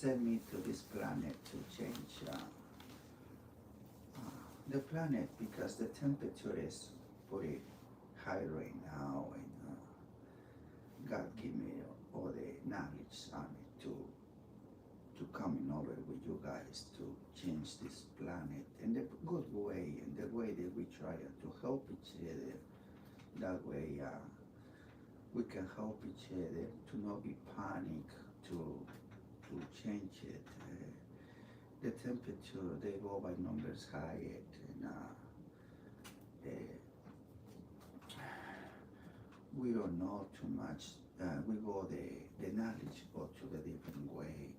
sent me to this planet to change the planet because the temperature is pretty high right now, and God give me all the knowledge on it to coming over with you guys to change this planet in the good way, in the way that we try to help each other. That way, we can help each other to not be panic to change it. The temperature they go by numbers high, and uh, we don't know too much. We go the knowledge go to the different way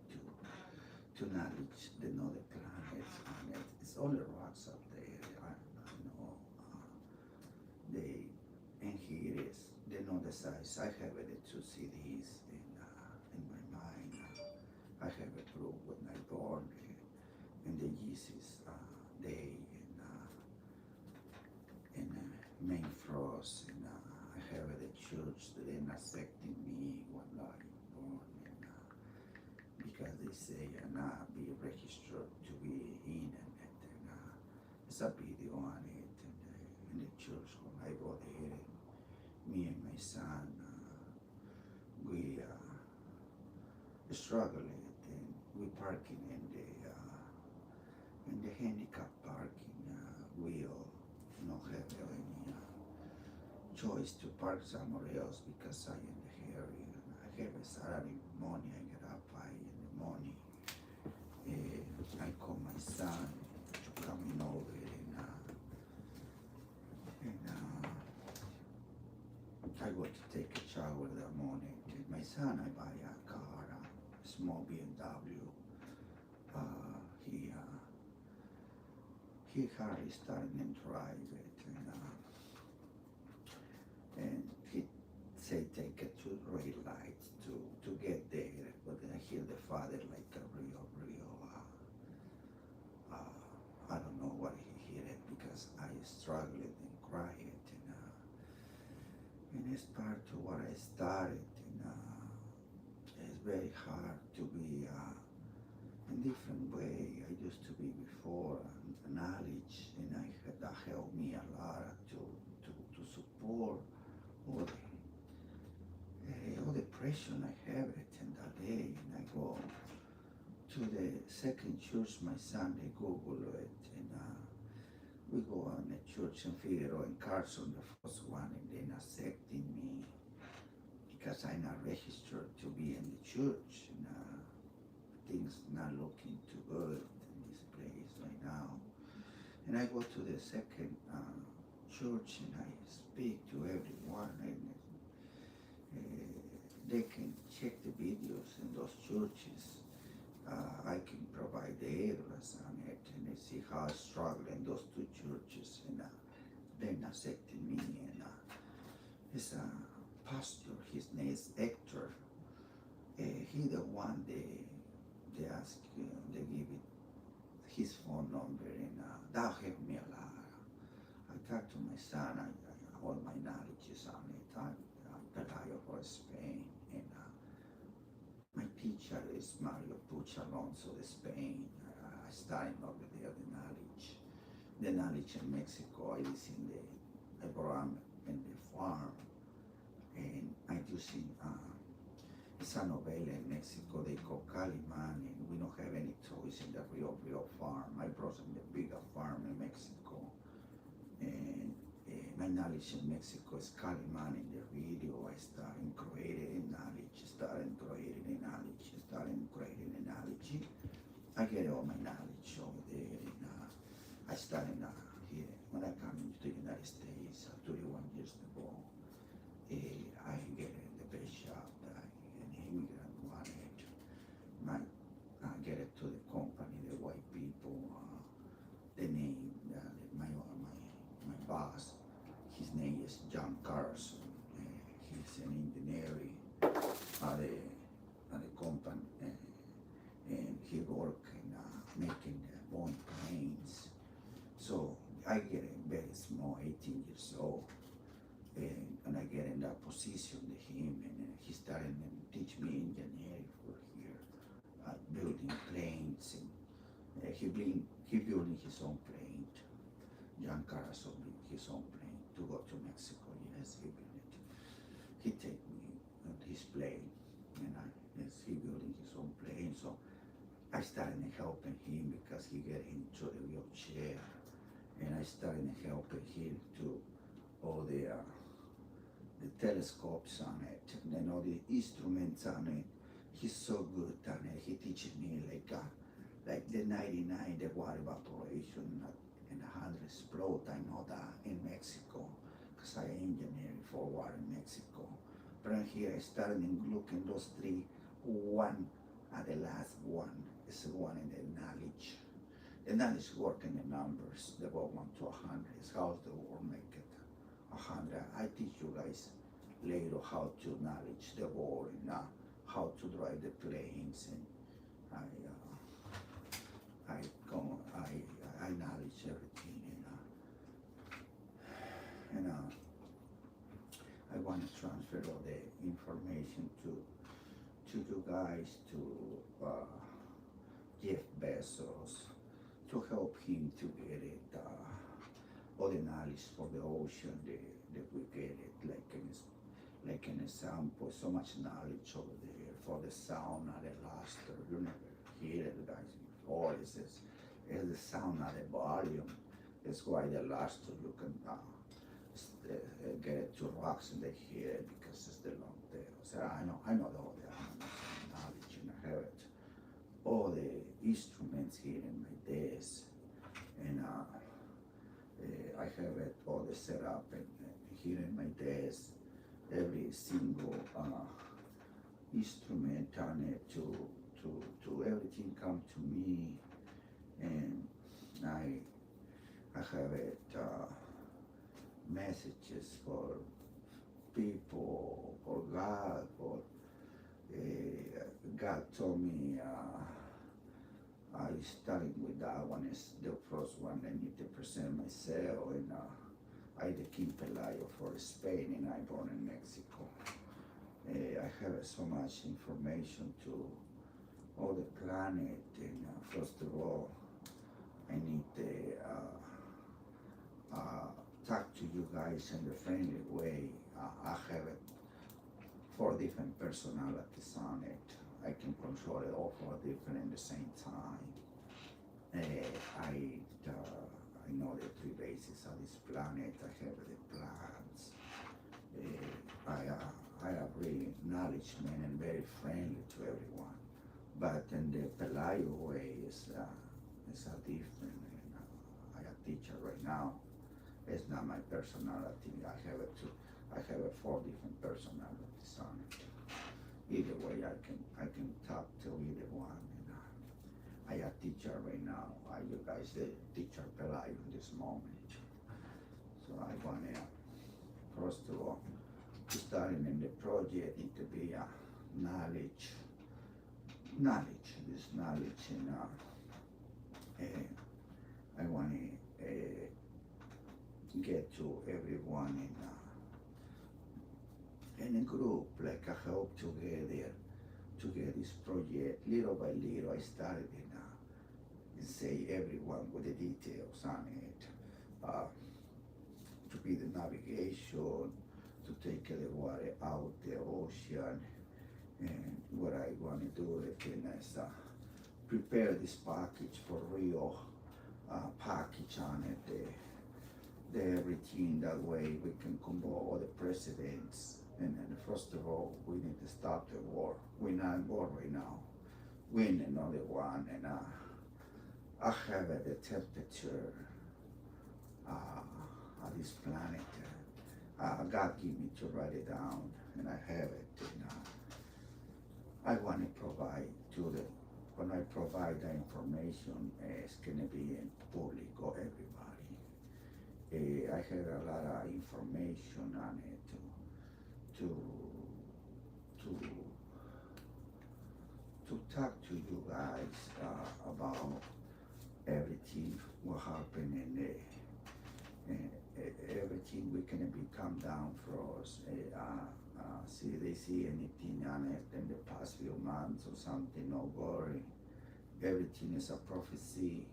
to knowledge the other planets, and it's all the rocks up there. I know they and here it is. They know the size. I have the two CDs in my mind. I have a proof when I born and the Jesus day and main frost, and I have the church that they're not accepting me when I born, and because they say I'm not be registered to be in, and it's a video on it, and in the church when I go there, and me and my son, we struggling, and we parking in the handicap parking. We all not have any choice to park somewhere else because I in the area. I have a Saturday morning. I get up 5 in the morning. I call my son to coming over, and I go to take a shower that morning. And my son, I buy a car, a small BMW. He hardly started and drive it, and he say take it to red lights to get there. But then I hear the father like a real, I don't know what he hear it because I struggled and cried, and it's part of what I started, and it's very hard to be in different way. I used to be before knowledge, and that helped me a lot to support all the pressure I have it in that day, and I go to the second church. My son they Google it, and we go on the church in Figueroa and Carson, the first one, and they're not accepting me because I'm not registered to be in the church, and things not looking too good in this place right now. And I go to the second church, and I speak to everyone, and they can check the videos in those churches. I can provide the address on it, and they see how I struggle in those two churches, and they're not accepting me. And it's a pastor, his name is Hector. He the one they ask, they give it his phone number, and that helped me a lot. I talked to my son, all my knowledge is on it. I'm Pelayo for Spain, and my teacher is Mario Puch Alonso de Spain. I studied over there the knowledge in Mexico. I was in the program in the farm, and I using it's a novela in Mexico they call Calimán, and we don't have any toys in the real farm. I brought in the bigger farm in Mexico, and my knowledge in Mexico is Calimán. In the video I started creating knowledge, I get all my knowledge over there, and I started here when I come into the United States 31 years ago. I get in the best job that an immigrant wanted. Get it to the company, the white people, the name, my boss. His name is John Carson. He's an engineer at the company, and he work in making Boeing planes. So I get in very small, 18 years old, and I get in that position to him, and he started to teach me engineering for here, building he building his own plane. John Carlos built his own plane to go to Mexico. Yes, he built it. He take me on his plane, and yes, he building his own plane. So I started helping him because he get into the wheelchair, and I started helping him to all the telescopes on it, and all the instruments on it. He's so good on it. He teaches me like the 99, the water evaporation and 100 explode. I know that in Mexico, because I engineering for water in Mexico. But here I started looking those three. One at the last one is the one in the knowledge. The knowledge work in the numbers. The go 1 to 100 is how the world make it 100. I teach you guys later how to knowledge the world and how to drive the planes, and I knowledge everything, and I want to transfer all the information to you guys, to Jeff Bezos, to help him to get it, all the knowledge for the ocean, that we get it, like an example, so much knowledge over there for the sound of the luster. You never hear it, guys, before. It's the sound of the volume. That's why the luster you can get it to rocks and they hear it because it's the long tail. So I know all the knowledge, and I have it. All the instruments here in my desk, and I have it all the setup and here in my desk. Every single instrument on it to everything come to me, and I have it messages for people, for God, for God told me I started with that one is the first one. I need to present myself, and I the King Pelayo for Spain, and I born in Mexico. I have so much information to all the planet, and first of all, I need to talk to you guys in a friendly way. I have it 4 different personalities on it. I can control it all 4 different at the same time. I know the 3 bases of this planet. I have the plans. I have really knowledgeable and very friendly to everyone. But in the Pelayo way is a different. And, I am a teacher right now. It's not my personality. I have 4 different personalities on it. Either way, I can talk to either one. And I am a teacher right now. You guys the teacher Pelayo in this moment. So I want to first of all starting in the project need to be knowledge. This knowledge, and I want to get to everyone in a group, like I help together to get this project little by little. I started and say everyone with the details on it, to be the navigation, to take the water out the ocean, and what I want to do again is prepare this package for real, package on it, the everything, that way we can combo all the presidents. And then first of all, we need to stop the war. We're not in war right now. Win another one, and I have the temperature of this planet. God gave me to write it down, and I have it. And I want to provide when I provide the information, it's going to be in public or everybody. I have a lot of information on it to talk to you guys about everything what happened and everything we can be come down for us. See they see anything on it in the past few months or something, no worry. Everything is a prophecy.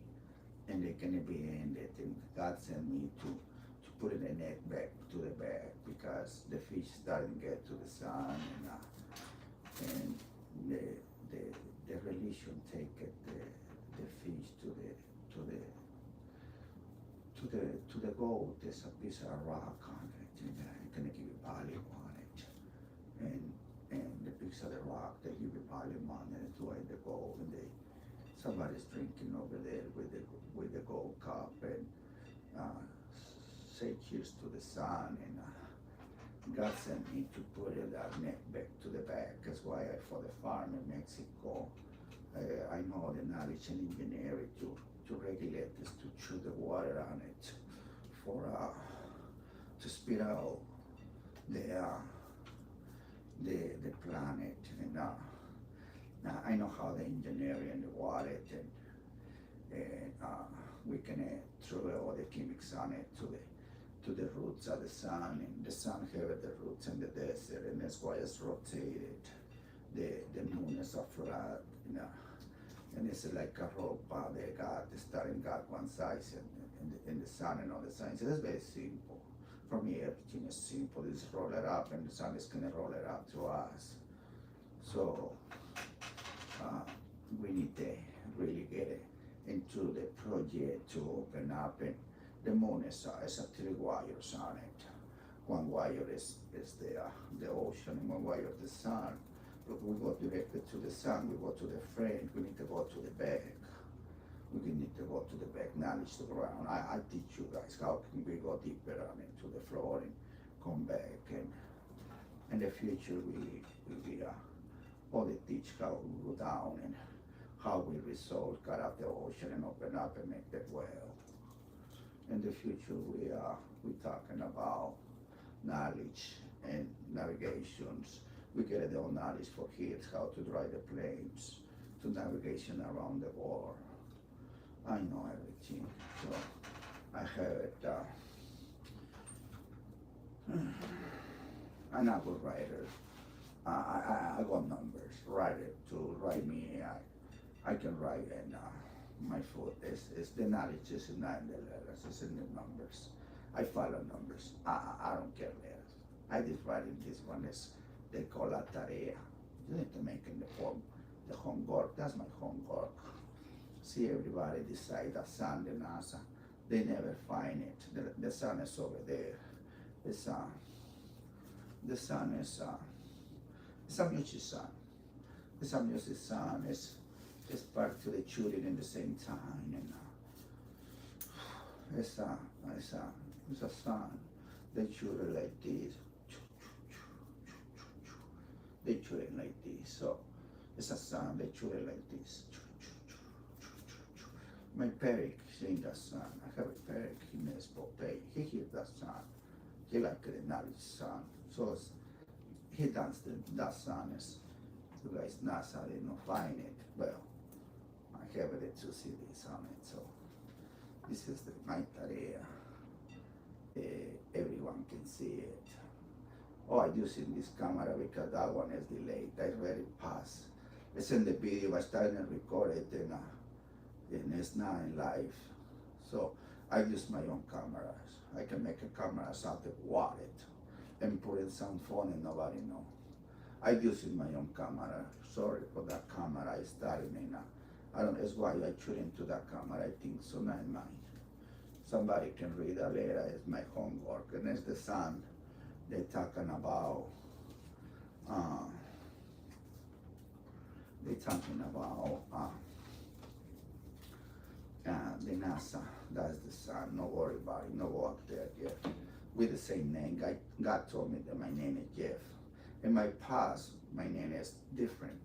and they can be ended. And God sent me to put in a net back to the back because the fish starting to get to the sun, and the the the religion take it, the fish to the goat. There's a piece of rock on it, and it's gonna give you volume on it, and the piece of the rock they give you volume on it to the gold, and somebody's drinking over there with the gold cup, and uh, say cheers to the sun, and God sent me to put it net back to the back. That's why for the farm in Mexico, I know the knowledge and engineering to regulate this, to chew the water on it, for to speed out the the planet, and I know how the engineering the water, and we can throw all the chemics on it to the roots of the sun, and the sun have the roots in the desert, and that's why it's rotated. The moon is a flat, and it's like a rope. They got the starting got one size, and the sun and all the signs. It's very simple. For me, everything is simple. Just roll it up, and the sun is gonna roll it up to us. So we need to really get it into the project to open up, and the moon is a 3 wires on it. One wire is the ocean, and one wire is the sun. But we go directly to the sun, we go to the front, we need to go to the back. We need to go to the back, knowledge the ground. I teach you guys how can we go deeper on it to the floor and come back, and in the future we only teach how we go down and how we resolve, cut out the ocean and open up and make that well. In the future we talking about knowledge and navigations. We get the own knowledge for kids, how to drive the planes, to navigation around the world. I know everything, so I have it. I'm not a good writer. I got numbers. Write it to write me. I can write, and my foot is the knowledge is not in the letters. It's in the numbers. I follow numbers. I don't care letters. I just write in this one is they call la tarea. You need to make in the form the homework. That's my homework. See, everybody decide the sun, the NASA. They never find it. The sun is over there. The sun is it's a music sun. It's a music sun. It's part to the children in the same time, and it's a sun. They children like this. They children like this. So it's a sun. They children like this. My parrot sing that sun. I have a parrot. He knows Popeye. He hears that sun. He like the knowledge sun. So he dance that sun. Is you guys NASA didn't find it. Well, I have it to see this on it. So this is my tarea. Everyone can see it. Oh, I use this camera because that one is delayed. That's very fast. It's in the video. I started to record it, and it's not in live. So I use my own cameras. I can make a camera out of wallet and put in some phone and nobody know. I use my own camera. Sorry for that camera. I started in I don't know, it's why I tune into that camera. I think so, not mine. Somebody can read that later. It's my homework, and it's the sun. They're talking about the NASA. That's the sun. No worry about it. No go up there yet. With the same name. God told me that my name is Jeff. In my past, my name is different.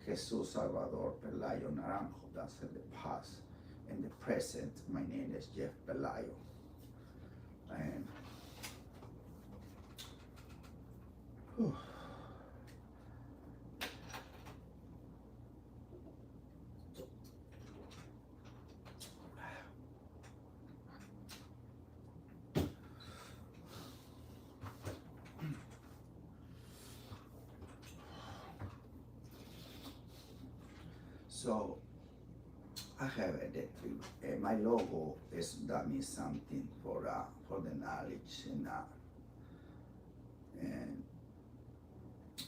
Jesus Salvador Pelayo Naranjo. That's in the past. In the present, my name is Jeff Pelayo. And whew. So I have a that my logo is that means something for the knowledge and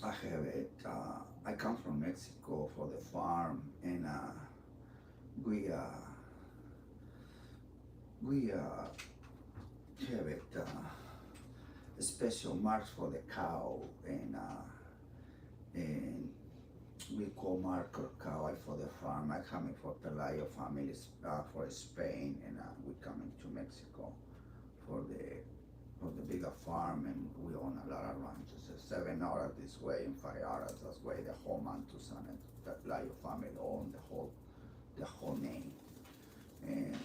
I have it. I come from Mexico for the farm and we we have it special marks for the cow and we call marker cow for the farm. I coming for Pelayo families for Spain and we coming to Mexico for the bigger farm and we own a lot of ranches. 7 hours this way and 5 hours this way. The whole Mantusan and the Pelayo family own the whole name. And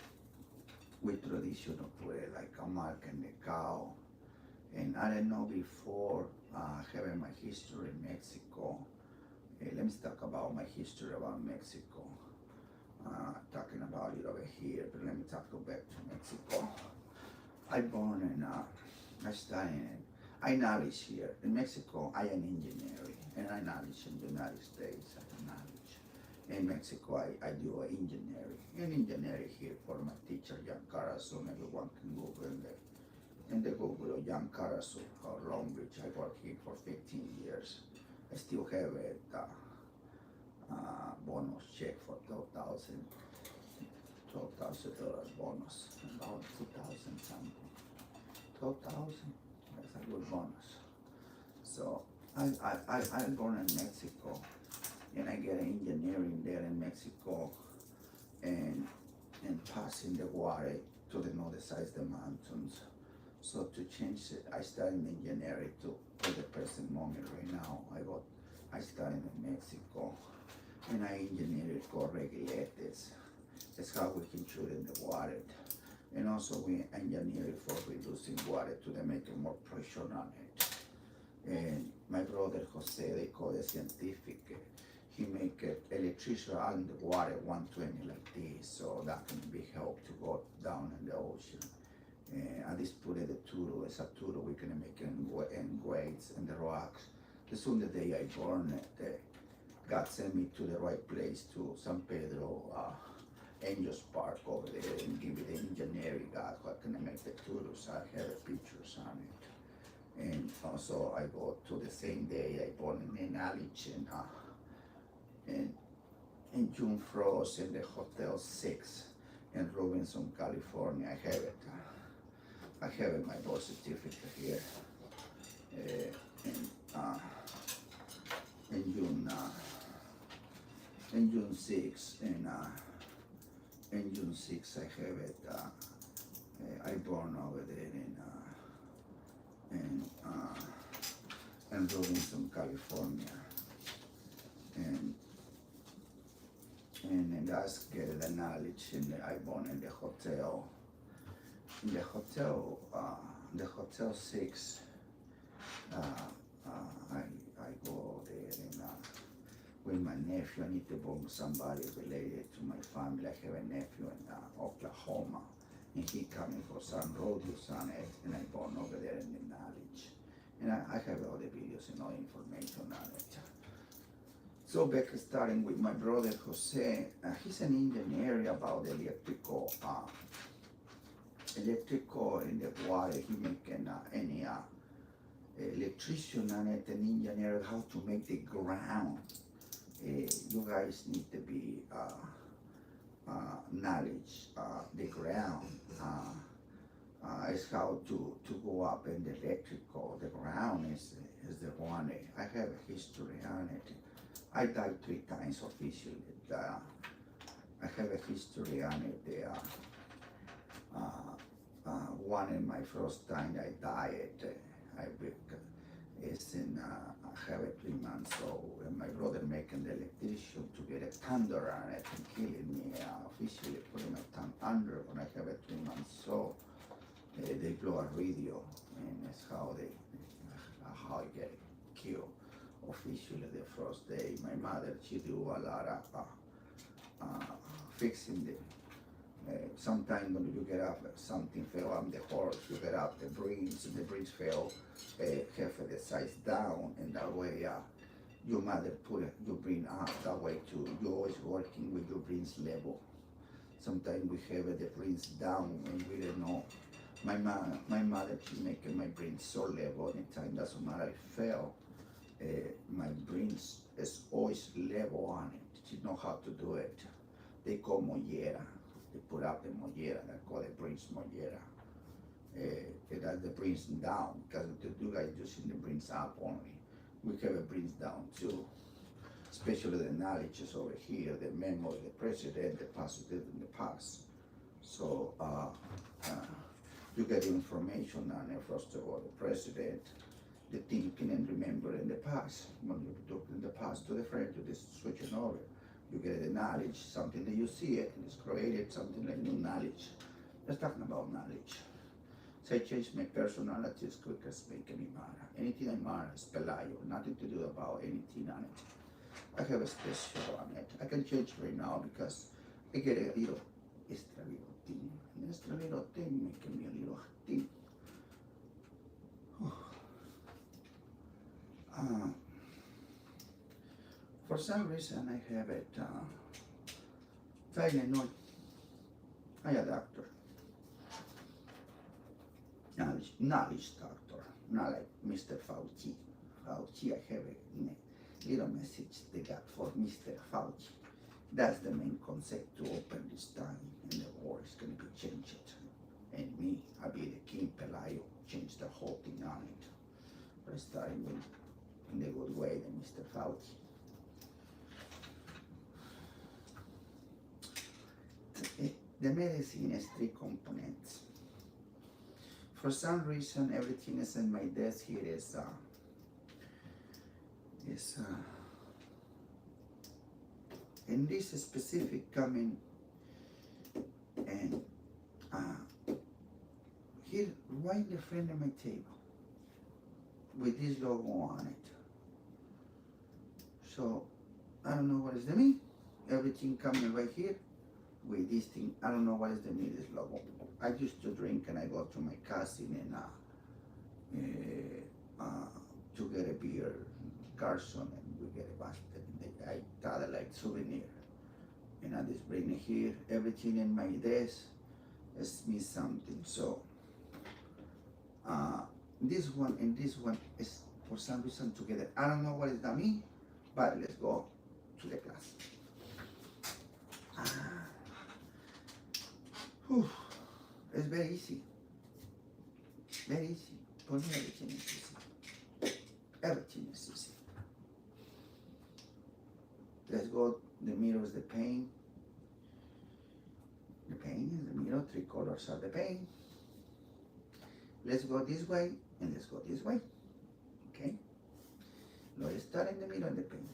we traditional put it like a mark in the cow. And I didn't know before having my history in Mexico. Let me talk about my history about Mexico. Talking about it over here, but let me go back to Mexico. I born in, I studied, I knowledge here. In Mexico, I am engineering, and I knowledge in the United States, I knowledge. In Mexico, I do engineering. And engineering here for my teacher, Jan Carason, everyone can Google in the Google of Jan Carason or Long Beach. I worked here for 15 years. I still have a bonus check for $12,000 bonus, about 2,000 something. 12,000, that's a good bonus. So I'm born in Mexico and I get engineering there in Mexico and passing the water to the north side of the mountains. So to change it, I studied engineering for the present moment right now. I studied in Mexico and I engineered for regulators. That's how we can shoot in the water. And also we engineered for reducing water to making more pressure on it. And my brother Jose, they call it scientific. He make electricity on the water 120 like this, so that can be helped to go down in the ocean. And I just put it a tool, it's a tool we can make in grades and the rocks. The soon the day I born it, God sent me to the right place to San Pedro, Angels Park over there and give me the engineering God, what can I make the tools, I have pictures on it. And also I go to the same day I born in knowledge in June Frost in the Hotel 6 in Robinson, California. I have it. I have my birth certificate here. In June 6 in June 6 I have it. I born over there in Robinson, California, and that's get the knowledge. And I born in the hotel. In the hotel 6. I go there and with my nephew. I need to bring somebody related to my family. I have a nephew in Oklahoma, and he coming for some rodeos on it, and I born over there in the knowledge. And I have all the videos and all information on it. So back starting with my brother Jose, he's an engineer about electrical in the water. He making any electrician on it, an engineer how to make the ground. You guys need to be knowledge the ground is how to go up in the electrical. The ground is the one. I have a history on it. I died 3 times officially. I have a history on it. One in my first time I died. It's in I have it 3 months old, and my brother making the electrician to get a thunder on it and killing me. Officially putting my tongue under when I have it 3 months old. They blow a radio, and that's how I get killed. Officially the first day. My mother, she do a lot of fixing the. Sometimes when you get up, something fell on the horse, you get up, the bridge fell half of the size down, and that way your mother you bring up that way too. You're always working with your brains level. Sometimes we have the brains down and we don't know. My mother, she making my brain so level anytime. Doesn't matter if I fail. My brains is always level on it. She know how to do it. They call mollera. They put up the mollera. They call it brains mollera. That the brains down because the two guys using the brains up only. We have a brains down too. Especially the knowledge is over here, the memory, the present, the positive, and the past. So you get information on it, first of all, the president, the thinking and remembering the past. When you talk in the past to the friend, to this switching over, you get the knowledge, something that you see it, and it's created something like new knowledge. Let's talking about knowledge. So I change my personality as quick as making me matter. Anything I matter is Pelayo, nothing to do about anything on it. I have a special on it. I can change right now because I get a little extra little thing. An extra little thing making me a little thing. For some reason I have it Tylenol. I a doctor. Knowledge doctor. Not like Mr. Fauci. Fauci, I have a little message they got for Mr. Fauci. That's the main concept to open this time, and the war is going to be changed. And me, I'll be the king Pelayo, change the whole thing on it. But starting with, in the good way, the Mr. Fauci. The medicine has 3 components. For some reason, everything is in my desk here is in this specific coming and here right in the front of my table with this logo on it. So I don't know what is the mean. Everything coming right here with this thing. I don't know what is the mean this logo. I used to drink and I go to my cousin and to get a beer, Carson, and we get a basket. And I thought it like souvenir. And I just bring it here. Everything in my desk is means something. So this one and this one is for some reason together. I don't know what is that mean, but let's go to the class. It's very easy. Very easy. For me, everything is easy. Everything is easy. Let's go. The mirror is the pain. The pain is the mirror. 3 colors are the pain. Let's go this way and let's go this way. Okay? Let's start in the middle of the pain.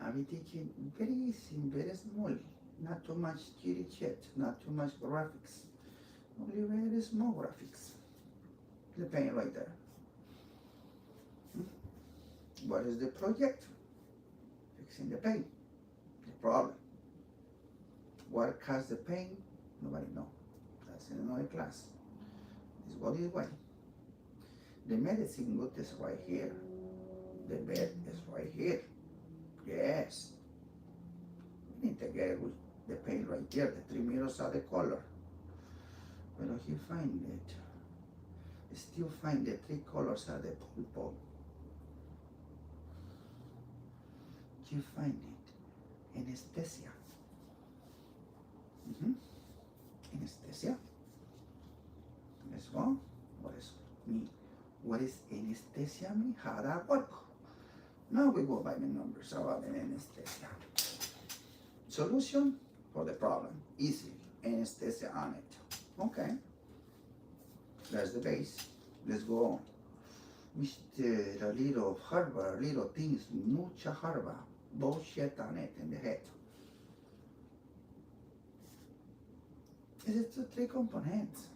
I'll be teaching very easy, very small. Not too much chitty chat, not too much graphics. Only very small graphics. The pain right there. What is the project? Fixing the pain. The problem. What caused the pain? Nobody knows. That's in another class. Let's go this way. The medicine good is right here. The bed is right here. Yes. We need to get it with the pain right there. The 3 mirrors are the color. But he find it. Still find the 3 colors are the purple. You find it. Anesthesia. Anesthesia. Let's go. What is me? What is anesthesia mean? How that work? Now we go by the numbers about the anesthesia. Solution for the problem. Easily. Anesthesia on it. Okay. That's the base. Let's go on. Mr. A little harbor, little things, mucha harbor, bullshit on it in the head. This is the 3 components.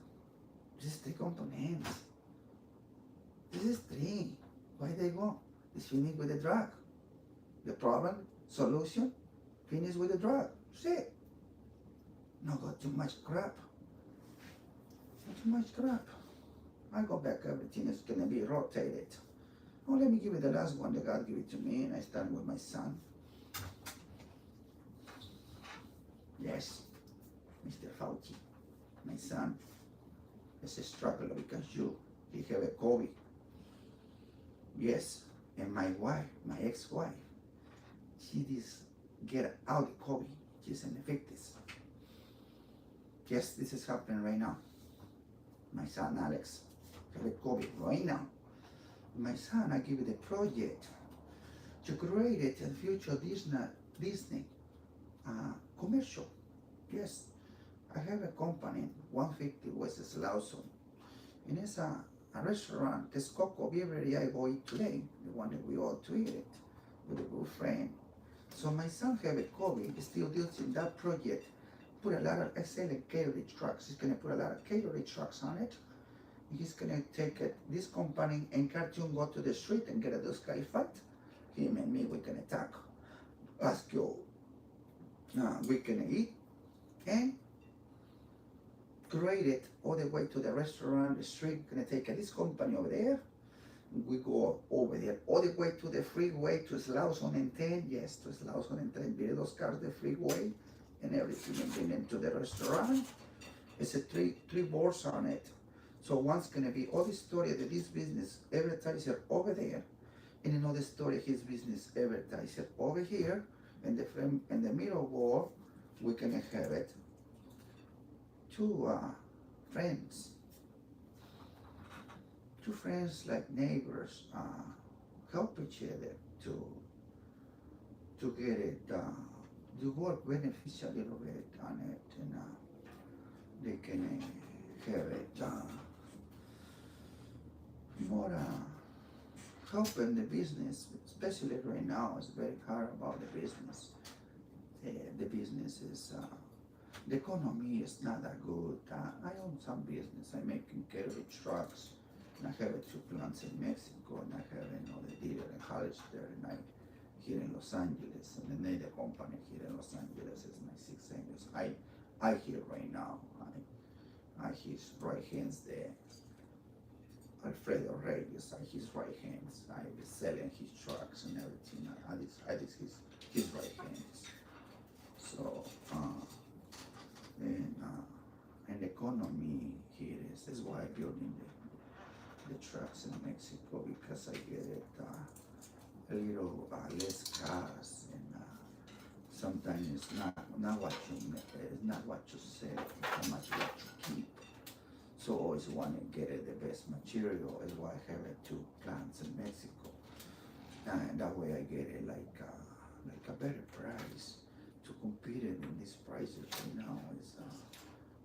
This is 3 components. This is 3. Why they go? It's finished with the drug. The problem, solution, finish with the drug. That's it. Not got too much crap. Not too much crap. I go back, everything is gonna be rotated. Oh, let me give you the last one that God gave it to me, and I started with my son. Yes, Mr. Fauci. My son is a struggle because he have a COVID. Yes, and my wife, my ex-wife, she just get out the COVID. She's an infectious. Yes, this is happening right now. My son Alex have a COVID right now. My son, I give you the project to create it in future Disney commercial. Yes, I have a company, 150 West Lawson, and it's a restaurant, Texcoco Beverly I go eat today, the one that we all to eat it with a good friend. So my son have a COVID, still using that project, put a lot of selling catering trucks. He's gonna put a lot of catering trucks on it. He's gonna take it, this company and cartoon go to the street and get those guys fight. Him and me, we're gonna talk. Ask you, we're gonna eat and create it all the way to the restaurant, the street. We're gonna take this company over there. We go over there all the way to the freeway to Slauson and 10. Yes, to Slauson and 10. Build those cars the freeway and everything and bring them to the restaurant. It's a three boards on it. So one's gonna be all the story that this business advertiser over there, and another story his business advertiser over here, and the middle wall, we're gonna have it two friends like neighbors help each other to get it to work beneficial a little bit on it, and they can have it more helping the business, especially right now. It's very hard about the business. The business is the economy is not that good. I own some business. I'm making carriage trucks, and I have 2 plants in Mexico, and I have another dealer in Hollister, and I here in Los Angeles, and then the company here in Los Angeles is my 6 angles. I here right now. I his right hands there. Alfredo Reyes, his right hands. I was selling his trucks and everything. I did his right hands. So and the economy here is why I'm building the trucks in Mexico, because I get it a little less cars, and sometimes it's not what you make, it's not what you sell, it's how much what you keep. So always want to get it the best material. Is why I have 2 plants in Mexico, and that way I get it like a better price to compete in these prices right now is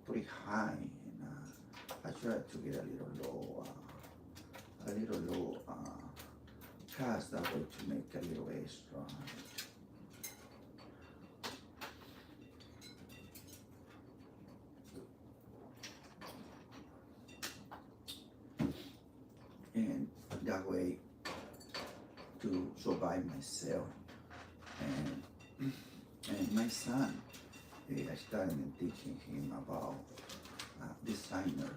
pretty high, and I try to get a little low cost that way to make a little extra. And that way to survive myself. And my son, I started teaching him about designer.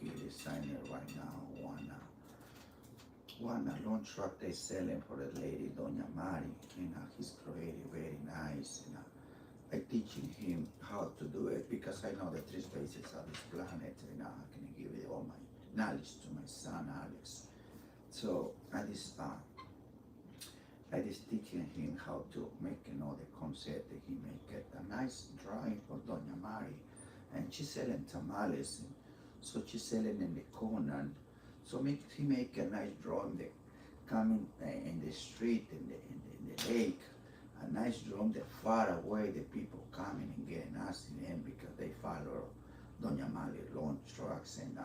He designer right now one lawn truck they selling for the lady Doña Mari, and he's creative, very nice. And I teaching him how to do it because I know the 3 spaces of this planet, and I can give it all my knowledge to my son Alex. So I just teaching him how to make the concept. That he make it a nice drawing for Doña Mari, and she's selling tamales, so she's selling in the corner. So he make a nice drawing that coming in the street, in the lake, a nice drawing that far away the people coming and getting us in him because they follow Doña Mari lawn trucks, and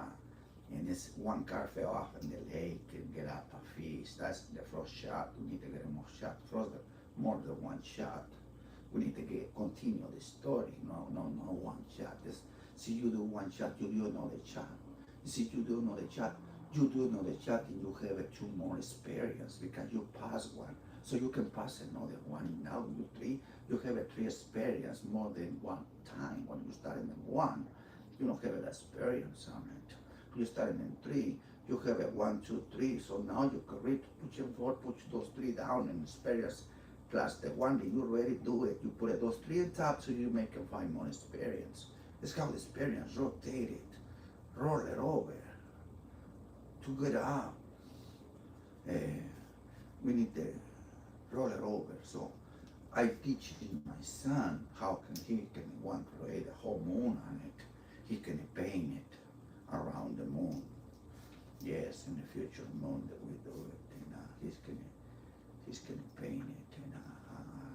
it's one car fell off in the lake and get up a fish. That's the first shot. We need to get more shot. First, more than one shot. We need to continue the story. No one shot. See, you do one shot, you do another shot. See, you do another shot, you do another shot, and you have 2 more experience because you pass one. So you can pass another one. Now you 3, you have 3 experience more than one time. When you start in 1, you don't have that experience on it. You start in 3, you have 1, 2, 3. So now you can read, put those 3 down and experience, plus the one that you already do it. You put those 3 on top, so you make 5 more experience. It's called experience. Rotate it, roll it over, to get up. Uh, we need to roll it over. So I teach my son how he can want to create a whole moon on it. He can paint it around the moon. Yes, in the future moon that we do it, and he's gonna paint it, and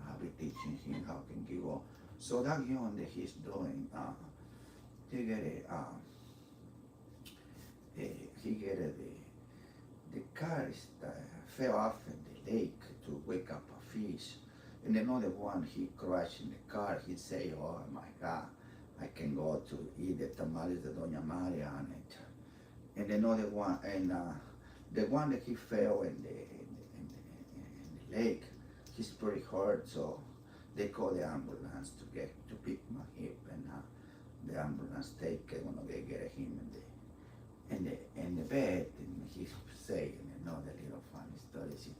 I'll be teaching him how can he go. So that young that he's doing, he get the car fell off in the lake to wake up a fish, and another one he crashed in the car. He say, "Oh my God, I can go to eat the tamales de Doña Maria on it." And another one, and the one that he fell in the lake, he's pretty hurt, so they call the ambulance to pick my hip, and the ambulance take they get him in the bed, and he say another little funny story.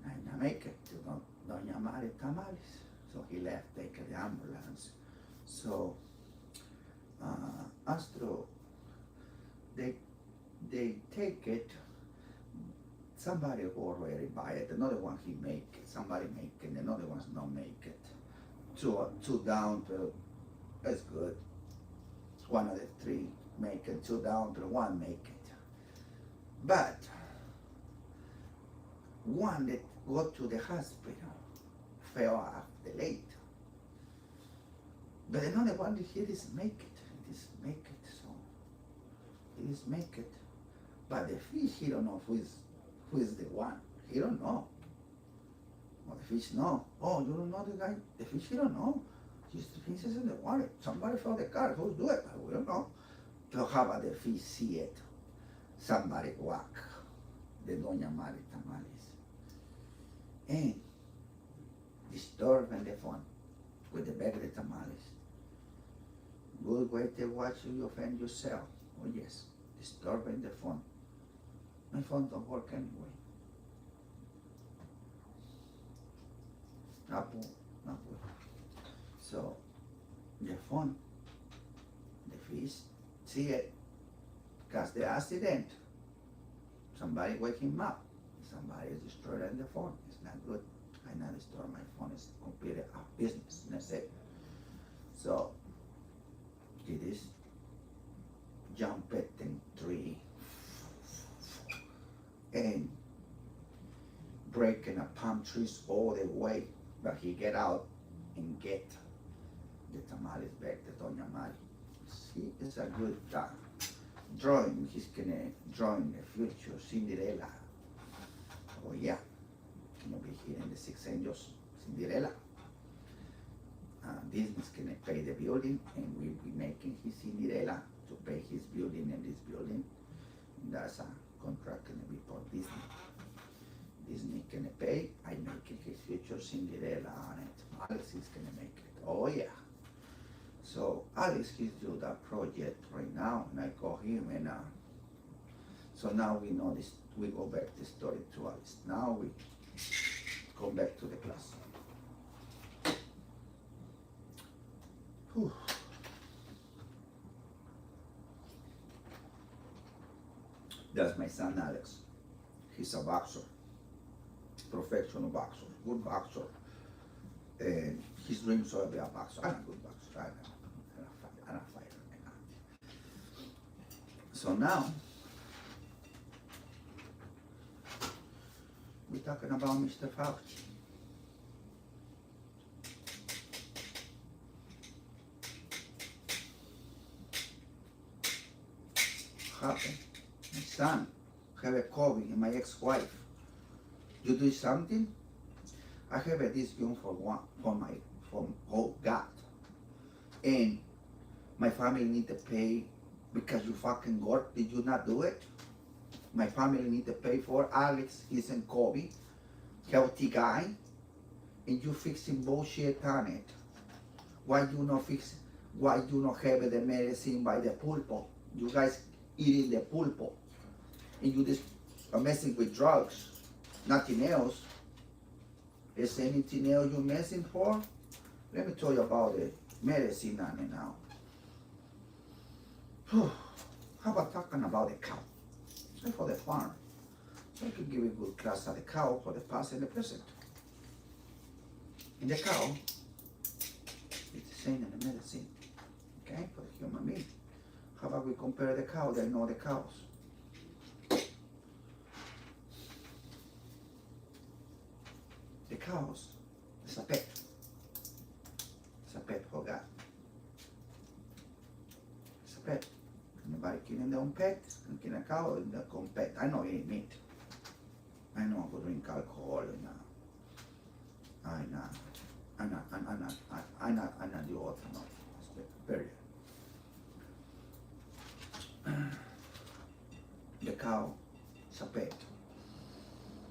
I make it to Doña Maria tamales, so he left take the ambulance. So Astro, they take it. Somebody already buy it. Another one he make it. Somebody make it. Another one's not make it. Two down to that's good. One of the three make it. Two down to one make it. But one that go to the hospital fell off the lake. But another one that he just make it. He just make it. So he just make it. But the fish, he don't know who is the one. He don't know. Well, the fish know. Oh, you don't know the guy? The fish, he don't know. Just the fish is in the water. Somebody fell the car. Who's do it? We don't know. So how about the fish see it? Somebody walk the Doña Maria tamales and disturbing the phone with the bag of the tamales. Good way to watch you offend yourself. Oh yes, disturbing the phone. My phone don't work anyway. Apple. So the phone, the fish, see it, cause the accident. Somebody wake him up. Somebody is destroying the phone. It's not good. I not destroy my phone. It's completely out of business. And that's it. So it is jump at the tree and breaking a palm trees all the way, but he get out and get the tamales back to Doña Maria. See, it's a good drawing. He's gonna draw in the future Cinderella. Oh yeah, gonna be here in the Six Angels, Cinderella. Disney's gonna pay the building, and we'll be making his Cinderella to pay his building and this building. And that's a contract gonna be for Disney. Disney gonna pay. I making his future Cinderella on it. Alex is gonna make it. Oh yeah. So Alex he's do that project right now, and I call him, and so now we know this. We go back the story to Alex. Now we go back to the class. Whew. That's my son Alex. He's a boxer, professional boxer, good boxer. And his dreams are to be a boxer. I'm a good boxer. I'm a fighter. So now we're talking about Mr. Fauci. Happened. My son have a COVID and my ex-wife. You do something? I have this gun for oh God. And my family need to pay because you fucking God, did you not do it? My family need to pay for Alex, he's in COVID, healthy guy, and you fixing bullshit on it. Why you not have the medicine by the pulpo? You guys eating the pulpo, and you just are messing with drugs, nothing else. Is anything else you messing for? Let me tell you about the medicine on it now. How about talking about the cow? So for the farm. So I could give a good class of the cow for the past and the present. In the cow, it's the same in the medicine, okay, for the human being. How about we compare the cow? They know the cows. The cows is a pet. It's a pet for God. It's a pet. Anybody killing their own pet, killing a cow, and their own pet. I know you eat meat. I know I go drink alcohol and I'm not the author, no. Period. The cow is a pet.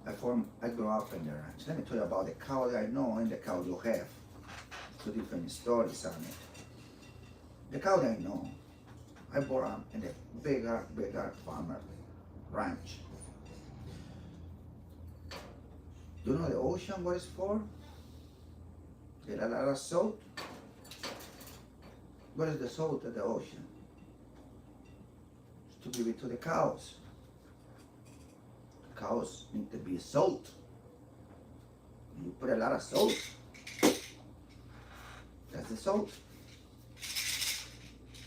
I grew up in the ranch. Let me tell you about the cow that I know and the cow you have. Two different stories on it. The cow that I know, I brought up in the bigger farmer ranch. You know the ocean, what it's for? Get a lot of salt. What is the salt of the ocean? It's to give it to the cows. The cows need to be salt. You put a lot of salt. That's the salt.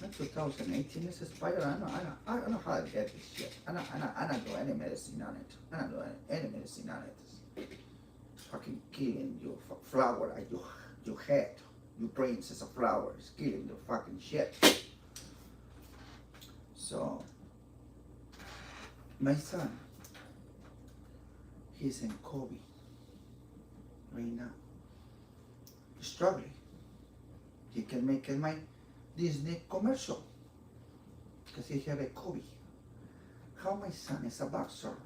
That's 2018. This is expired. I don't know how to get this shit. I don't do any medicine on it. I don't do any medicine on it. It's fucking killing your flower, like your head, your brains as a flower. It's killing the fucking shit. So, my son, he's in Kobe right now. He's struggling. He can make my Disney commercial because he have a Kobe. How my son is a boxer.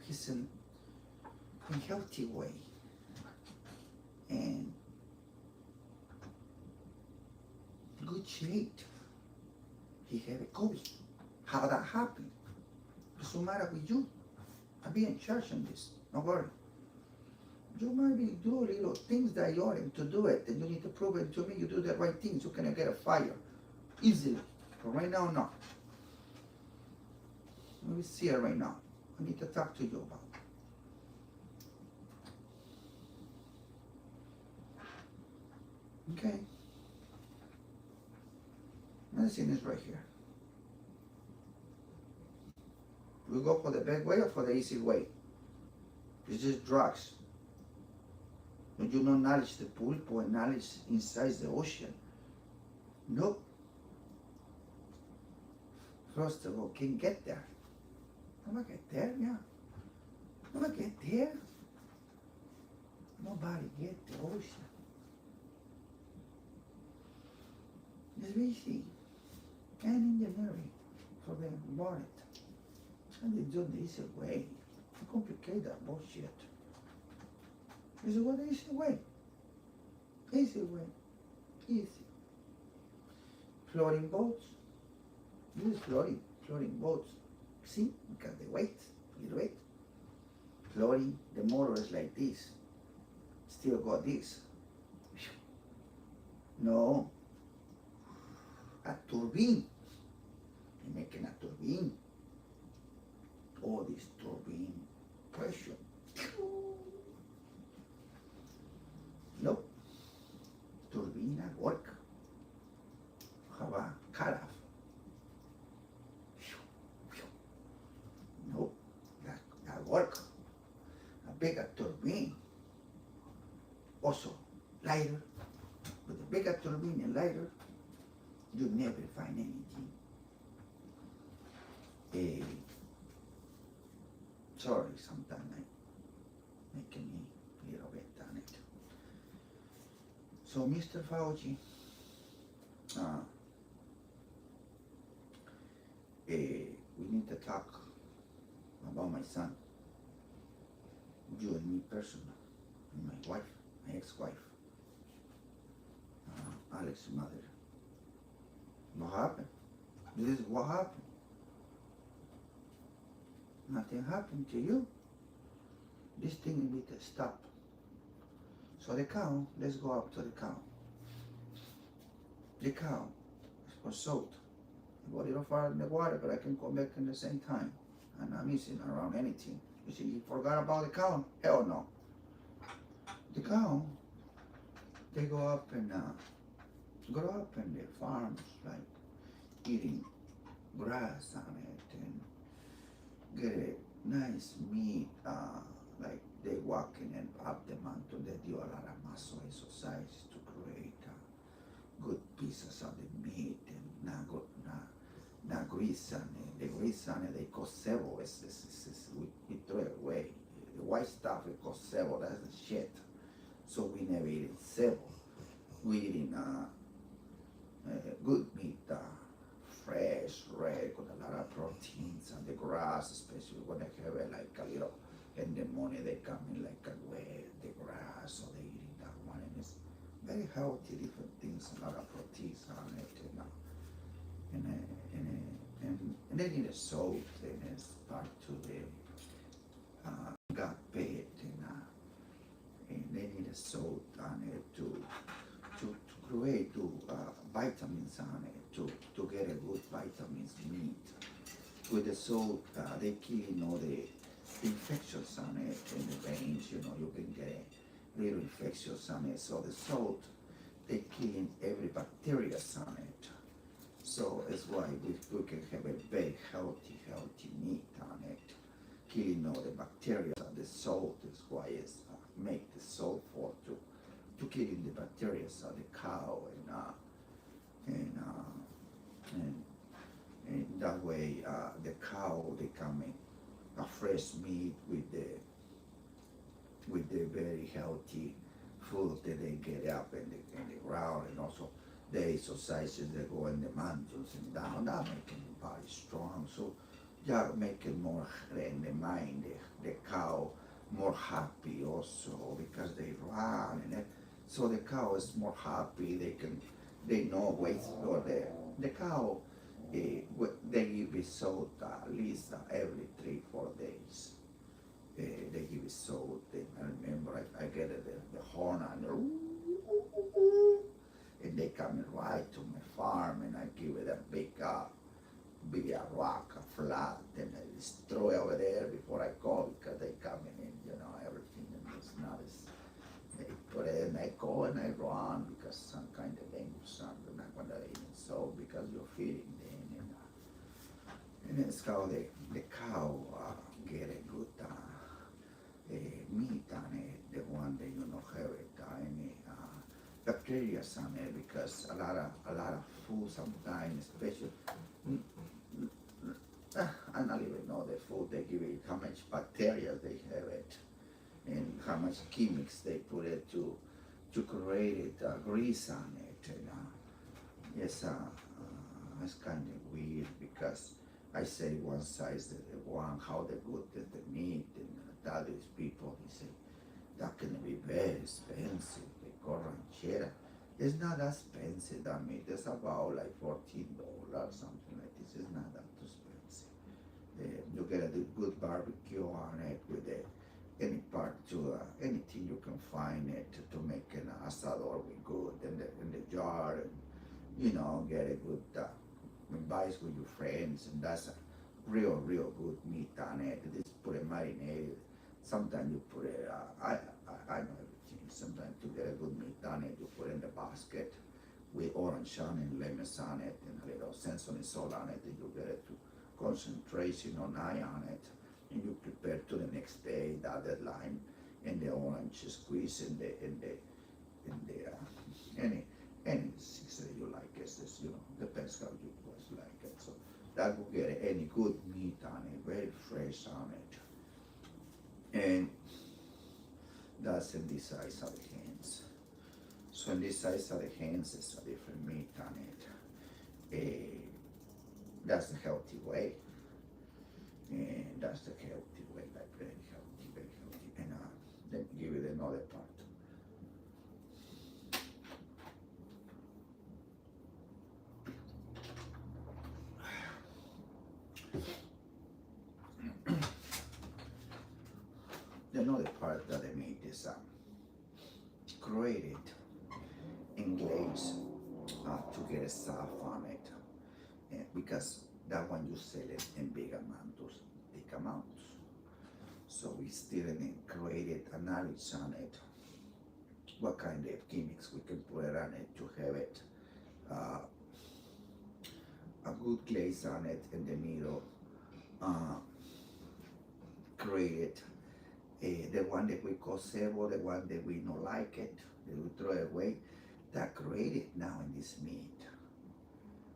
He's in healthy way. And good shape. He have a Kobe. How that happened? Doesn't matter with you. I'll be in charge on this. Don't worry. You might be doing little things that you ought to do it, and you need to prove it to me you do the right things. You cannot get a fire easily. But right now, no. Let me see it right now. I need to talk to you about it. Okay. Medicine is right here. We go for the bad way or for the easy way? It's just drugs. But you don't knowledge the pulpo and knowledge inside the ocean. Nope. First of all, can't get there. I'm gonna get there, yeah. I'm gonna get there. Nobody get the ocean. It's easy. And engineering for the wallet. And they do the easy way. You complicate that bullshit. This is what the easy way. Easy way. Easy. Floating boats. This is floating boats. See? Look at the weight. Little weight. Floating, the motor is like this. Still got this. No. A turbine. You're making a turbine. All this turbine pressure. Nope. Turbine at work. Have a cut off. Nope. That work. A bigger turbine. Also lighter. With a bigger turbine and lighter, you never find anything. Sorry, sometimes I making me a little bit on it. So, Mr. Fauci, we need to talk about my son, you and me personally, and my wife, my ex-wife, Alex's mother. What happened? This is what happened. Nothing happened to you. This thing needs to stop. So the cow, let's go up to the cow. The cow is for salt. I go a little far in the water, but I can come back in the same time. And I'm missing around anything. You see, you forgot about the cow? Hell no. The cow, they grow up in the farms, like eating grass on it and get a nice meat. Like they walking and up the mountain, they do a lot of muscle exercise to create good pieces of the meat and not good, not grease on it. The grease on it, they call C.e.o. We throw it away. The white stuff, we call C.e.o. That's the shit. So we never eat C.e.o. We eating good meat, fresh, red, with a lot of proteins and the grass, especially when they have it like a little, in the morning they come in like a wet, the grass, so they eating that one, and it's very healthy, different things, a lot of proteins on it, and they need a salt, and it's part to the gut bed, and they need a salt on it to create vitamins on it, to get a good vitamins meat. With the salt, they kill all the infections on it in the veins, you can get little infections on it. So the salt, they kill every bacteria on it. So that's why we can have a very healthy meat on it, killing all the bacteria. The salt is why it's make the salt for to killing the bacteria of the cow, and that way the cow they come in a fresh meat with the very healthy food that they get up in the ground, and also the exercises that go in the mountains and down, that making the body strong. So yeah, making more in the mind the cow more happy also, because they run and so the cow is more happy. They know ways or the cow. They give it salt at least every 3-4 days. They give it salt. I remember I get the horn and they come right to my farm, and I give it a big rock, a flat, and I just throw it over there before I go, because they coming in, everything, and it's not as, they put it and I go and I run, because some kind of dangerous, I'm not gonna eat it, so because you're feeding them, and it's how the cow get a good meat on it, the one that have it, any bacteria on it, because a lot of food sometimes, especially I don't even know the food they give it, how much bacteria they have it, and how much chemics they put it to create it, grease on it. It's kind of weird, because I say one size the one how the good is the meat, and the other people they say that can be very expensive. The ranchera, it's not that expensive. That meat is about like $14, something like this. It's not that expensive. You get a good barbecue on it with any part to anything you can find it to make an asador with good in the jar, and get a good advice with your friends, and that's a real good meat on it. Just put it marinated. Sometimes you put it. I know everything. Sometimes to get a good meat on it, you put it in the basket with orange on it, lemons on it, and a little sesame salt on it, and you get it to concentration on eye on it, and you prepare to the next day the other line, and the orange squeeze in the any season you like. It's just, depends how you guys like it. So that will get any good meat on it, very fresh on it, and that's in this size of the hands. So in this size of the hands, it's a different meat on it. That's the healthy way, and that's the healthy way, like very healthy, and let me give you another part. Another part that I made is created in glaze to get a soft on it, because that one you sell it in big amounts, big amounts. So we still created analysis on it, what kind of chemics we can put on it to have it uh, a good glaze on it in the middle. Uh, created the one that we call C.e.o, the one that we don't like it, that we throw away, that created now in this meat.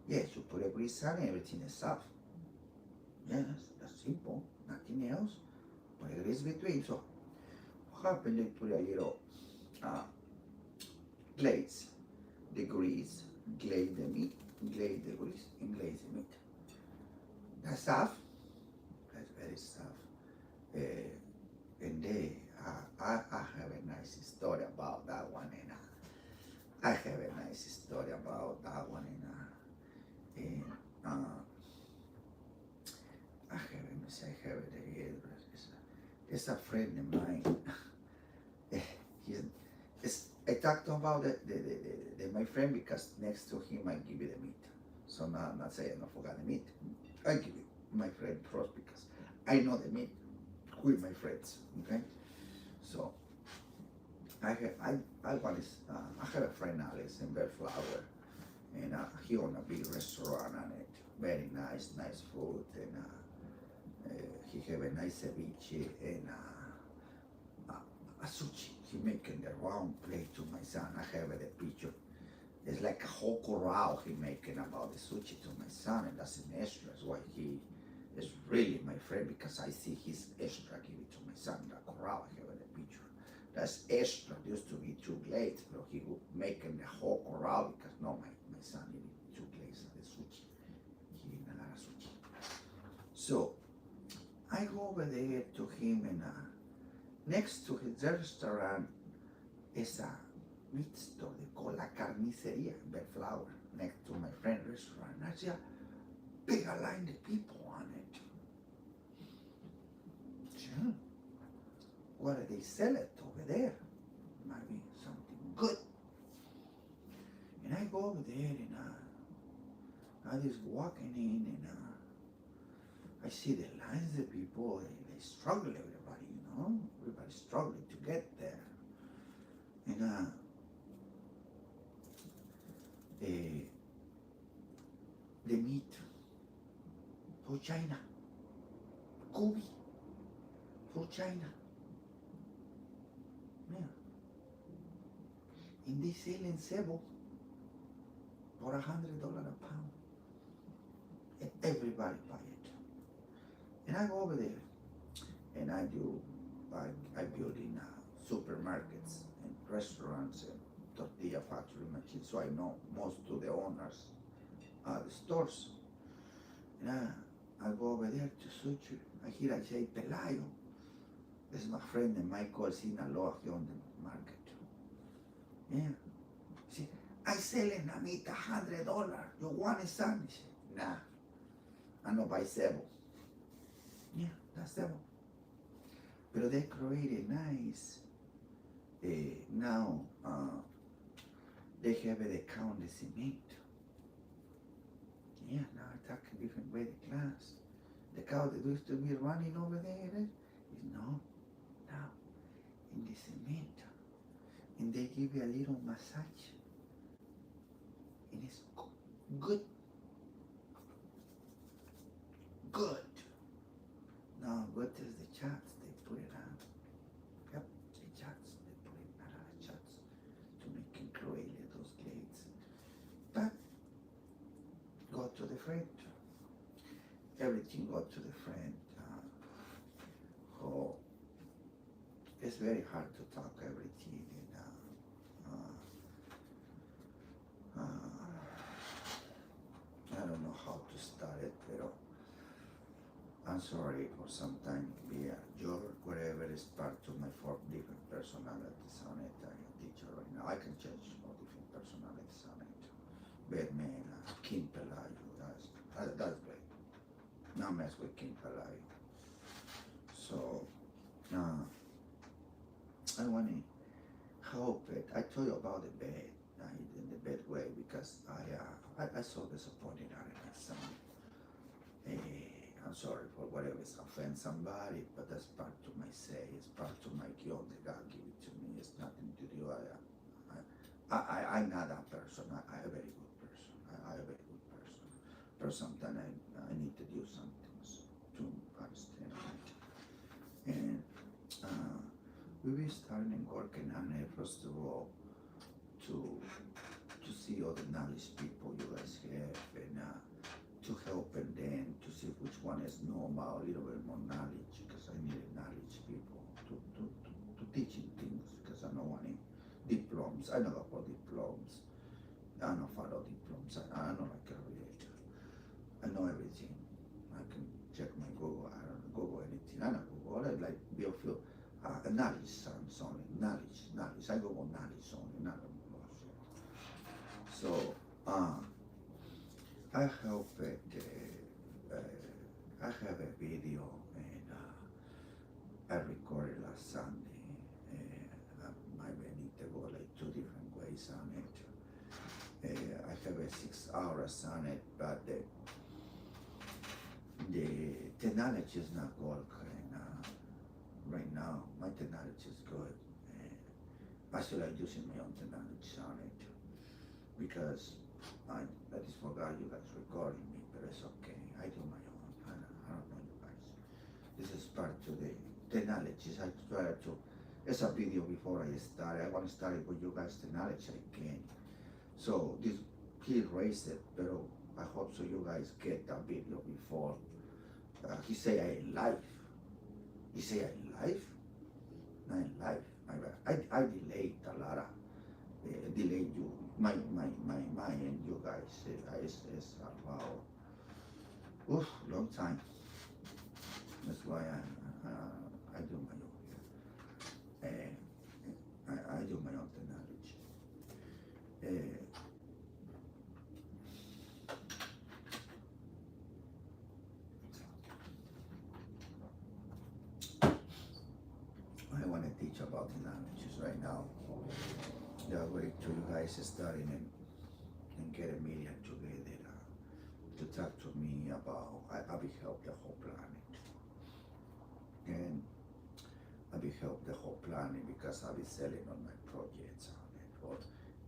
Yes, you put a grease on it, everything is soft. Yes, that's simple, nothing else. Put a grease between. So what happened? They put a little uh, glaze, the grease, glaze the meat, glaze the grease, and glaze the meat. That's soft. That's very soft. And I have a nice story about that one, and I have a nice story about that one, and I have it. Let me see, I have it here. It's a friend of mine. He's, I talked about my friend because next to him I give you the meat. So now I'm not saying I forgot the meat. I give you my friend first because I know the meat with my friends. Okay, so I have I have a friend Alex in Bellflower, and he own a big restaurant on it. Very nice food, and he have a nice ceviche and a sushi. He making the round plate to my son. I have the picture. It's like a whole corral he making about the sushi to my son, and that's an extra. That's why he is really my friend, because I see his extra give it to my son. The corral I have the picture. That's extra. It used to be too late, but he would making the whole corral because no, my son eating too late the sushi. He eating a lot of sushi. So I go over there to him, and next to his restaurant is a meat store they call La Carniceria in Bellflower, next to my friend's restaurant. I see a big line of people on it. Sure. What do they sell it over there? Might be something good. And I go over there, and I just walking in, and I see the lines of people. They struggle, everybody, everybody's struggling to get there. And the meat for China, Kobe for China, yeah. And they selling C.e.o for $100 a pound. And everybody buy it. And I go over there, and I build in supermarkets and restaurants and tortilla factory machines, so I know most of the owners the stores. And I go over there to suture. I hear I say Pelayo. This is my friend and Michael Sinaloa here on the market. Yeah. See, I selling a meat $100. You want it, son? He said, nah. I know by C.e.o. Yeah, that's C.e.o. But they created nice. Now they have the count the cement. Yeah, now I talk a different way the class. The cow that used to be running over there is no, now in the cement. And they give you a little massage. And it's good. Good. Now what is the shots they put it on? Yep, the shots, they put it a lot of shots to make it create those glades. But go to the friend. Everything go to the friend. Oh, it's very hard to talk everything. And I don't know how to start it, but I'm sorry for sometimes be a joke, whatever is part of my 4 different personalities on it. I'm a teacher right now. I can change all different personalities on it. Batman, King Pelayo, that's great. Now mess with King Pelayo. So I want to help it. I told you about the bed, in the bed way, because I so disappointed on it. I'm sorry for whatever offend somebody, but that's part of my say. It's part of my guilt that God gave it to me. It's nothing to do. I'm not that person. I a very good person. I a very good person. But sometimes I need to do some things to understand it. And we will start working on it first of all to see all the knowledge people you guys have and to help and then to see which one is normal, a little bit more knowledge because I need knowledge people to teaching things because I know any diplomas. I know about diplomas. I know follow diplomas. I know like I know everything. I can check my Google. I don't Google anything. I know Google. I like biofield. Knowledge sounds only knowledge. I Google knowledge only, not so I help it. I have a video and I recorded last Sunday. I need to go like 2 different ways on it. I have a 6 hours on it, but the technology is not working right now. My technology is good. Actually, I'm using my own technology on it because I just forgot you guys recording me, but it's okay. I do my own. I don't know you guys. This is part of the technology. I try to. It's a video before I start. I want to start with you guys technology again. So this he raised it, but I hope so you guys get that video before. He say I in live. He say I in live. Not in live. I delayed a lot of delayed you my and you guys is about long time. That's why I do my own. I do my own technology. I want to teach about technologies right now. The way to you guys starting and get a million together to talk to me about I will help the whole planet and I will help the whole planet because I will selling on my projects on it for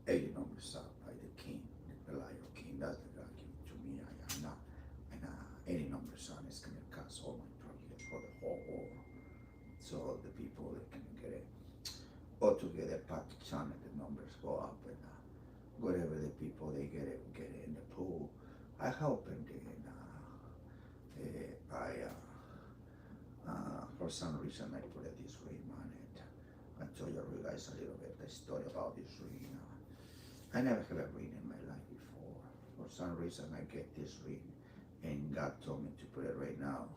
80 numbers up by the king, the Pelayo king. That's the guy gave it to me. I am not and 80 numbers on it's gonna cost all my projects for the whole world. So the people that can get it all together package on it, the numbers go up and whatever the people they get it in the pool. I help and then for some reason I put this ring on it. I told you guys a little bit the story about this ring. I never have a ring in my life before. For some reason I get this ring and God told me to put it right now.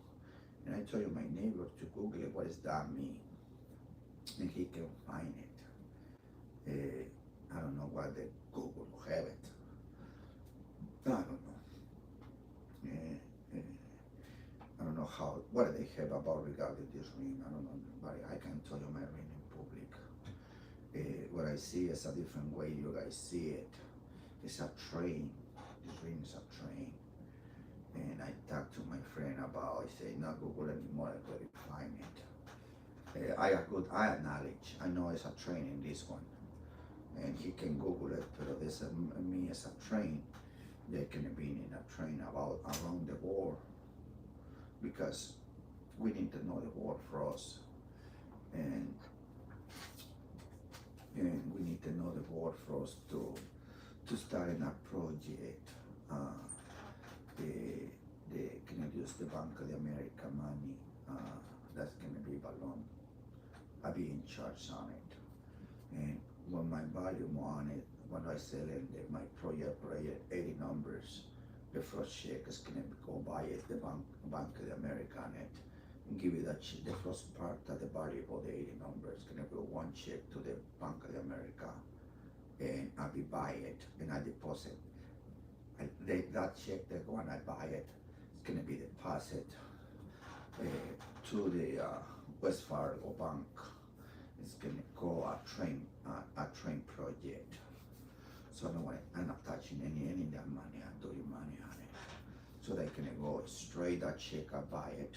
And I told you my neighbor to Google it, what does that mean? And he can find it. I don't know why the Google have it. I don't know. I don't know what they have about regarding this ring. I don't know, but I can tell you my ring in public. What I see is a different way you guys see it. It's a train. This ring is a train. And I talked to my friend about, I say, not Google anymore, I gotta find it. I have knowledge. I know it's a train in this one. And he can Google it, but this me as a train. They can be in a train around the world because we need to know the world for us. And we need to know the world for us to start in a project. They can use the Bank of the America money. That's gonna be balloon. I'll be in charge on it. And when my volume on it, when I sell it, my project 80 numbers, the first check is gonna go buy it, the Bank of the America on it, and give you that check. The first part of the value of the 80 numbers gonna go one check to the Bank of the America, and I will buy it and I deposit. That check, that when I buy it, it's gonna be deposit to the West Fargo Bank. It's gonna go a train project. So I'm not touching any of that money. I'm doing money on it. so they can go straight that check. I buy it.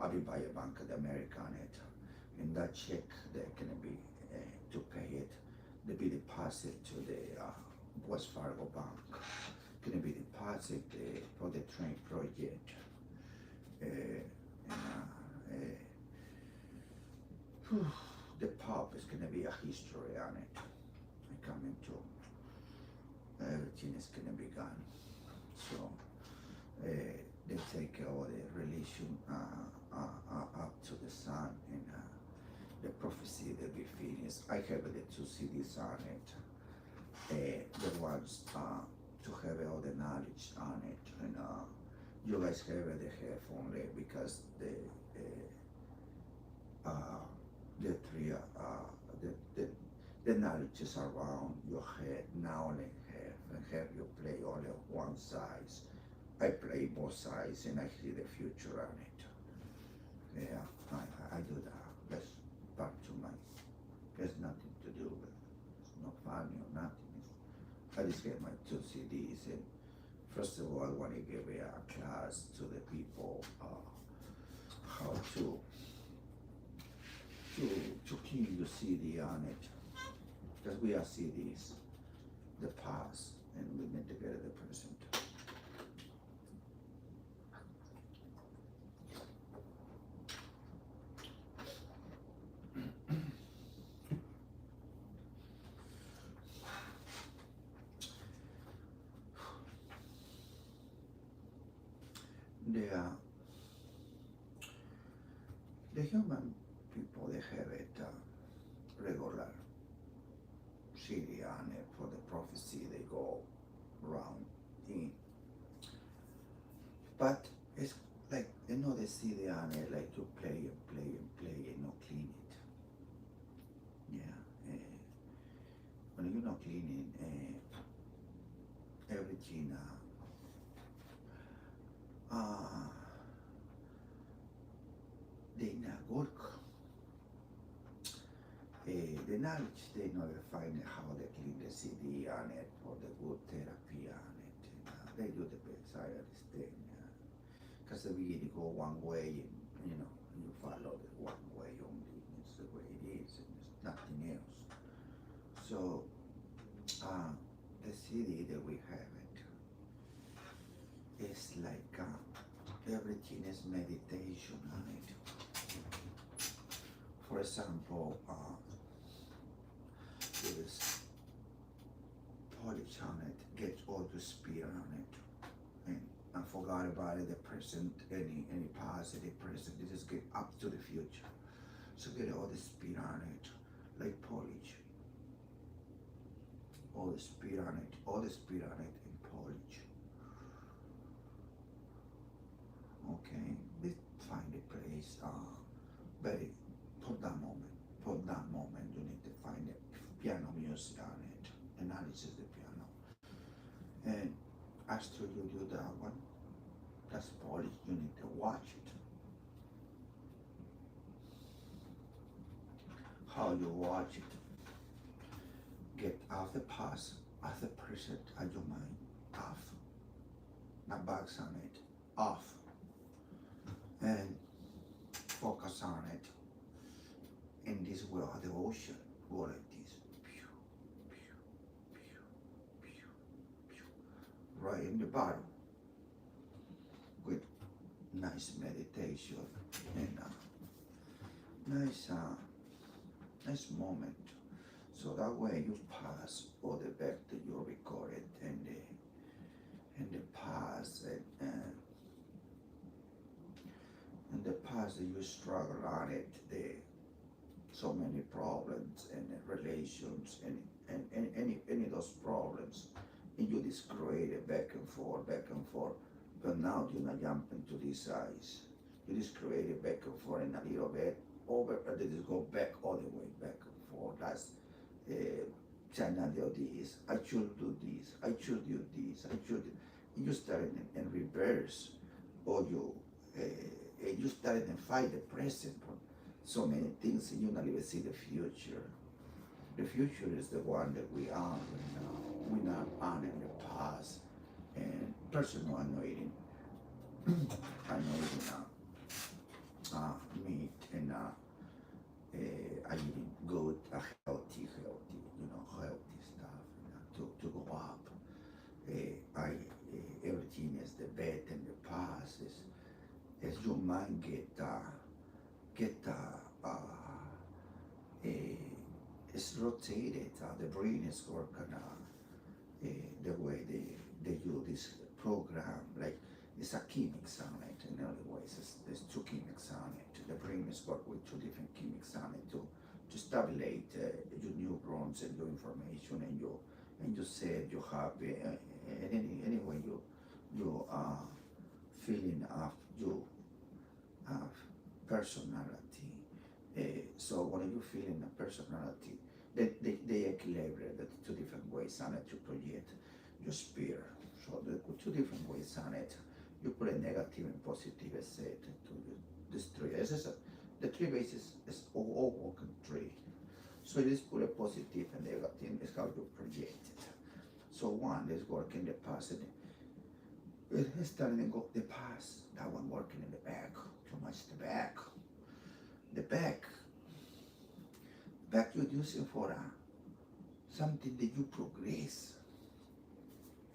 I will buy a Bank of America on it. In that check, they can be to pay it. They be deposit to the Wells Fargo Bank. Can be deposit for the train project. The pub is gonna be a history on it. Coming to everything is gonna be gone. So they take all the religion up to the sun, and the prophecy that we finished. I have the two CDs on it. The ones to have all the knowledge on it, and you guys have the headphone because the three the knowledge is around your head now and have you play only one size. I play both sides and I see the future on it. Yeah, I do that. That's part to my. There's nothing to do with it. It's not funny or nothing. I just get my two CDs, and first of all, I want to give a class to the people how to keep your CD on it, because we are CDs, the past, and we need to get the present. The human people, they have it regular CD on it for the prophecy they go around in. But it's like, the CD on it, like you play and play and play and not clean it. Yeah. When you're not cleaning everything, they not work. The knowledge, they never find how they clean the CD on it for the good therapy on it. They do the best, I understand. Because the beginning go one way, and you follow the one way only. It's the way it is, and there's nothing else. So the CD that we have it is like everything is meditation on it. For example, there's polish on it, get all the speed on it, and I forgot about it, the present, any past, any present, they just get up to the future. So get all the speed on it, like polish. All the speed on it, all the speed on it in polish. Okay, let's find a place, very, for that moment, you need to find the piano music on it, analysis the piano. And after you do that one, that's polish, you need to watch it. How you watch it, get off the past, off the present, out your mind, off, not box on it, off, and focus on it. In this world, the ocean, go like this, pew, pew, pew, pew, pew, right in the bottom, with nice meditation and nice moment. So that way you pass all the back that you recorded and the past and the past that you struggle on it, so many problems and relations and any of those problems, and you just create it back and forth, but now you're not jumping to this size. You just create it back and forth in a little bit over, and then just go back all the way back and forth. That's China do this, I should do this, I should do this, I should. You start in reverse, or you start and fight the present. So many things, and you not even see the future. The future is the one that we are right now. We're not honoring the past and personal anointing, anointing meat and I eating good, healthy, healthy stuff to go up. I everything is the bed and the past is as your mind get it's rotated. The brain is working the way they use this program. Like it's a chemics on it. In other ways, there's two chemics on it. The brain is working with two different chemics on it to stimulate your neurons and your information and you said you have anyway you feeling of your personality. So when you feel in a personality, they equilibrate the two different ways on it to project your spirit. So the two different ways on it. You put a negative and positive set to this tree. The tree base is all working tree. So you just put a positive and negative is how you project it. So one is working the past and it's starting to go the past. That one working in the back. Too much the back. The back you're using for something that you progress.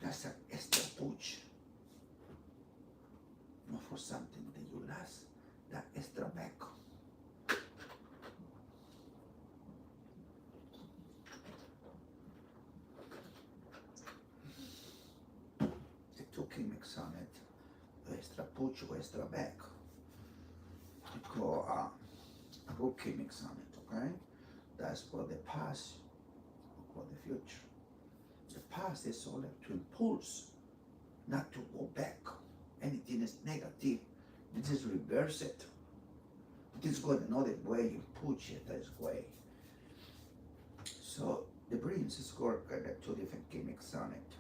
That's an extra push. Not for something that you lost. That extra back. The two chemics on it. The extra push or extra back. We call good chemics on it, okay? That's for the past or for the future. The past is only to impulse, not to go back. Anything is negative, this is reverse it. This go another way, you push it this way. So the brains is working at two different chemics on it.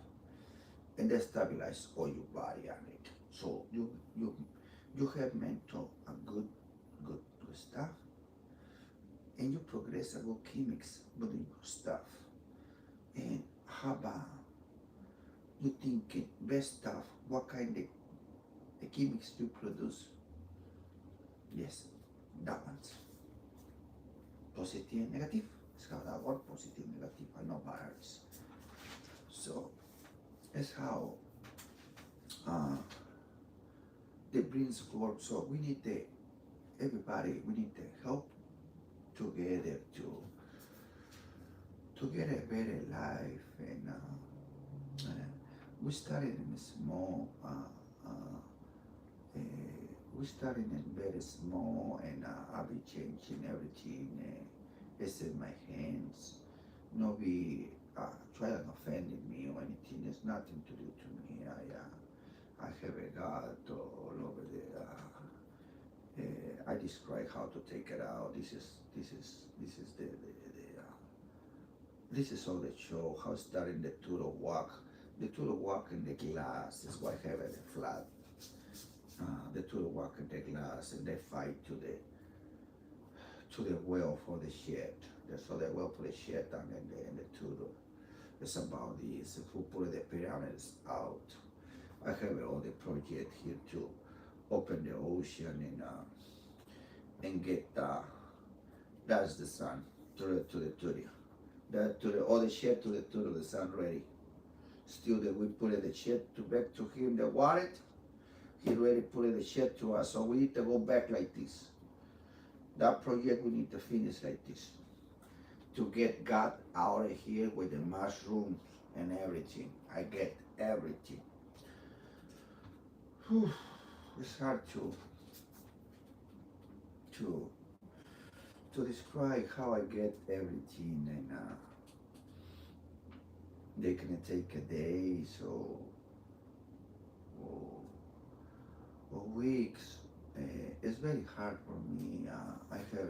And they stabilize all your body on it. So you have mental a good stuff. And you progress a good chemics within your stuff. And how about you think best stuff, what kind of the chemics you produce? Yes, that one's positive and negative. It's how that work, positive, negative, and no barriers. So that's how the brains work. So we need everybody, we need to help together to get a better life. And we started in small. We started in very small, and I'll be changing everything. It's in my hands. Nobody try and offend me or anything. It's nothing to do to me. I have a God all over the. I describe how to take it out. This is this is all the show. How starting the tool walk. The tool walk in the glass is why I have it flat. The two walk in the glass and they fight to the well for the shed. So the well for the shed and the two. It's about this. Who put the pyramids out. I have all the project here to open the ocean and get that's the sun to the all the shed to the sun ready. Still that we put the shed to back to him the water. He already put the shed to us, so we need to go back like this. That project we need to finish like this. To get God out of here with the mushrooms and everything. I get everything. Whew. It's hard to describe how I get everything, and they can take a day, so or weeks. It's very hard for me. I have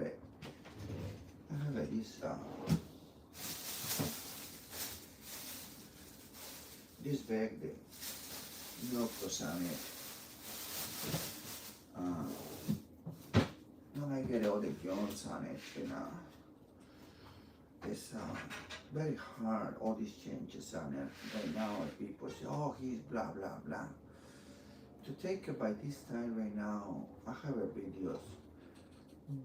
this bag, the milk was on it. Now I get all the joints on it, and it's very hard, all these changes on it. Right now, people say, oh, he's blah, blah, blah. To take it by this time right now, I have a videos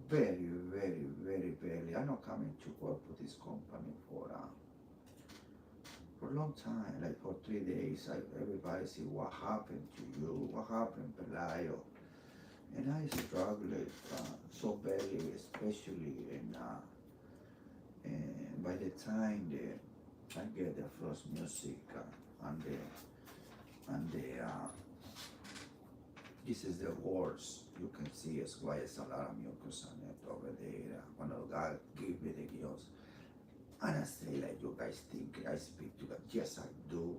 very, very, very, very. I'm not coming to work for this company for a long time, like for 3 days. Everybody say, what happened to you? What happened, Pelayo? And I struggled so badly, especially and by the time I get the first music and the this is the words you can see as well as a lot of mucus on it over there. When God gave me the gifts, and I say like you guys think I speak to God. Yes, I do,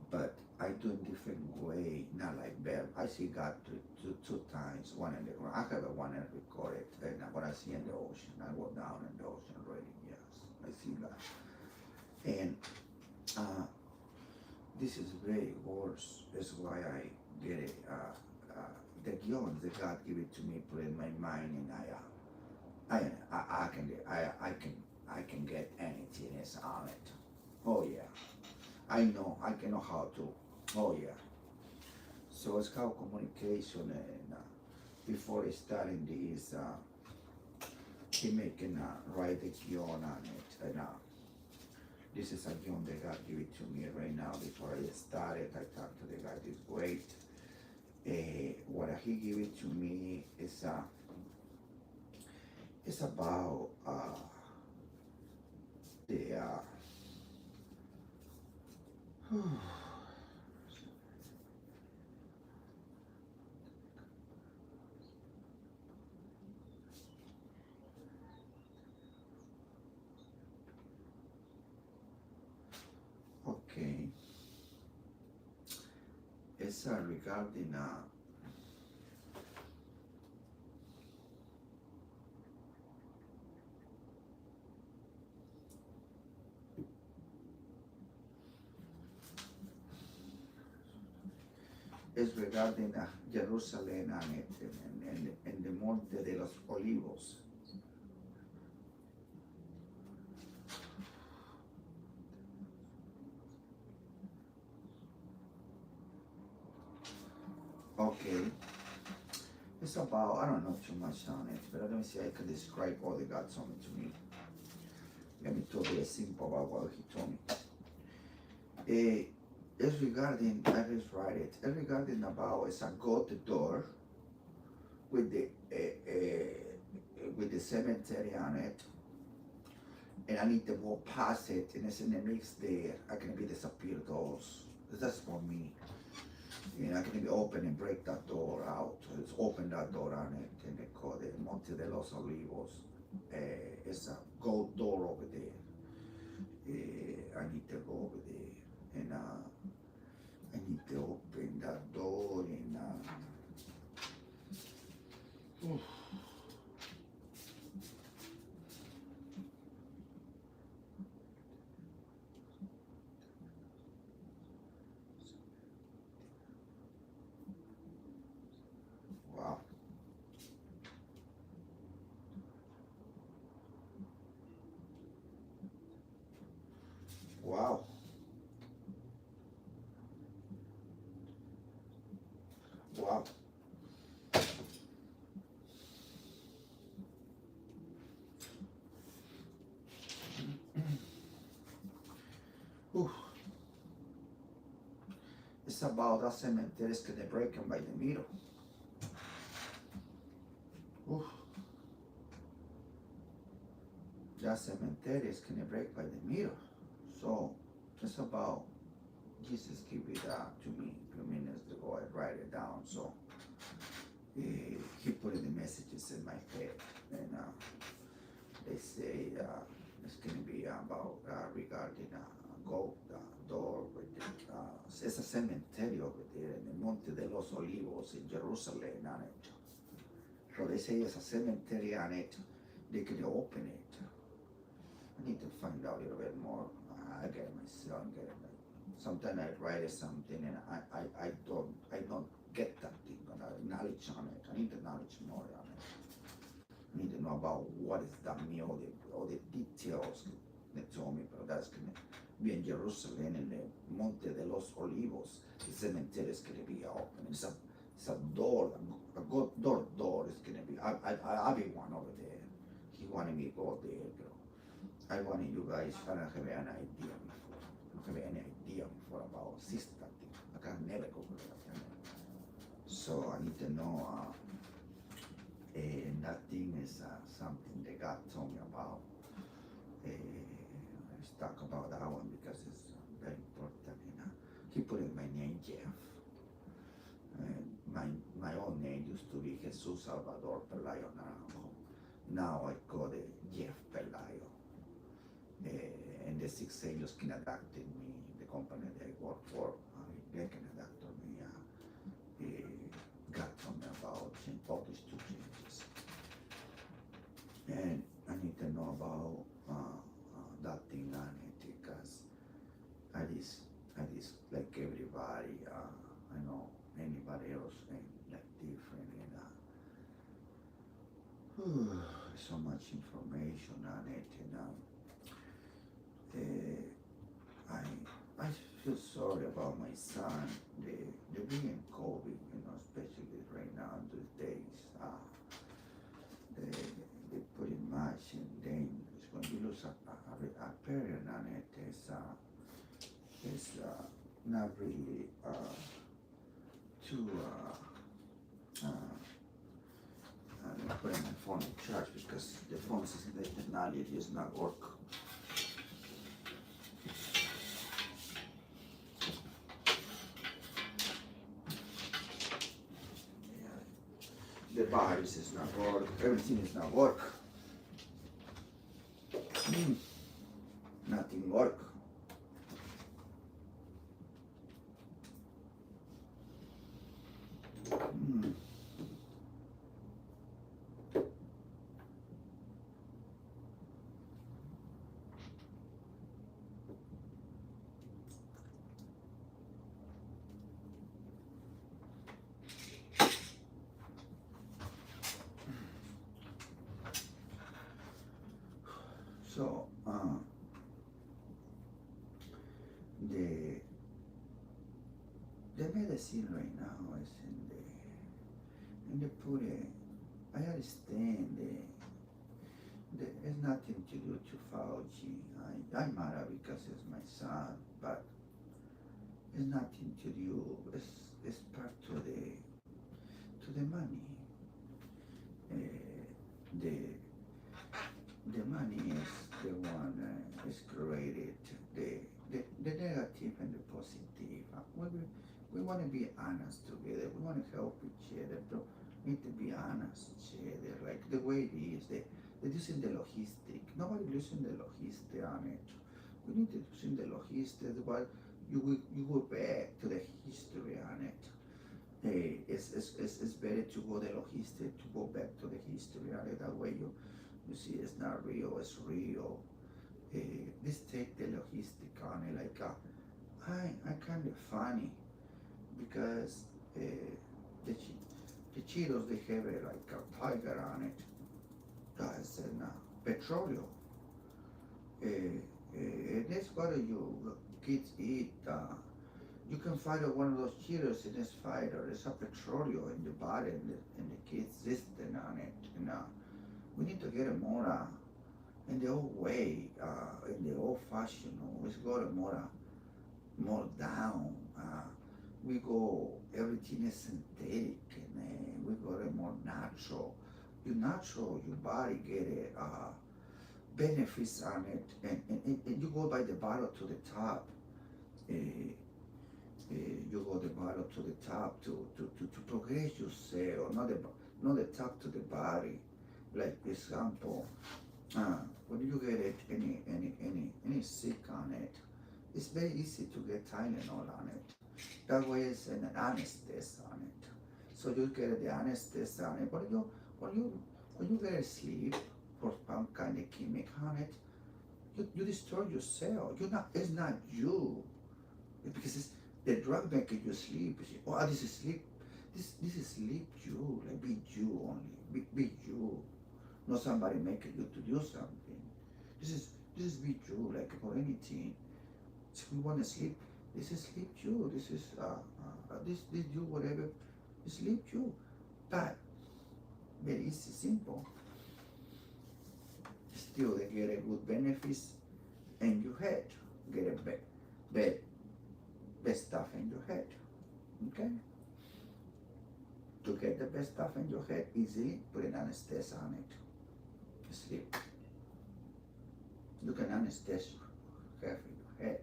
but I do in different way, not like that. I see God two times, one in the ground. I have a one and record it, and what I see in the ocean, I go down in the ocean already. Yes, I see God, and this is very worse. That's why I get it. The guilt that God give it to me, put in my mind, and I can get anything is on it. Oh yeah, I know. I can know how to. Oh yeah. So it's called communication, and before starting this, he making write the guilt on it, and this is a guilt that God give it to me right now. Before I started, I talked to the guy. This great. What he gave it to me is it's about the okay. It's regarding it's regarding Jerusalem and it and the Monte de los Olivos. Okay. It's about I don't know too much on it, but let me see I can describe what they got told me to me. Let me tell you simple about what he told me. It's regarding I just write it. It's regarding about it's a go to door with the cemetery on it, and I need to walk past it, and it's in the mix there. I can be disappear those. That's for me. And I can be open and break that door out. It's open that door on it, and they call it Monte de los Olivos. It's a gold door over there. I need to go over there, and I need to open that door, and wow, wow, wow. Whew. It's about that cemetery is gonna break them by the middle. Whew. That cemetery is gonna break by the middle. So it's about Jesus gave it to me a few minutes ago. I write it down. So he put in the messages in my head, and they say it's going to be about regarding gold door with it's a cemetery over there in the Monte de los Olivos in Jerusalem on it. So they say it's a cemetery on it. They can open it. I need to find out a little bit more. I get it myself. Get it. Sometimes I write something and I don't get that thing, knowledge on it. I need the knowledge more on it. need to know about what is that meal, all the details. They told me, pero that's gonna be in Jerusalem in the Monte de los Olivos. The cemetery is gonna be open. It's a door, a good door is gonna be. I'll be one over there. He wanted me to go there, pero I wanted you guys. I don't have an idea before. I don't have any idea before about sister thing. I can never go there. So I need to know. And that thing is something that God told me about. Let's talk about that one because it's very important. He put in my name Jeff. My own name used to be Jesus Salvador Pelayo Naranjo. Now I call it Jeff Pelayo. And the 6 angels can adapt me, the company that I work for, they can adapt me. God told me about all these 2 changes. And I need to know about that thing on it because I just like everybody, I know anybody else ain't like different and so much information on it and I feel sorry about my son. They being COVID, especially right now in these days. They pretty much and then it's when you lose a parent on it, it's not really too I'm putting my phone in charge because the phone system, the technology is not work. The virus is not work, everything is not work. Nothing work. So the medicine right now is in the put I understand it's nothing to do to Fauci. I'm mad because it's my son, but it's nothing to do. It's part to the money. The the money is the one is created the negative and the positive. We want to be honest together. We want to help each other. But we need to be honest each other. Like the way it is. They're using the logistic. Nobody using the logistic on it. We need to use the logistic. But you go back to the history on it. It's better to go the logistic to go back to the history on it. That way you see it's not real. It's real. This take the logistic on it like I kind of funny because the Cheetos they have like a tiger on it. That's petroleum. That's what you kids eat. You can find one of those Cheetos in this fighter. There's a petroleum in the body and the kids existing on it. And we need to get it more in the old way, in the old fashioned. We go more down. We go everything is synthetic and we go more natural. You natural, your body get it benefits on it, and you go by the bottle to the top. You go the bottle to the top to progress yourself, not the top to the body. Like example, when you get it any sick on it, it's very easy to get Tylenol on it. That way it's an anesthesia on it. So you get the anesthesia on it. But when you get sleep for some kind of chemical on it, you destroy yourself. It's not you. Because it's the drug making you sleep. You say, oh, this is sleep. This is sleep you. Like be you only. Be you. not somebody making you to do something. This is be true, like for anything. If you want to sleep, this is sleep too. This is this do whatever, sleep too. But very easy, simple. Still, they get a good benefits in your head. Get a bad, best stuff in your head. Okay. To get the best stuff in your head easily, put an anesthesia on it. Sleep. You can anesthesia have in your head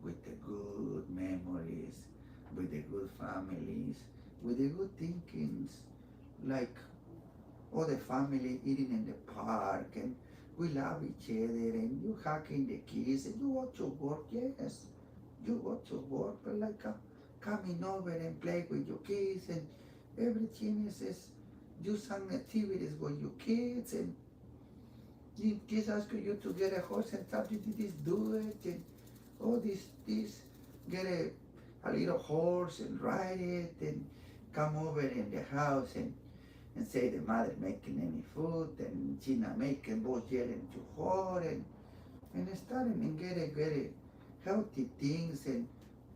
with the good memories, with the good families, with the good thinkings, like all the family eating in the park and we love each other and you hugging the kids and you go to work, yes, you go to work, but like coming over and play with your kids and everything is do some activities with your kids and kids ask you to get a horse and tell you this, do it and all this, get a little horse and ride it and come over in the house and say the mother making any food and she not making, both yelling too hard and starting and get a healthy things and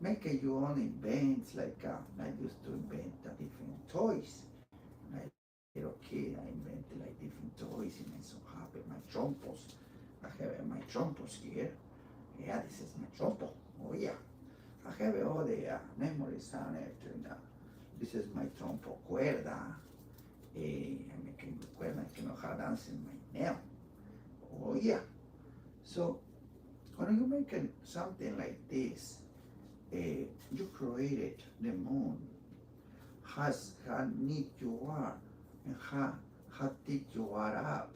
make your own invents like I used to invent different toys. When I was a little kid, I invented like different toys and I'm so happy. My trompos, I have my trompos here. Yeah, this is my trompo. Oh yeah, I have all the memories on it and this is my trompo cuerda. I'm making cuerda, I can know how to dance in my nail. Oh yeah. So when you make something like this, you created the moon, how neat you are, and how thick you are up.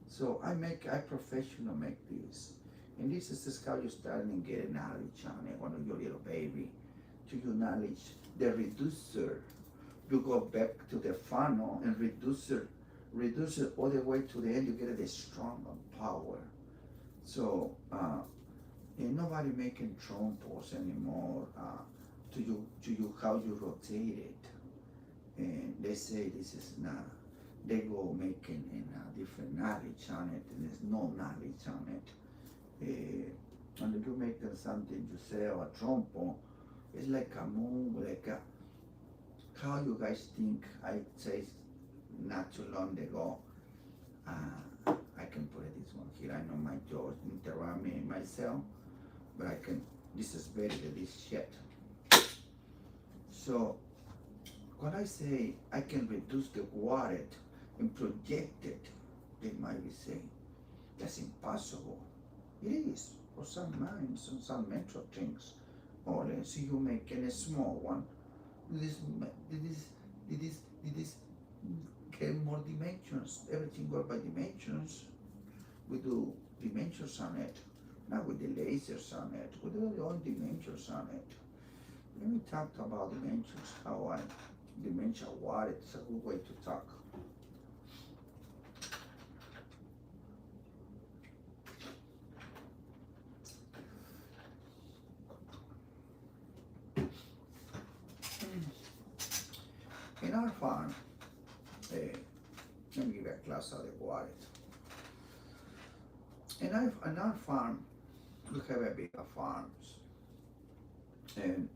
So I professional make this, and this is how you start and get knowledge on it. When you're a little baby, to your knowledge, the reducer. You go back to the funnel and reduce it all the way to the end. You get the strong power. So. And nobody making trompos anymore to you how you rotate it. And they say this is not, they go making a different knowledge on it and there's no knowledge on it. And if you make them something you say a trompo, it's like a move, like a, how you guys think, I say not too long ago, I can put this one here, I know my jaw interrupt me myself, but I can, this is better than this shit. So when I say I can reduce the water and project it, they might be saying, that's impossible. It is, for some minds and some mental things. Or let's see you making a small one. This get more dimensions. Everything goes by dimensions. We do dimensions on it. Not with the lasers on it, with our own dimensions on it. Let me talk about dimensions, how I dimension what it's a good way to talk. In our farm, let me give you a class how they water it. In our farm, we have a big farms. And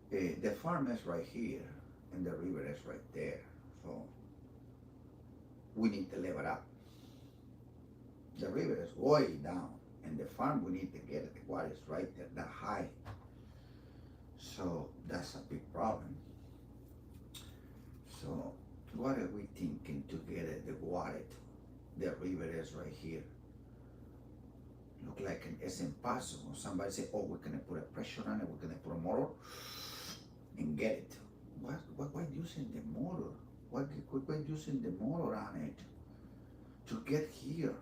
the farm is right here and the river is right there. So we need to level up. The river is way down and the farm we need to get it. The water is right there, that high. So that's a big problem. So what are we thinking to get it, the water? The river is right here. Look like it's impossible. Somebody say, oh, we're gonna put a pressure on it, we're gonna put a motor and get it. Why using the motor? Why using the motor on it to get here?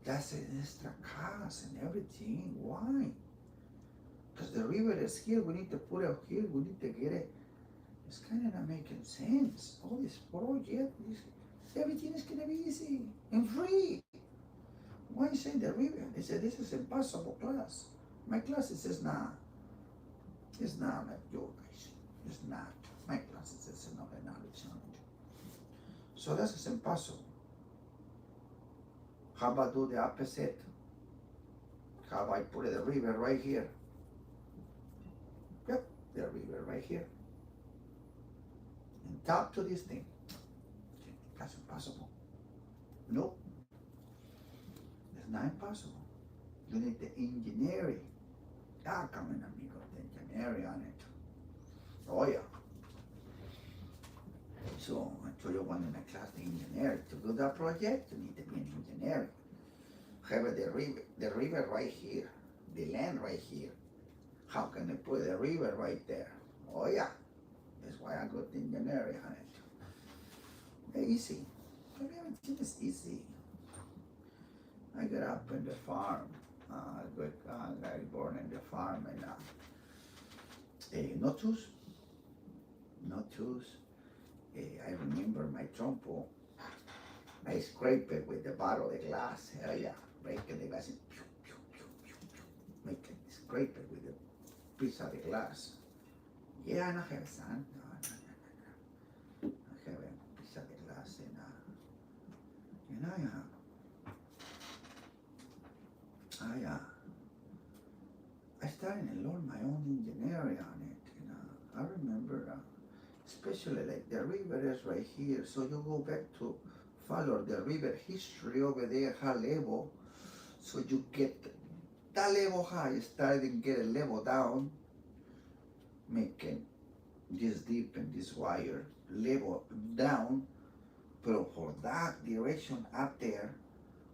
That's an extra cost and everything. Why? Because the river is here, we need to put it here, we need to get it. It's kind of not making sense. All this project, everything is gonna be easy and free. Why say the river? They said this is impossible class. My class is not. It's not like your guys. It's not. My class is another knowledge on it. So that's impossible. How about do the opposite? How about I put the river right here? Yep, the river right here. And talk to this thing. That's impossible. Nope, it's not impossible. You need the engineering. Ah, come in, amigo, the engineering on it. Oh yeah. So I told you one in the class, the engineer. To do that project, you need to be an engineer. Have the river right here, the land right here. How can I put the river right there? Oh yeah, that's why I got the engineering on it. Easy. Everything is easy. I got up in the farm. I born in the farm and no tools, no tools. I remember my trompo. I scrape it with the bottle of glass. Hell yeah, breaking the glass and pew, pew, pew, pew, pew. Make it scrape it with a piece of the glass. Yeah, I don't have sand. No, no, no, no, no. I have a piece of the glass and I started to learn my own engineering on it. I remember, especially like the river is right here, so you go back to follow the river history over there, high level, so you get that level high, you start to get a level down, making this deep and this wire level down, but for that direction up there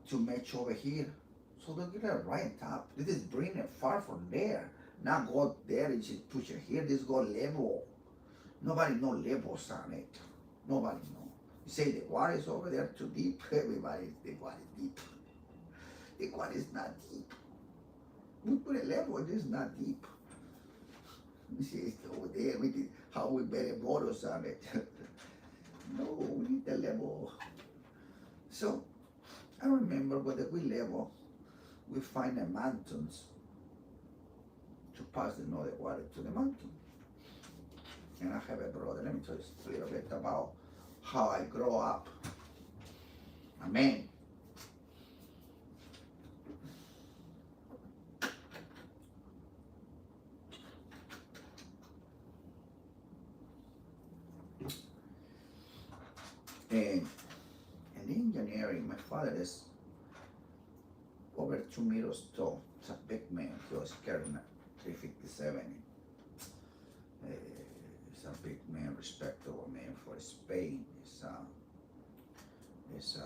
to match over here. So don't get it right on top. This is bring it far from there. Not go there and just push it here. This go level. Nobody know levels on it. Nobody know. You say the water is over there too deep. Everybody, the water is deep. The water is not deep. We put a level, it is not deep. You see, it's over there. We did how we better borders on it. No, we need the level. So I remember with we level, we find the mountains to pass the northern water to the mountain. And I have a brother, let me tell you a little bit about how I grow up. Amen. And in engineering, my father is over 2 meters tall. It's a big man. He was carrying a 357. He's a big man, respectable man for Spain. It's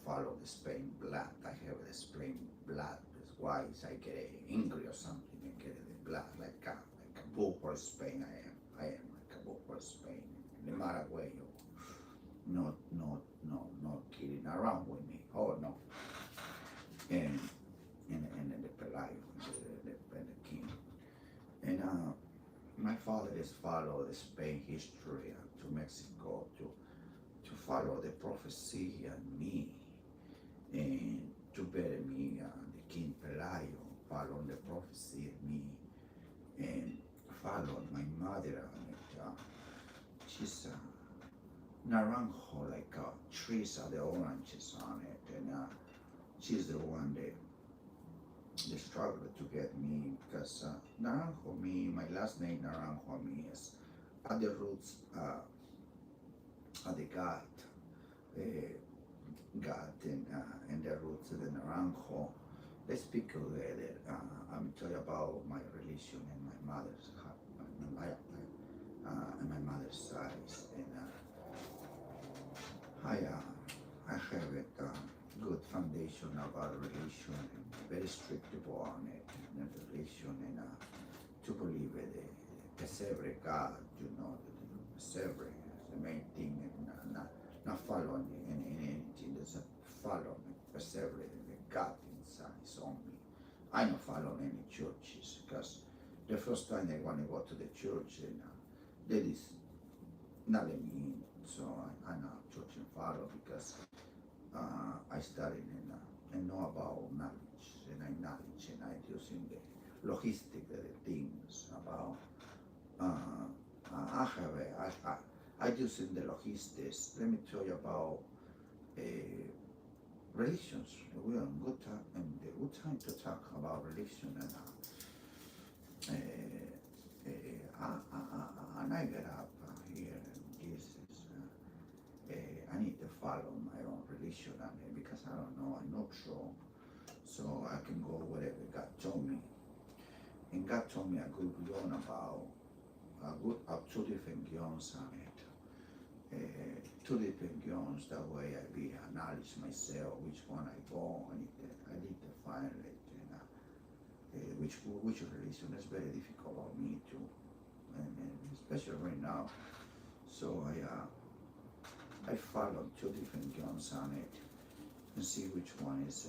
follow the Spain blood. I have the Spain blood. That's why I get angry or something and get the blood like a bull for Spain. I am like a bull for Spain. No matter where you, not kidding around with me. Oh no. And the Pelayo, the king. And my father is follow the Spain history to Mexico to follow the prophecy and me and to better me the king Pelayo follow the prophecy and me and follow my mother on it. She's naranjo like trees are the oranges on it and she's the one that they struggled to get me because Naranjo me, my last name Naranjo me is at the roots of the God, God and the roots of the Naranjo. Let's speak together. I'm tell you about my religion and my mother's and my mother's side. And I have a good foundation about religion and very strict on it and religion and to believe in the Pesebre God, the Pesebre is the main thing and not following anything. There's a follow Pesebre, the God inside is only. I don't follow any churches because the first time I want to go to the church and that is not let me in. So I'm not church and follow because I studied and know about knowledge and I using the logistic of the things about I I use in the logistics. Let me tell you about uh, religions. We are in good time, and the good time to talk about religion, and I get up here and Jesus. I need to follow my own religion, because I don't know, I'm not sure. So I can go whatever God told me. And God told me a good guion about two different guions on it. Two different guions, that way I be acknowledge myself which one I go. I need to find it, which religion is very difficult for me to, and especially right now. So I follow two different guions on it and see which one is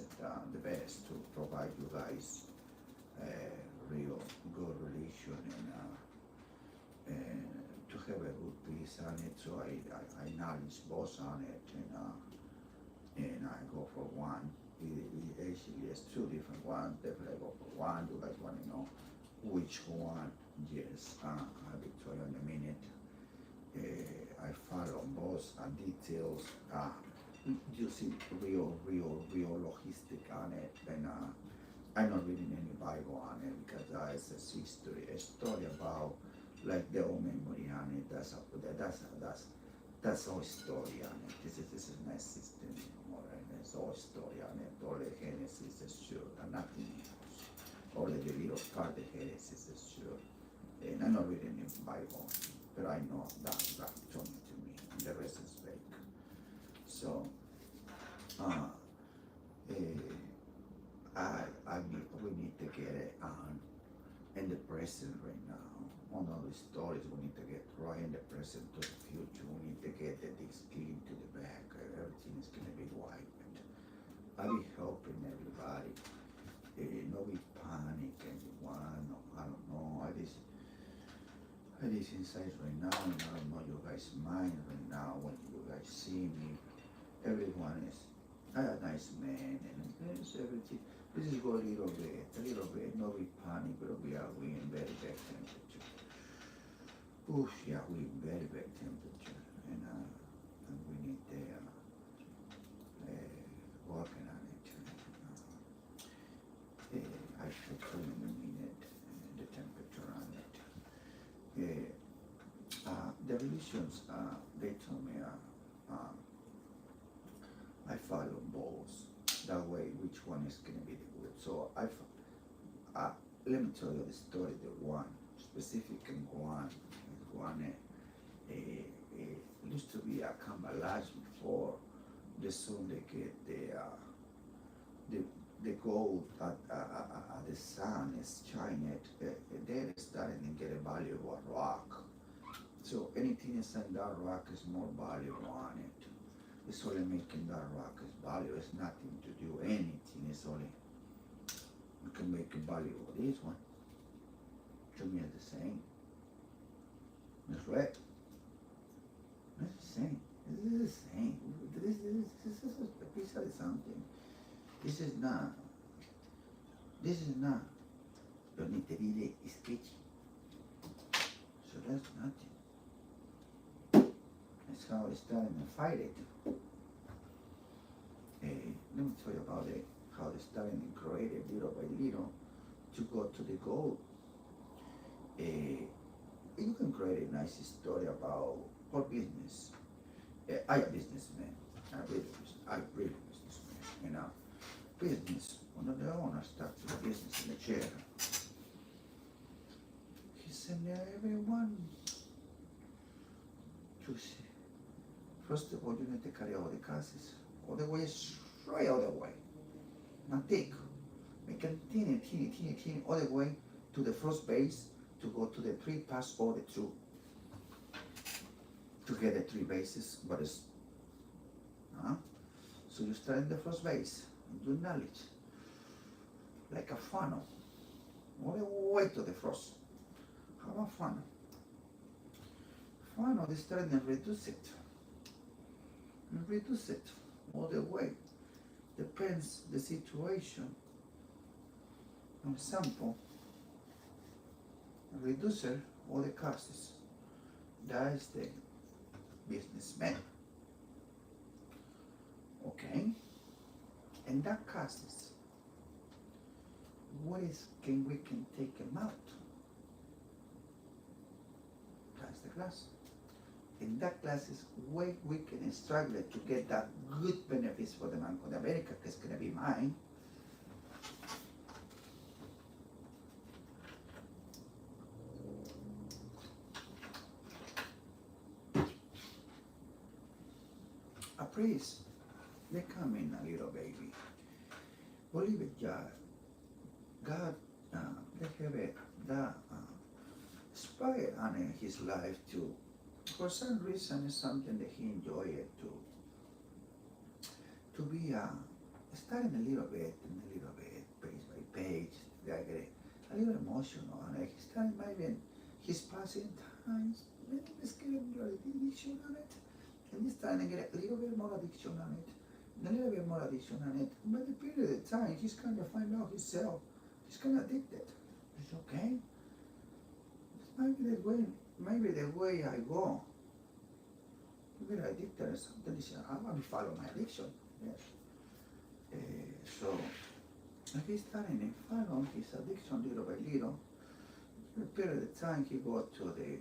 the best to provide you guys real good relation, and to have a good piece on it. So I acknowledge both on it, and I go for one. It actually has two different ones. Definitely I go for one. You guys want to know which one? Yes, I'll be telling you in a minute. I follow both details. You see real logistic on it, and I'm not reading any Bible on it because it's a story about like the old memory on it. That's all story on it. This is my system anymore, and there's all story on it. All the Genesis is sure, and nothing else. Only the little part of Genesis is sure. And I'm not reading the Bible, but I know that God told me to me, and the rest is fake. So, we need to get it on in the present right now. One of the stories we need to get right in the present to the future. We need to get the things clean to the back. Everything is gonna be wiped. I'll be helping everybody. No be panic anyone. I don't know. I just inside right now, and I don't know you guys' mind right now when you guys see me. Everyone is a nice man, and it's everything. This is go a little bit, no be panic, but we in very bad temperature. Oof, yeah, we in very bad temperature, and we need to working on it. I should tell you in a minute the temperature on it. The religions, they told me I follow both. That way, which one is going to be the good? So let me tell you the story. The one specific and one used to be a Cambalash before the sun they get the gold at the sun is shining. They're starting to get a valuable rock. So anything inside that rock is more valuable on it. It's only making that rock is valuable. It's nothing to do anything. It's only you can make it valuable. This one to me is the same. That's right. It's the same. This is the same. This is a piece of something. This is not. You need to be sketchy. So that's nothing. That's how it's starting to fight it. Let me tell you about it, how they starting to create it little by little to go to the goal. You can create a nice story about what business. I a businessman. I really businessman. Business. One of the owners started the business in the chair. He said, everyone to see. First of all, you need to carry all the cases. All the way straight all the way. Not thick. Make it teeny, all the way to the first base to go to the three pass all the two. To get the three bases, but it's so you start in the first base and do knowledge. Like a funnel. All the way to the first. How a funnel. Funnel is starting to reduce it. And reduce it all the way. Depends the situation. For example, reducer all the cases. That is the businessman. Okay? And that causes, we can take him out? That's the class. In that class is where we can struggle to get that good benefits for the Banco de America, that's gonna be mine. A priest, they come in a little baby. Believe it, God, they have that inspired on his life to, for some reason, it's something that he enjoyed to be starting a little bit, page by page. I get a little emotional, and he started maybe his passing times, maybe he's getting a little addiction on it, and he's starting to get a little bit more addiction on it, and a little bit more addiction on it. But the period of time, he's kind of find out himself, he's kind of addicted. It's okay. Maybe the way I go, maybe I'm addicted or something. I'm going to follow my addiction. Yes. So he's starting to follow his addiction little by little. In a period of time, he go to the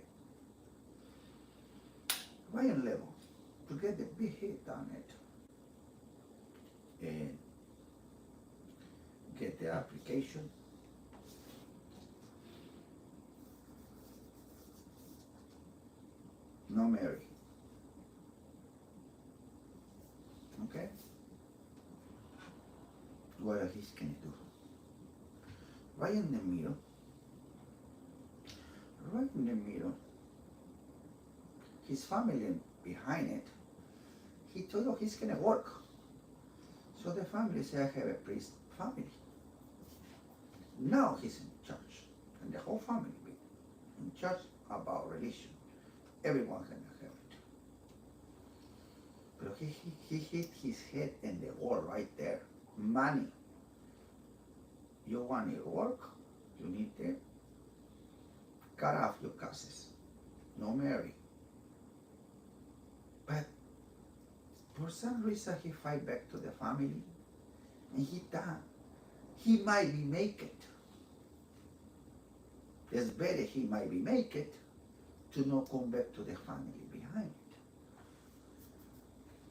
Ryan level to get the big hit on it and get the application. No Mary. Okay? What he's gonna do? Right in the middle, his family behind it, he told you he's gonna work. So the family said, I have a priest family. Now he's in charge, and the whole family be in charge about religion. Everyone can have it. But he hit his head in the wall right there. Money. You want to work, you need to cut off your causes. No marry. But for some reason he fight back to the family, and he thought he might be make it. It's better he might be make it to not come back to the family behind it.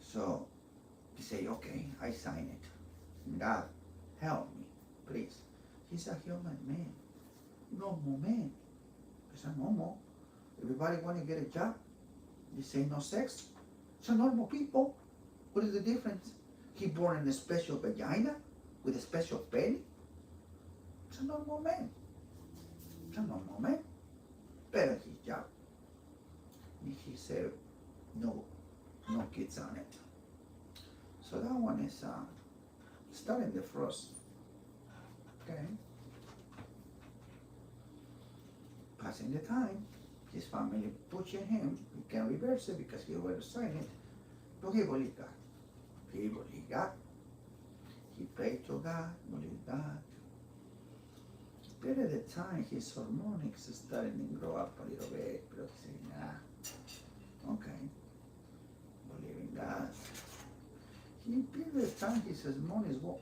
So he say, okay, I sign it. God, help me, please. He's a human man, normal man. It's a normal. Everybody want to get a job. They say no sex. It's a normal people. What is the difference? He born in a special vagina with a special penny. It's a normal man. It's a normal man. Better his job. And he said, no kids on it. So that one is starting the frost. Okay. Passing the time, his family pushing him. He can reverse it because he already signed it. But he believed God. He believed God. He prayed to God, believed God. Period of time, his harmonics is starting to grow up a little bit. But he said, nah, okay. Believe in God. In period of time, his harmonics go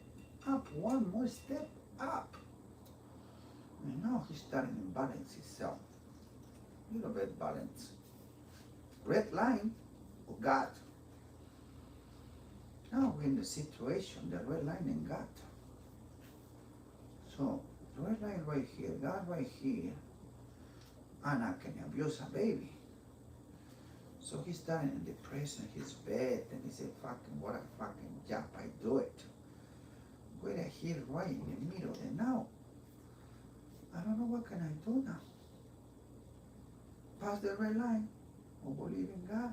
up one more step up. And now he's starting to balance himself. A little bit balance. Red line of God. Now we're in the situation, the red line in God. So, red line right here, God right here, and I can abuse a baby. So he's starting in depression in his bed, and he said, fucking, what a fucking job, I do it. Where I hear right in the middle, and now, I don't know what can I do now. Pass the red line, or believe in God,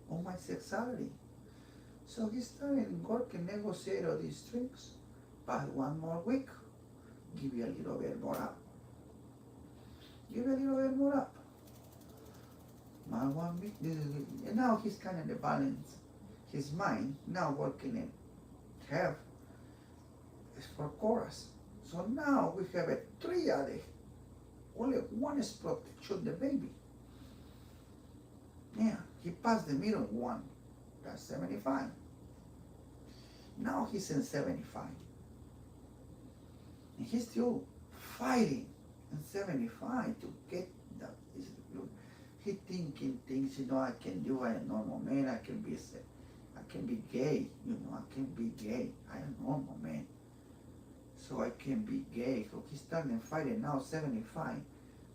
or my sexuality. So he started working, negotiate all these things. Pass one more week, give you a little bit more up. Give a little bit more up. My 1 week, and now he's kind of the balance. His mind now working in half is for chorus. So now we have a triad. Only one is protection, the baby. Yeah, He passed the middle one. That's 75. Now he's in 75. And he's still fighting in 75 to get that. He thinking things, I can do, I am a normal man, I can be gay, I can be gay. I am a normal man. So I can be gay. So he's starting fighting now 75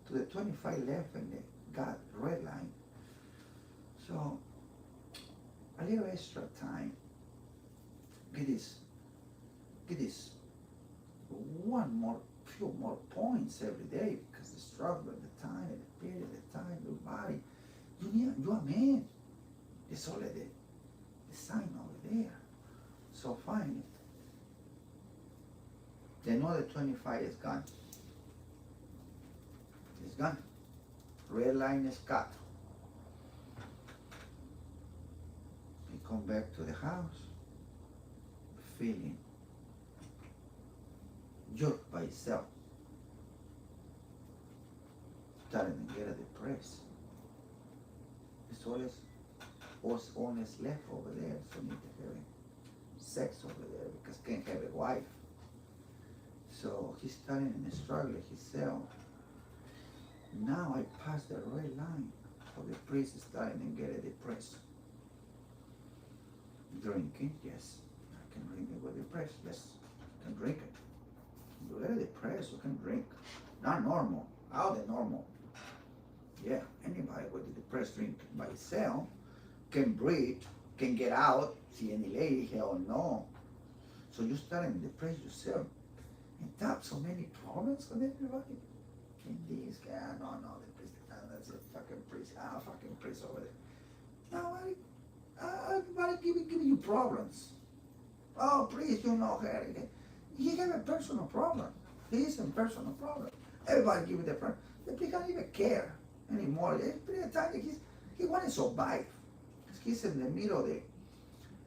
to the 25 left and they got red line. So a little extra time. Get this few more points every day because the struggle, the time, the period, the time, your body. You're a man. It's already the sign over there. So finally, they know the 25 is gone. It's gone. Red line is cut. He come back to the house, feeling jerked by himself. Starting to get depressed. It's always honest left over there, so need to have sex over there because can't have a wife. So he's starting to struggle himself. Now I passed the red line, so the priest is starting to get depressed. Drinking, yes, I can drink it with depressed, yes, I can drink it. You get depressed, you can drink. Not normal, out of normal. Yeah, anybody with a depressed drink by itself can breathe, can get out, see any lady, hell no. So you starting to depress yourself. And tap so many problems with everybody. And this guy, no, the priest, that's a fucking priest, fucking priest over there. Everybody giving you problems. Oh, priest, her. He have a personal problem. He is a personal problem. Everybody give you the problem. The priest don't even care anymore. Every time he want to survive. He's in the middle of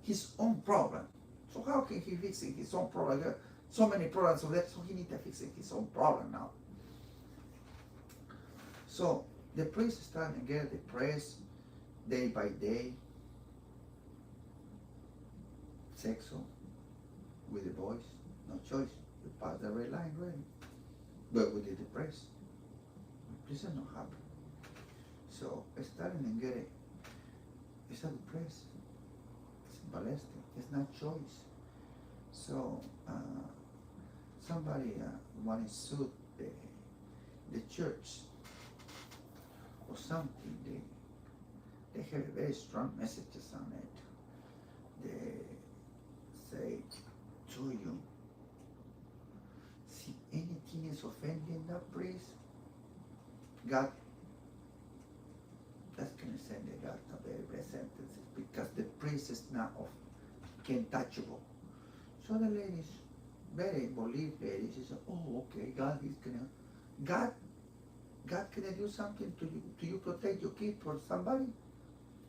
his own problem. So how can he fix his own problem? So many problems of that, so he needs to fix his own problem now. So the priest is starting to get depressed day by day. C.e.o with the boys, no choice. You pass the red line, really. But with the depressed, this is not happy. So it's starting to get it's not depressed. It's ballistic. It's not choice. So somebody want to sue the church or something. They have very strong messages on it. They say to you, see anything is offending that priest, God, that's going to send the God a very bad sentences because the priest is not untouchable. So the ladies, very believe ladies, she said, oh, okay, God is gonna, God can do something to you? Do you protect your kid for somebody?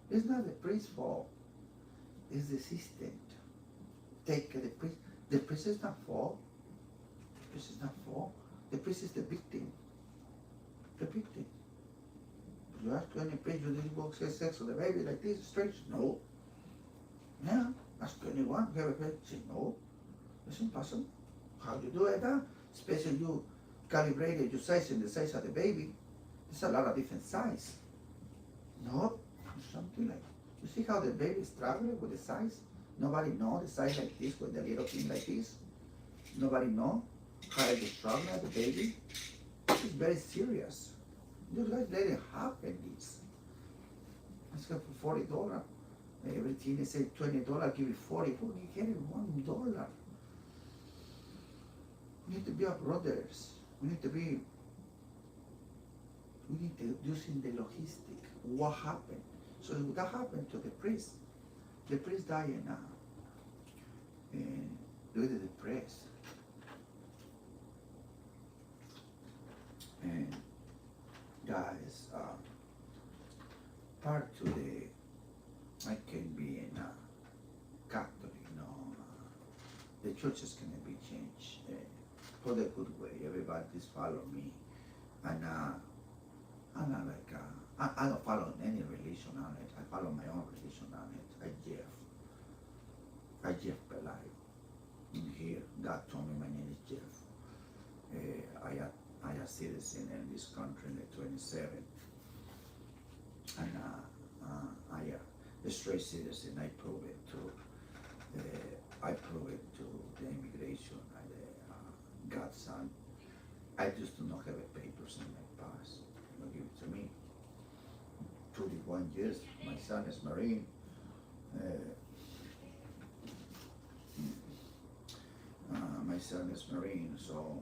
It's not the priest's fault. It's the system. Take the priest. The priest is not fault. The priest is not fault. The priest is the victim. The victim. You ask any priest, you didn't go have sex with a baby like this, strange? No. Yeah. Ask anyone, have a baby? Say no. It's impossible. How do you do it? Especially you calibrated your size and the size of the baby. There's a lot of different size. No, something like, you see how the baby is struggling with the size? Nobody know the size like this with the little thing like this. Nobody know how they struggle at the baby. It's very serious. You guys let it happen this. Let's go for $40. Everything they say $20, give you 40. You get it $1. We need to be our brothers. We need to using the logistic. What happened? So that happened to the priest. The priest died due to the press. And guys, part to I can be in Catholic, the church is going to be changed for the good way. Everybody just follow me. And I'm not like I don't follow any religion on it. I follow my own religion on it. I Jeff Pelayo. In here, God told me my name is Jeff. I a citizen in this country in the 27, and I a straight citizen. I prove it to the immigration. God's son. I just do not have a papers in my past. They give it to me. 21 years. My son is Marine. My son is Marine, so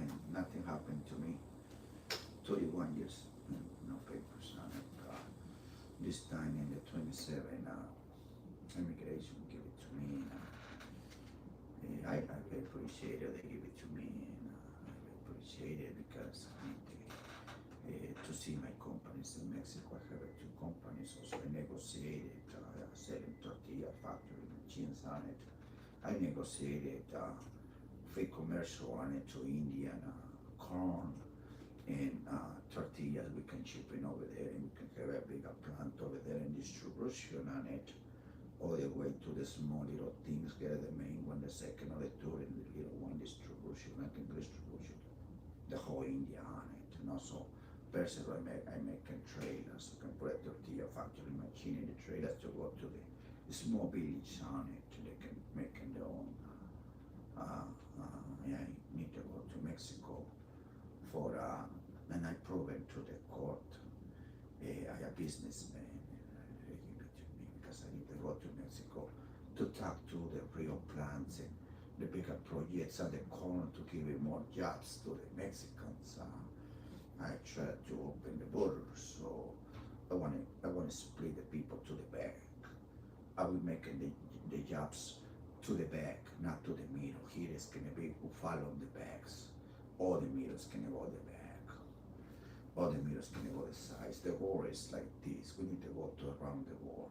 and nothing happened to me. 31 years, no papers on it. This time in the 27, immigration give it to me. I appreciate it. They give it to me, and I appreciate it because I need to see my companies in Mexico. I have two companies. Also, I negotiated selling tortilla factory machines on it. I negotiated free commercial on it to Indian corn and tortillas. We can ship it over there, and we can have a bigger plant over there and distribution on it, all the way to the small little things. Get the main one, the second, or the third, and the little one distribution. I can distribution the whole India on it, and also personally I make trailers. I can put a tortilla factory machine in the trailers to go to the small village on it. They can make their own. I need to go to Mexico for, and I proven to the court. I a businessman, and they give it to me because I need to go to Mexico to talk to the real plants and the bigger projects and the corn to give it more jobs to the Mexicans. I try to open the borders, so I want to split the people to the back. I will make the jobs to the back, not to the middle. Here is going to be who follow the backs. All the middles can go the back. All the middles can go the sides. The war is like this. We need to go to around the war.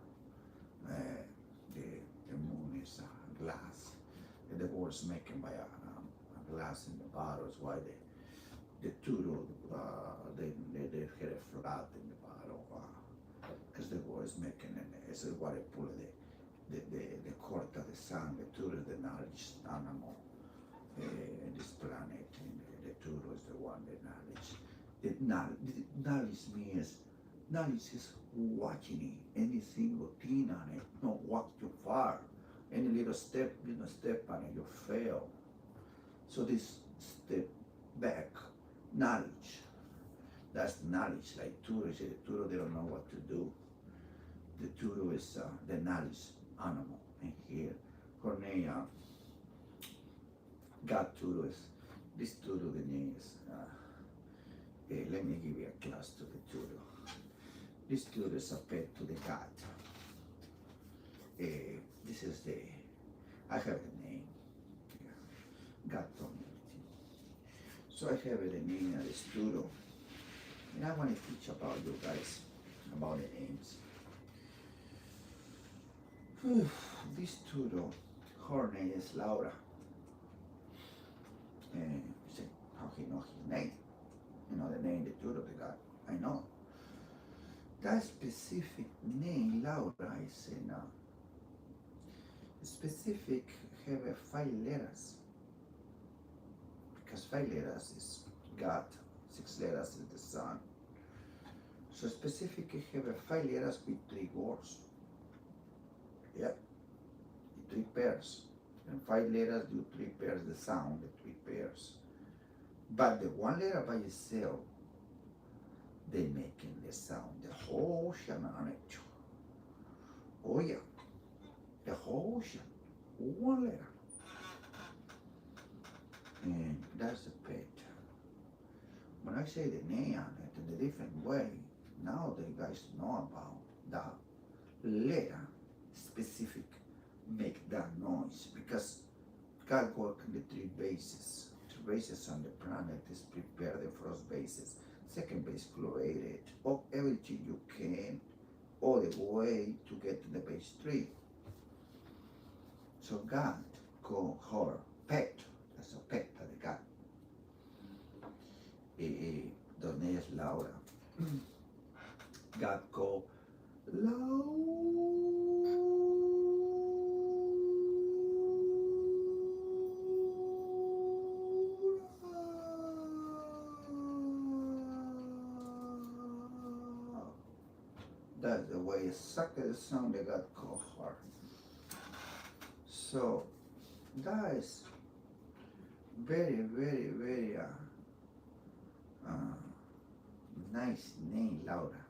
The moon is glass. And the war is making by a glass in the bottles. Why the turtle they had a flat in the bottle because the war is making and it's what I pull the court of the sun. The turtle is the knowledge animal in this planet, and the turtle is the one that knowledge. Knowledge is watching it, any single thing on it, not walk too far. Any little step, step on it, you fail. So this step back, knowledge. That's knowledge. Like turtle, the turtle, they don't know what to do. The turtle is the knowledge animal. And here, Cornelia got turtles. This turtle, the name is, let me give you a class to the turtle. This turtle is a pet to the cat. This is I have the name. God told me everything. So I have the name of this turtle. And I want to teach about you guys, about the names. This turtle, her name is Laura. And you say, how he know his name? You know the name the turtle they got. I know. That specific name, Laura, is in specific have 5 letters. Because 5 letters is God, 6 letters is the sun. So specific have 5 letters with 3 words. Yep, 3 pairs. And 5 letters do 3 pairs the sound, the 3 pairs. But the 1 letter by itself, they making the sound, the whole ocean on it. Oh yeah, the whole ocean, 1 letter. And that's the pet. When I say the name on it in a different way, now the guys know about that letter specific make that noise, because God works in the 3 bases. 3 bases on the planet is prepare the first bases, second base chlorate it, or everything you can, all the way to get to the base 3. So God called her pet. That's a pet of the God. The name is Laura. God called Laura. That's the way exactly the sound that God called her. So that is very, very, very uh, nice name, Laura.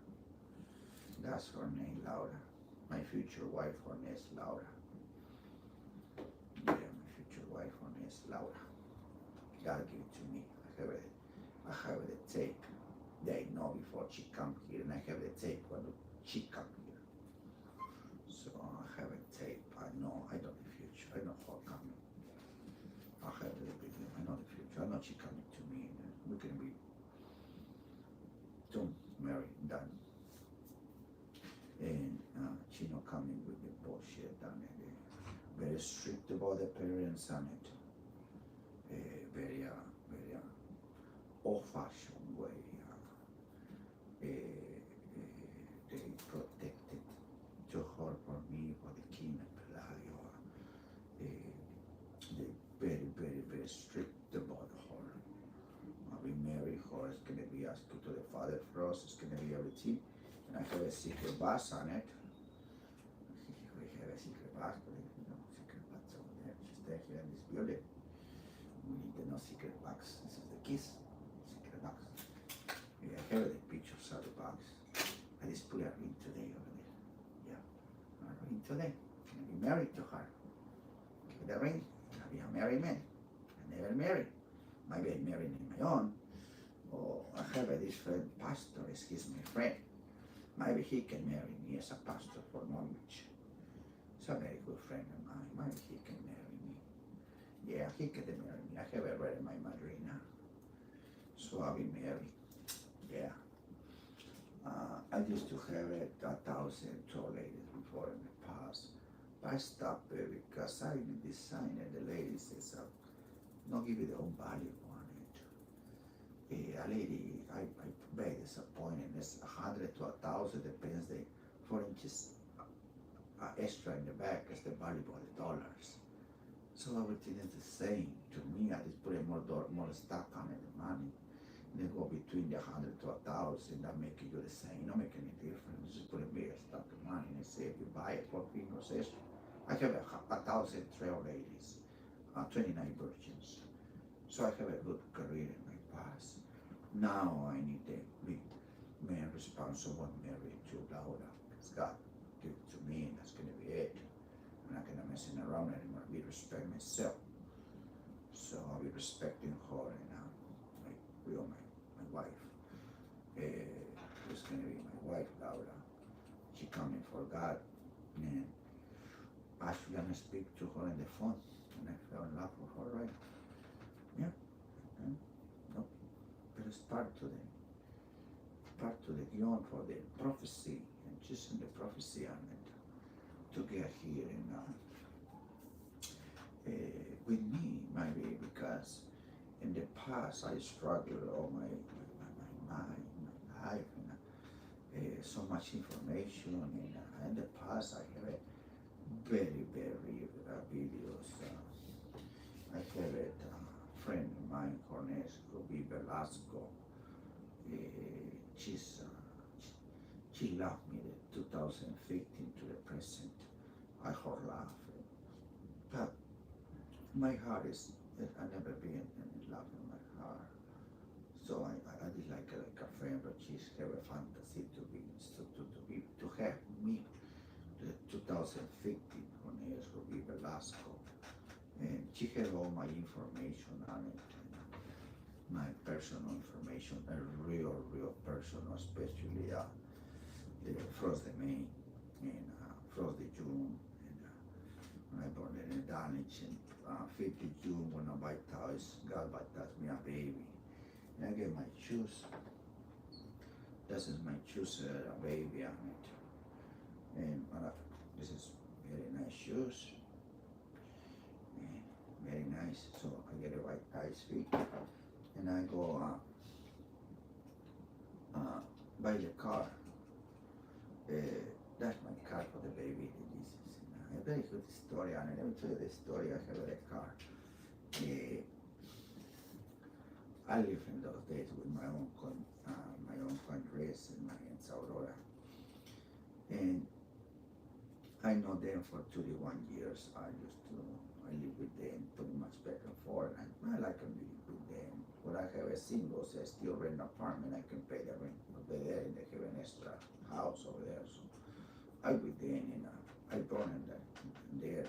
That's her name, Laura. My future wife, her name is Laura. Yeah, my future wife, her name is Laura. God gave it to me. I have the tape. They know before she come here, and I have the tape when she come here. So I have a tape. I know the future. I know her coming. I have the beginning. I know the future. I know she coming to me, and we're gonna be soon married, done. And she not coming with the bullshit and very strict about the parents and it. Very old-fashioned way. They protected to her for me for the king of Pelayo. They very, very, very strict about her. We marry her, it's gonna be asked to the father first, it's gonna be everything. And I have a secret box on it. We have a secret box, but secret box over there. She's there here in this building. We need to know secret box. This is the kiss. Secret box. Yeah, I have the pictures of the box. I just put a ring today over there. Yeah. A ring today. Gonna be married to her. Give the ring. Gonna be a married man. I never married. Maybe I married in my own. Or I have a different pastor, he's my friend. Maybe he can marry me as a pastor for knowledge. He's a very good friend of mine. Maybe he can marry me. Yeah, he can marry me. I have already my madrina. So I'll be married. Yeah. I used to have 1,000 tour ladies before in the past. But I stopped it because I designed the ladies says, not give you the own value on it. A lady, I very disappointed. It's 100 to 1,000, depends the 4 inches extra in the back is the value of the dollars. So everything is the same. To me, I just put more stock on it, the money. They go between the 100 to 1,000, that make you the same. Not make any difference. Just put a bigger stock of money and say if you buy it for fingers extra. I have 1,000 trail ladies, 29 virgins. So I have a good career in my past. Now I need to be man responsible and married to Laura. Because God gave it to me and that's gonna be it. I'm not gonna messing around anymore. I respect myself. So I'll be respecting her and my wife. It's gonna be my wife, Laura. She coming for God. And actually I'm gonna speak to her on the phone and I fell in love with her, right? Yeah. No. But it's part to the guion for the prophecy and just in the prophecy on it to get here and with me maybe because in the past I struggled all my mind, my life, and so much information. And in the past I have a very, very videos. I have a friend of mine, her name is Ruby Velasco. She loved me the 2015 to the present. I heard laugh. But my heart is, I never been in love in my heart. So I did like a friend, but she's have a fantasy to have me. The 2015 her name is Ruby Velasco. And she had all my information on it. My personal information, a real personal, especially the first of May and first of June, and when I born in Danich, and 50 June when I baptized, God baptized me a baby, and I get my shoes. This is my shoes, a baby on it, and this is very nice shoes, and very nice. So I get a white nice feet, and I go buy the car. Uh, that's my car for the baby. This is a very good story, and let me tell you the story. I have the car. I lived in those days with my uncle Andres and my aunt Aurora, and I know them for 31 years. I live with them pretty much back and forth. I like to be with them. When I have a single, so I still rent an apartment, I can pay the rent over there, and they have an extra house over there. So I with them, and I born in there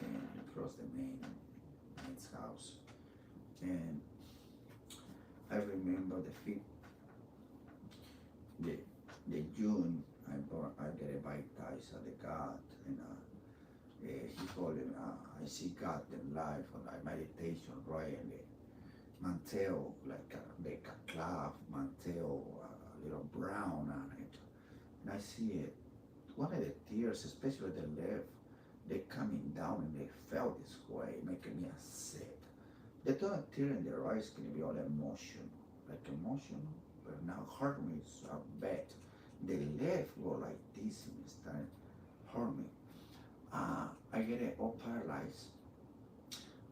and across the main's house. And I remember the the June I get a baptized at the God, and he called him, I see God in life, or like meditation, right? And the mantel, like a cloth mantel, a little brown on it. And I see it, one of the tears, especially the left, they coming down and they felt this way, making me upset. The don't tear in their eyes can be all emotional, but now hurt me so bad. The left go like this and start hurt me. I get it all paralyzed.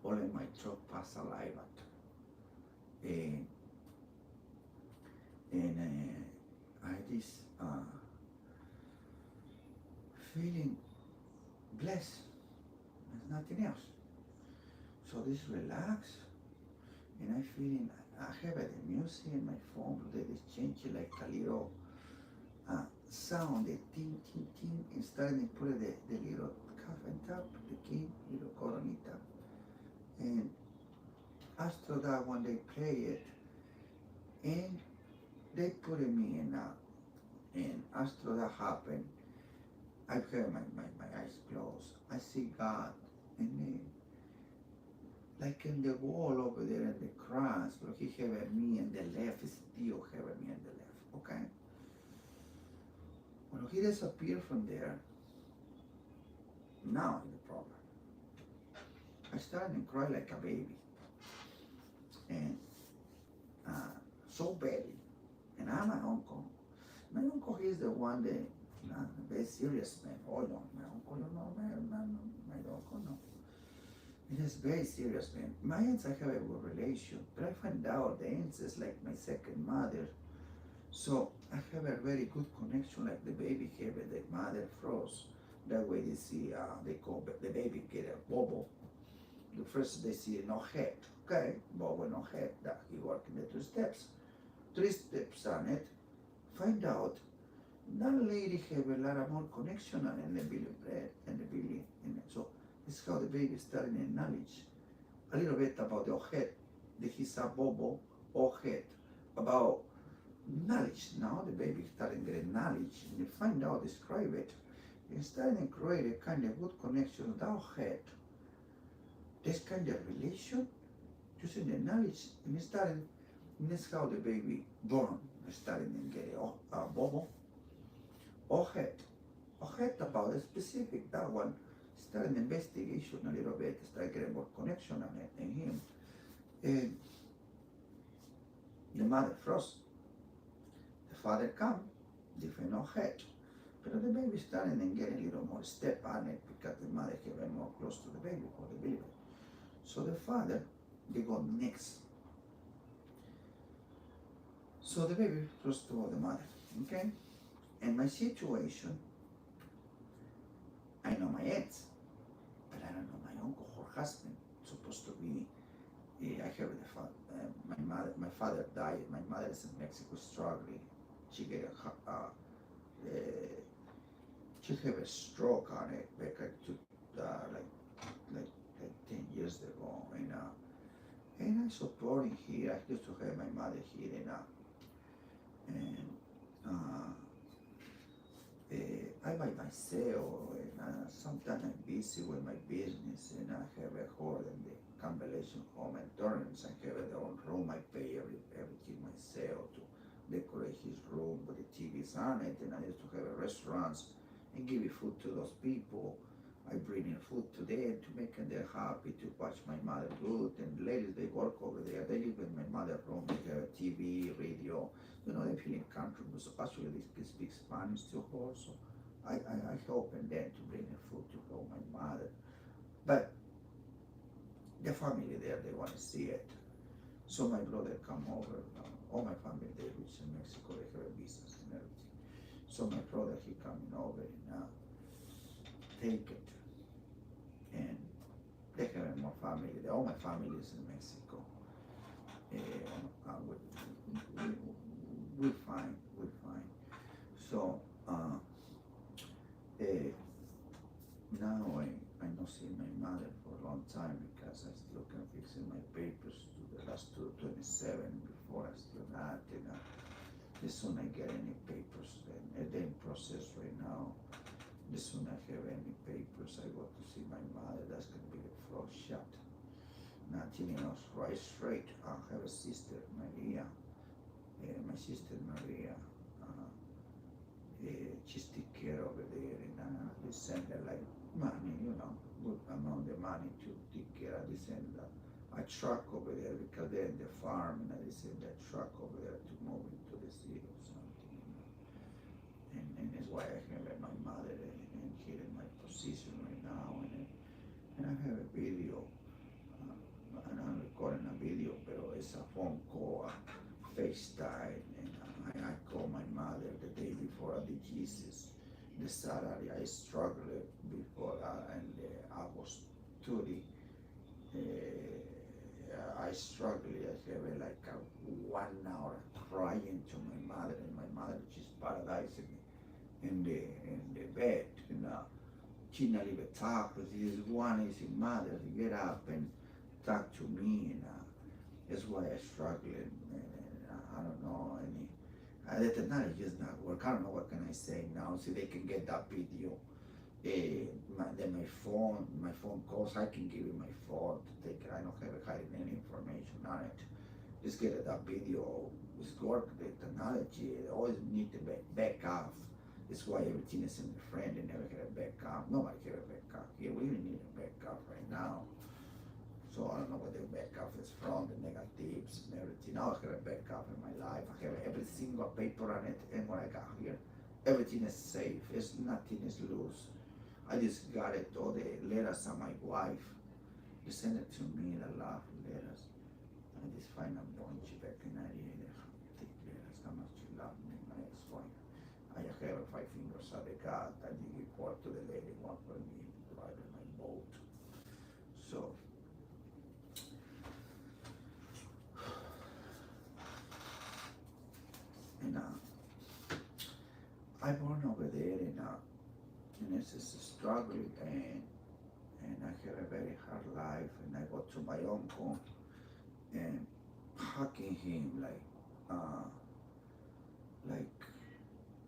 All in my throat pass saliva. And, I this feeling blessed. There's nothing else. So this relax, and I feeling I have the music in my phone. They just change it like a little sound, the ting ting ting, and starting to put the little cuff on top, the key, little coronita. And after that, when they play it, and they put me in, and after that happened, I have my eyes closed. I see God, and like in the wall over there in the cross, but he have me in the left, still have me in the left, okay? When he disappeared from there, now is the problem. I started to cry like a baby, and so badly. And I'm my uncle. My uncle is the one that, very serious man. Oh no, my uncle, no, my uncle, no. It is very serious, man. My aunts, I have a good relation, but I find out the aunts is like my second mother. So I have a very good connection, like the baby have the mother froze. That way they see, they call the baby get a bobo. The first they see no head, okay, bobo no head. That he work in the 3 steps on it. Find out that lady have a lot of more connection on the belly bread and the belly, and so this is how the baby starting in knowledge a little bit about the head, the hisa bobo or head about knowledge. Now the baby starting getting knowledge, and you find out, describe it, and starting to create a kind of good connection with our head. This kind of relation, using the knowledge, and starting, and this is how the baby born, starting to get a bobo or head about a specific, that one, start an investigation a little bit, start getting more connection on it in him. And the mother froze. The father come, different no head. But the baby starting and getting a little more step on it because the mother came more close to the baby or the baby. So the father, they go next. So the baby close to the mother, okay? And my situation, I know my ex, but I don't know my uncle or husband. Supposed to be, I have my father died. My mother is in Mexico struggling. She get she have a stroke on it back to like 10 years ago, and I supporting here. I used to have my mother here, and I by myself, and sometimes I'm busy with my business, and I have a hall in the convalescent home in Torrance. I have a own room. I pay everything myself to decorate his room with the TVs on it, and I used to have a restaurants and give food to those people. I bring in food to them to make them happy to watch my mother good, and ladies they work over there. They live in my mother's room. They have a TV, radio. They feeling comfortable. So actually, they can speak Spanish to her. So I helping them to bring the food to help my mother. But the family there, they want to see it. So my brother come over. All my family there, which in Mexico, they have a business and everything. So my brother, he coming over and take it. And they have more family. All my family is in Mexico. We fine, we fine. So now I not see my mother for a long time because I still can fix my papers to the last 27 before I still not. And as soon I get any papers, and they in process right now. As soon I have any papers, I go to see my mother. That's gonna be the first shot. Nothing else, right straight. I have a sister, Maria. My sister Maria, she's take care over there, and they send her like money, good amount of money to take care. They send a truck over there because they're in the farm, and they send that truck over there to move into the city or something. And that's why I have my mother and here in my position right now, and I have a video, and I'm recording a video, but it's a phone call. FaceTime, and I called my mother the day before the Jesus, the Saturday. I struggled before, and I was 30. I struggled. I have like 1 hour crying to my mother, and my mother she's paradising in the bed. She not even talk. She just wanted his mother to get up and talk to me, and that's why I struggled. And I don't know any. The technology is not work. I don't know what can I say now. See, they can get that video. Then my phone calls. I can give you my phone to take it. I don't have hiding any information on it. Just get that video. It's work. The technology always need to back off. That's why everything is in the friend. They never get a backup. Nobody get a backup. Here we need a backup right now. So I don't know what the backup is from, the negatives and everything. Now I have a backup in my life. I have every single paper on it, and when I got here, everything is safe. Nothing is loose. I just got it, all the letters on my wife. They sent it to me, the love letters. I just find a bunch back in 98. Thick letters, how much she loved me, my ex-wife. I have 5 fingers of the God. I did report to the lady, one for me, driving my boat. So, and I born over there, and it's just a struggle, and I have a very hard life, and I go to my uncle and hugging him like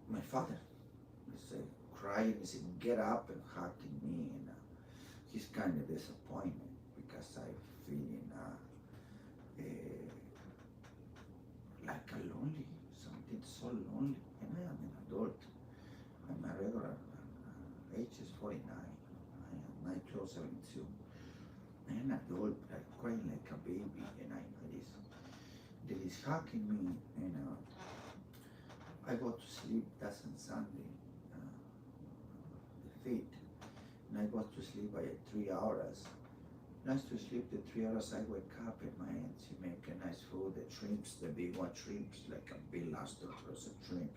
my father. He say crying, he said get up and hugging me, and he's kind of disappointed because I feeling like a lonely, something so lonely, and I am an adult. I'm a regular. Age is 49. I am 9/12/72. I'm an adult, but I'm crying like a baby, and there is hugging me, and I go to sleep. That's on Sunday, the 5th, and I go to sleep by 3 hours. Nice to sleep the 3 hours. I wake up and my aunt she make a nice food. The shrimps, the big one shrimps, like a big lobster plus a shrimp.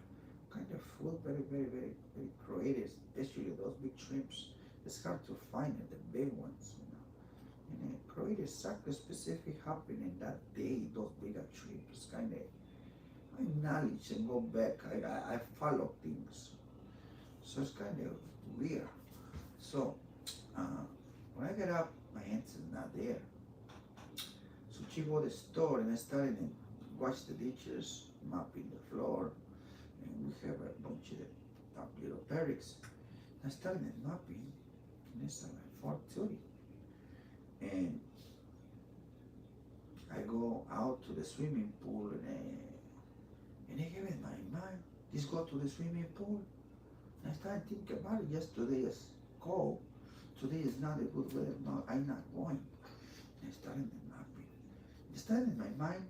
Kind of food, very, very, very, very creative. Especially those big shrimps. It's hard to find it, the big ones, And creative something specific happening that day. Those bigger shrimps, kind of. I acknowledge and go back. I follow things. So it's kind of weird. So when I get up, my aunt is not there. So she go to the store, and I started to wash the dishes, mopping the floor, and we have a bunch of little parrots. I started mopping, and it's like 4:30. And I go out to the swimming pool, and I have in my mind, just go to the swimming pool. And I started thinking about it. Yesterday is cold. Today is not a good weather. No, I'm not going. And I started napping. I started in my mind,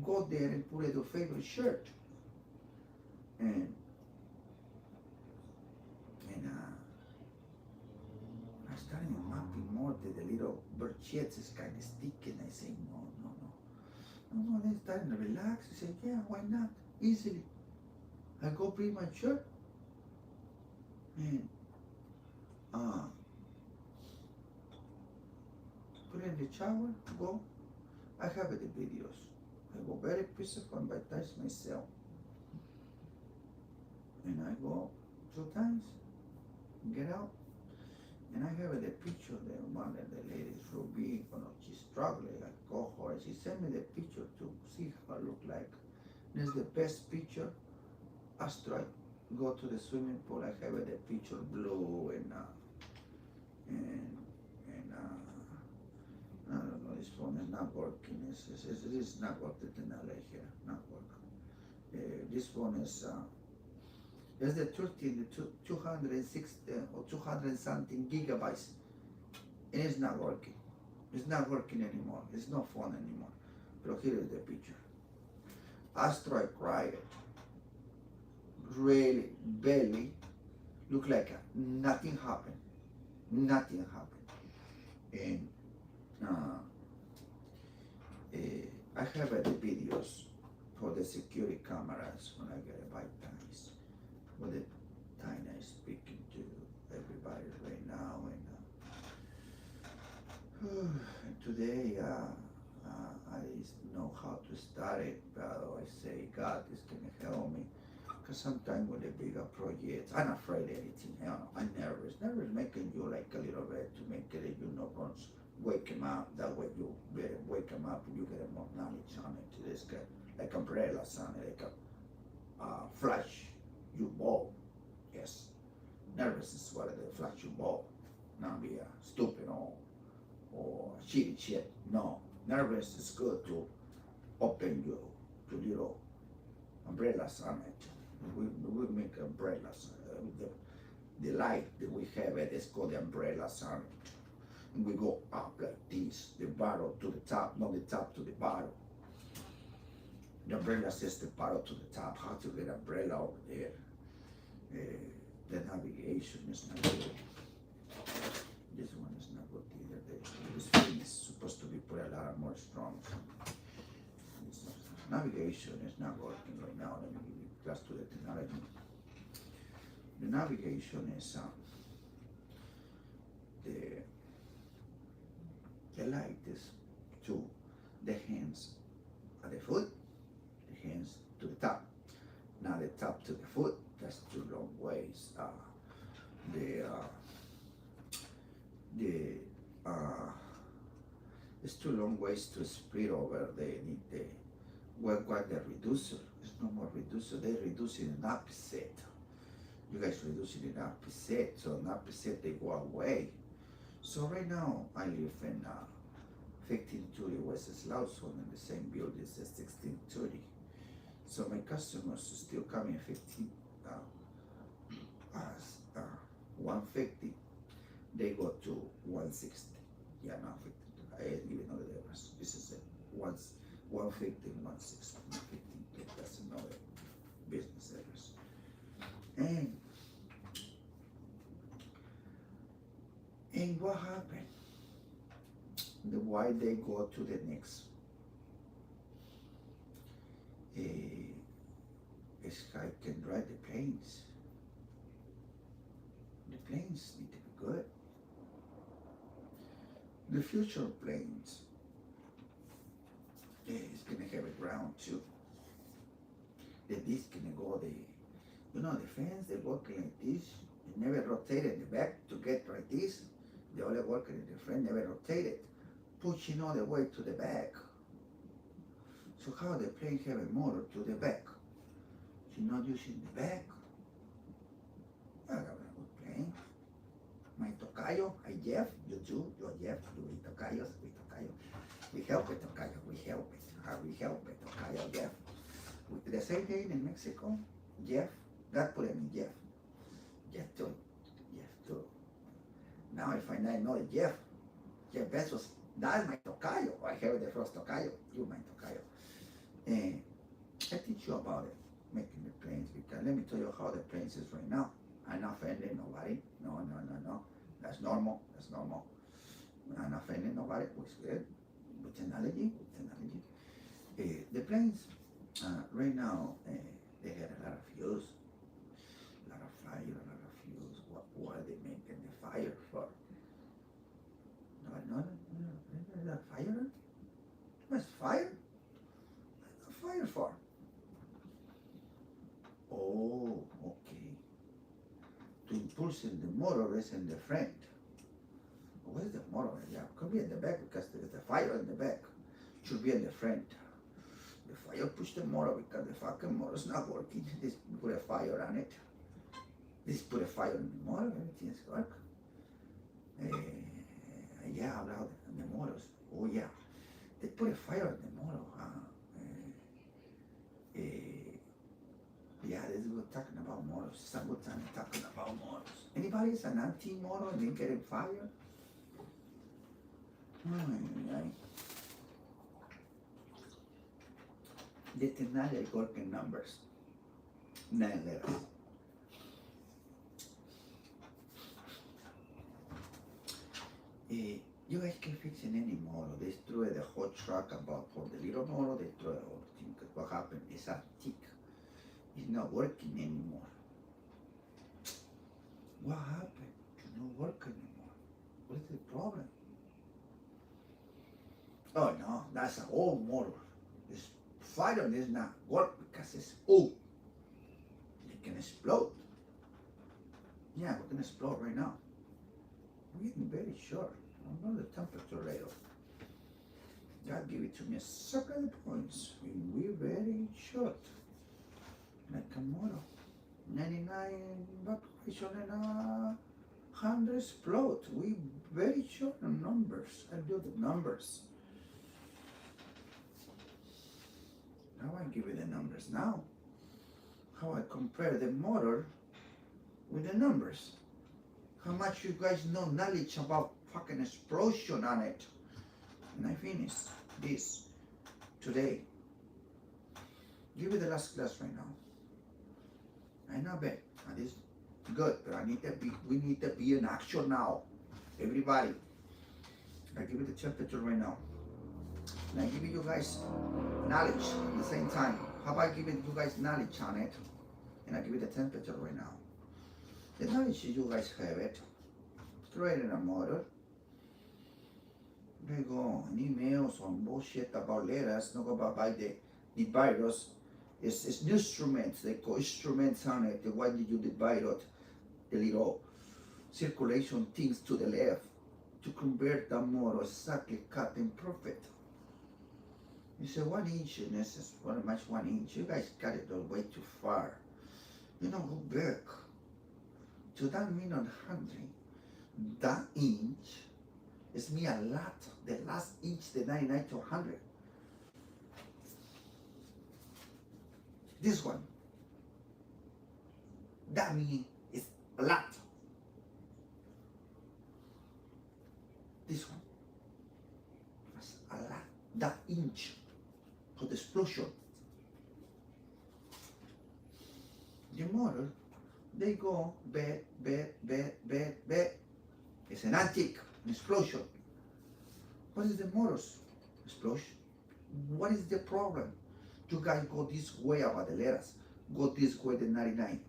go there and put your favorite shirt. And and I started mapping more the little bird shits is kind of sticky, and I say no, no, no, no, no. Then starting to relax. I say yeah, why not? Easily. I go premature and uh, put in the shower, go. I have the videos. I go very peaceful and baptize myself, and I go 2 times, get out. And I have the picture of the one of the ladies Ruby, she's struggling, I call her, she sent me the picture to see how I look like. This is the best picture. After I go to the swimming pool, I have the picture blue and I don't know, this phone is not working. It's not working in LA here, not working. This phone is, there's the 260 or 200 something gigabytes, and it's not working. It's not working anymore. It's not fun anymore. But here is the picture. After I cried, really, barely, look like nothing happened. Nothing happened. And I have the videos for the security cameras when I get baptized. With the time I'm speaking to everybody right now, and today I know how to start it, but I say God is gonna help me. Because sometimes with the bigger projects, I'm not afraid of anything. I'm nervous. Nervous making you like a little bit to make it, once wake him up. That way you better wake him up and you get more knowledge on it. This guy, like umbrellas on it, like a flash you ball. Yes. Nervous is what they flash you ball. Not be stupid or shitty shit. No. Nervous is good to open you to little umbrellas on it. We make umbrellas. The light that we have it is called the umbrellas on it. And we go up like this, the bottom to the top, not the top to the bottom. The umbrella says the bottom to the top. How to get umbrella over there? The navigation is not good. This one is not good either. This thing is supposed to be put a lot more strong. Navigation is not working right now. Let me give you class to the technology. The navigation is the light is to the hands at the foot, the hands to the top. Now the top to the foot, that's 2 long ways. It's 2 long ways to speed over. They need what the reducer. There's no more reducer. They reduce it in opposite. You guys reduce it in opposite. So in opposite they go away. So right now I live in 1530 West Slauson in the same building as 1630. So my customers are still coming 150. They go to 160. Yeah, not 50. I didn't even know the difference. This is it. 150 and 160. 150. That's another business address. And what happened? Why they go to the next sky can drive the planes. The planes need to be good. The future planes is gonna have a ground too. This gonna go the fans they work like this. They never rotated the back to get like this. The only worker in the front never rotated, pushing all the way to the back. So how the plane have a motor to the back? She's not using the back. I got a good plane. My tocayo, I Jeff, you too, you're Jeff, we tocayos, we tocayo. We help it, tocayo, we help it. We help it, tocayo, Jeff. The same name in Mexico, Jeff, God put him in Jeff. Jeff too, Jeff too. Now I find out another Jeff Bezos, that's my tocayo. I have the first tocayo, you my tocayo. And I teach you about it, making the planes, because let me tell you how the planes is right now. I'm not offending nobody. No. That's normal. That's normal. I'm not offending nobody. It's good. With technology. The planes right now, they had a lot of fuels, a lot of fire, a lot of fuels. What are they making the fire for? No, fire? What's fire? What's fire for? Oh, okay. To impulsing the motor is in the front. Where's the motor? Yeah, could be in the back because there's the fire in the back. Should be in the front. The fire push the motor because the fucking motor's not working. This put a fire on it. This put a fire in the motor, everything's work. Yeah, about the motors. Oh yeah. They put a fire in the motor. Yeah, this is good talking about motors. It's a good time talking about motors. Anybody is an anti-motor and they get a fire? The technology working numbers. 9 letters. You guys can fix in any motor. They destroy the whole truck about for the little motor, they destroy the whole thing. Because what happened is antique. It's not working anymore. What happened? It's not working anymore. What's the problem? Oh no, that's an old motor. This fire does not work because it's old. It can explode. Yeah, we're gonna explode right now. We're getting very short. I don't know the temperature later. God give it to me a second points. We're very short. Like a motor. 99 evaporation and 100 explode. We very short on numbers. I do the numbers. Now I give you the numbers now. How I compare the motor with the numbers. How much you guys know knowledge about fucking explosion on it. And I finish this today. Give me the last class right now. I know bad. That is good, but we need to be in action now. Everybody. I give you the temperature right now. And I give you guys knowledge at the same time. How about giving you guys knowledge on it? And I give you the temperature right now. The knowledge you guys have it. Creating a motor. There you go. An emails on bullshit about letters, not about by the virus. It's instruments, they call instruments on it. Why did you divide it? The little circulation things to the left to convert the motor exactly cut and perfect. You say 1 inch, and this is very much 1 inch. You guys got it way too far. You don't go back to that minute 100. That inch is me a lot. The last inch, the 99 to 100. This one, that means it's a lot. This one, that's a lot. That inch for the explosion. The motor, they go bad. It's an antique, an explosion. What is the motor's explosion? What is the problem? You guys go this way about the letters. Go this way, the 99.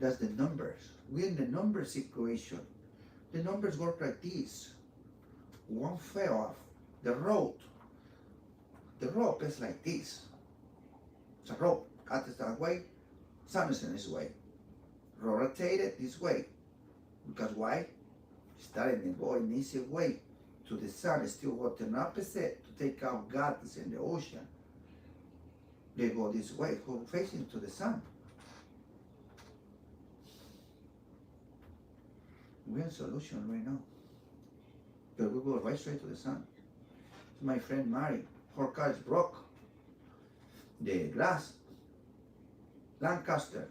That's the numbers. We're in the numbers equation. The numbers work like this. One fell off. The rope is like this. It's a rope. Cut it that way. Sun is in this way. Rotate it this way. Because why? Starting to go in this way to the sun is still working opposite to take out God is in the ocean. They go this way, go facing to the sun. We have a solution right now. But we go right straight to the sun. My friend Mary, her car is broke. The glass, Lancaster,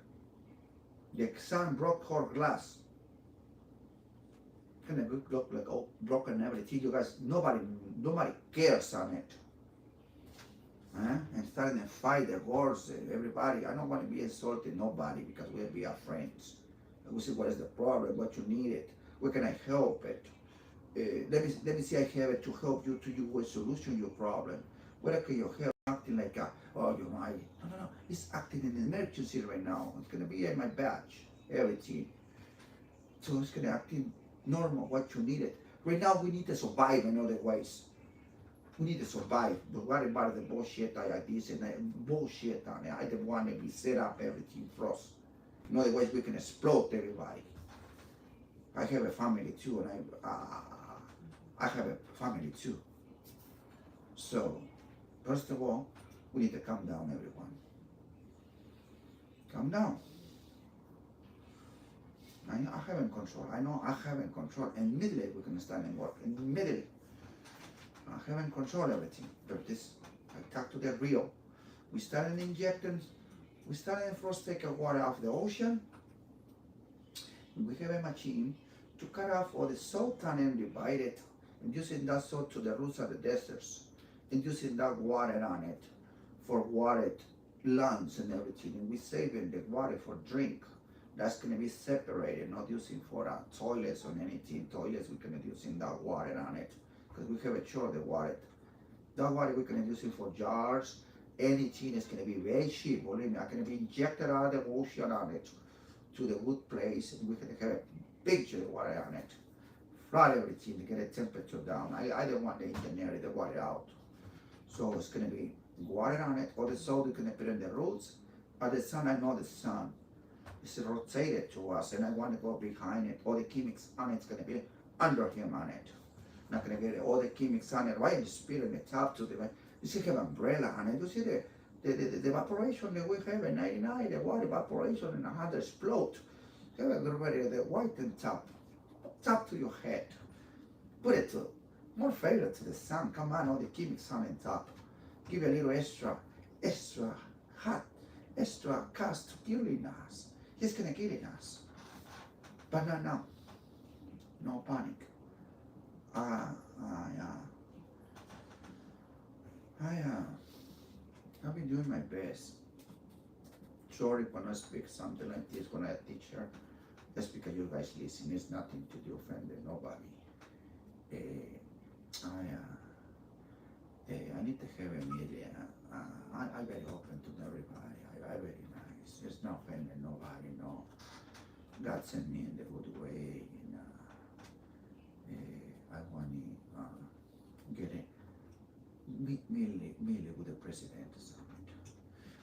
the sun broke her glass. Kind of look like all broken everything. You guys, nobody cares on it. And starting to fight the wars, everybody. I don't want to be insulting nobody because we'll be our friends. We see what is the problem, what you need it, where can I help it. Let me see I have it to help you to you will solution your problem. Where can you help acting like oh you know I no, it's acting in an emergency right now. It's gonna be in my badge, everything. So it's gonna act in normal what you need it. Right now we need to survive in other ways. We need to survive. But what about the bullshit like this and that bullshit on it? I don't want to be set up everything for us. In other ways we can explode everybody. I have a family too, and I have a family too. So, first of all, we need to calm down, everyone. Calm down. I have in control. I know I have in control. Immediately we can stand and work. Immediately. I have in control everything. But this, I talk to the real. We started injecting, we started first take water off the ocean. We have a machine to cut off all the salt and divide it, and using that salt to the roots of the deserts, and using that water on it for water, lungs and everything, and we saving the water for drink. That's gonna be separated, not using for toilets or anything. Toilets we can use in that water on it, because we have a short the water. That water we can use it for jars. Anything is gonna be very cheap. Believe me, I can be injected out of the ocean on it to the wood place, and we can have a big jar of water on it. Flood everything to get the temperature down. I don't want the engineer the water out. So it's gonna be water on it, or the salt we're gonna put in the roots. But the sun, I know the sun is rotated to us, and I want to go behind it. All the chemics on it's gonna be under him on it. Not gonna get all the chemics on it right in the speed in the top to the right. You see have umbrella on it. You see the evaporation that we have in 99, the water evaporation and 100 explode. Have a good ready the white and top to your head. Put it to more favor to the sun. Come on, all the chemics on and top. Give you a little extra hot, extra cast to killing us. He's gonna kill us. But not now. No panic. I've been doing my best. Sorry when I speak something like this when I teach her. That's because you guys listen. It's nothing to do offending nobody. I need to have a media. I'm very open to everybody. I very nice. It's not offending nobody. No. God sent me in the good way. And, I want to get it. Meet with the president or something.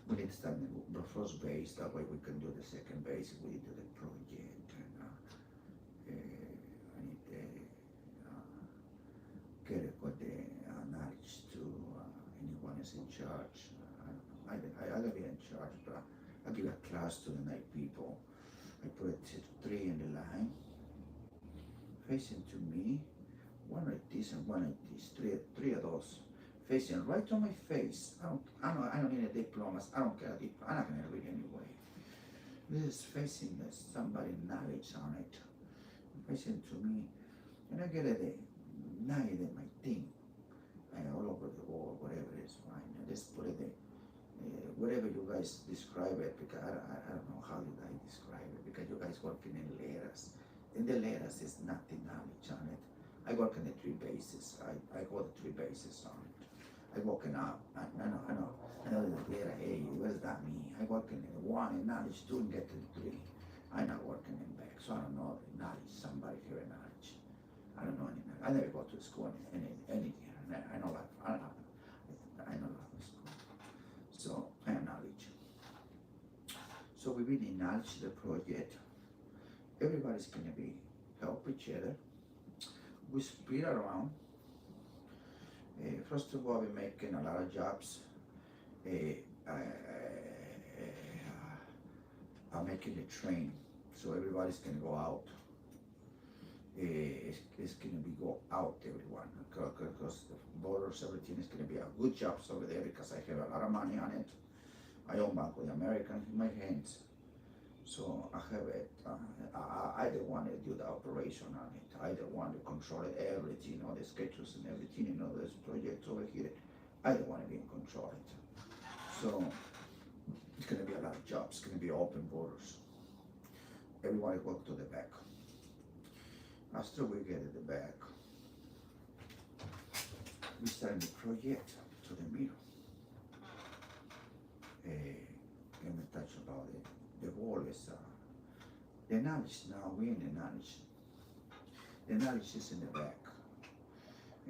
We need to start the first base. That way we can do the second base. We do the project. And I need to get it with the knowledge to anyone is in charge. I don't know. I'll be in charge, but I'll give a class to the night people. I put 3 in the line, facing to me, one like this and one like this, three of those, facing right on my face. I don't need a diploma. I don't care. I'm not gonna read anyway. This is facing somebody knowledge on it, facing to me, and I get the knife in my thing, all over the wall, whatever it is, fine. I just put it there. Whatever you guys describe it, because I don't know how you guys describe it, because you guys working in layers. In the layers is nothing knowledge on it. I work in the 3 bases. I go the 3 bases on it. I work in I know the layer A, what does that mean? I work in 1 in knowledge 2 and get to 3. I'm not working in back, so I don't know knowledge, somebody here in knowledge. I don't know any knowledge. I never go to school anything. I know like I know a lot of school. So I have knowledge. So we really knowledge the project. Everybody's gonna be help each other. We spread around. First of all, we're making a lot of jobs. I'm making the train, so everybody's gonna go out. It's gonna be go out, everyone, because the borders, everything is gonna be a good jobs over there because I have a lot of money on it. I own Bank of the American in my hands, so I have it. I don't want to do the operation on it. I don't want to control everything, all the schedules and everything, those projects over here. I don't want to be in control of it. So it's gonna be a lot of jobs. It's gonna be open borders. Everybody go to the back. After we get at the back, we start the project to the middle. Let me touch about it. The wall is the knowledge now. We in the knowledge. The knowledge is in the back,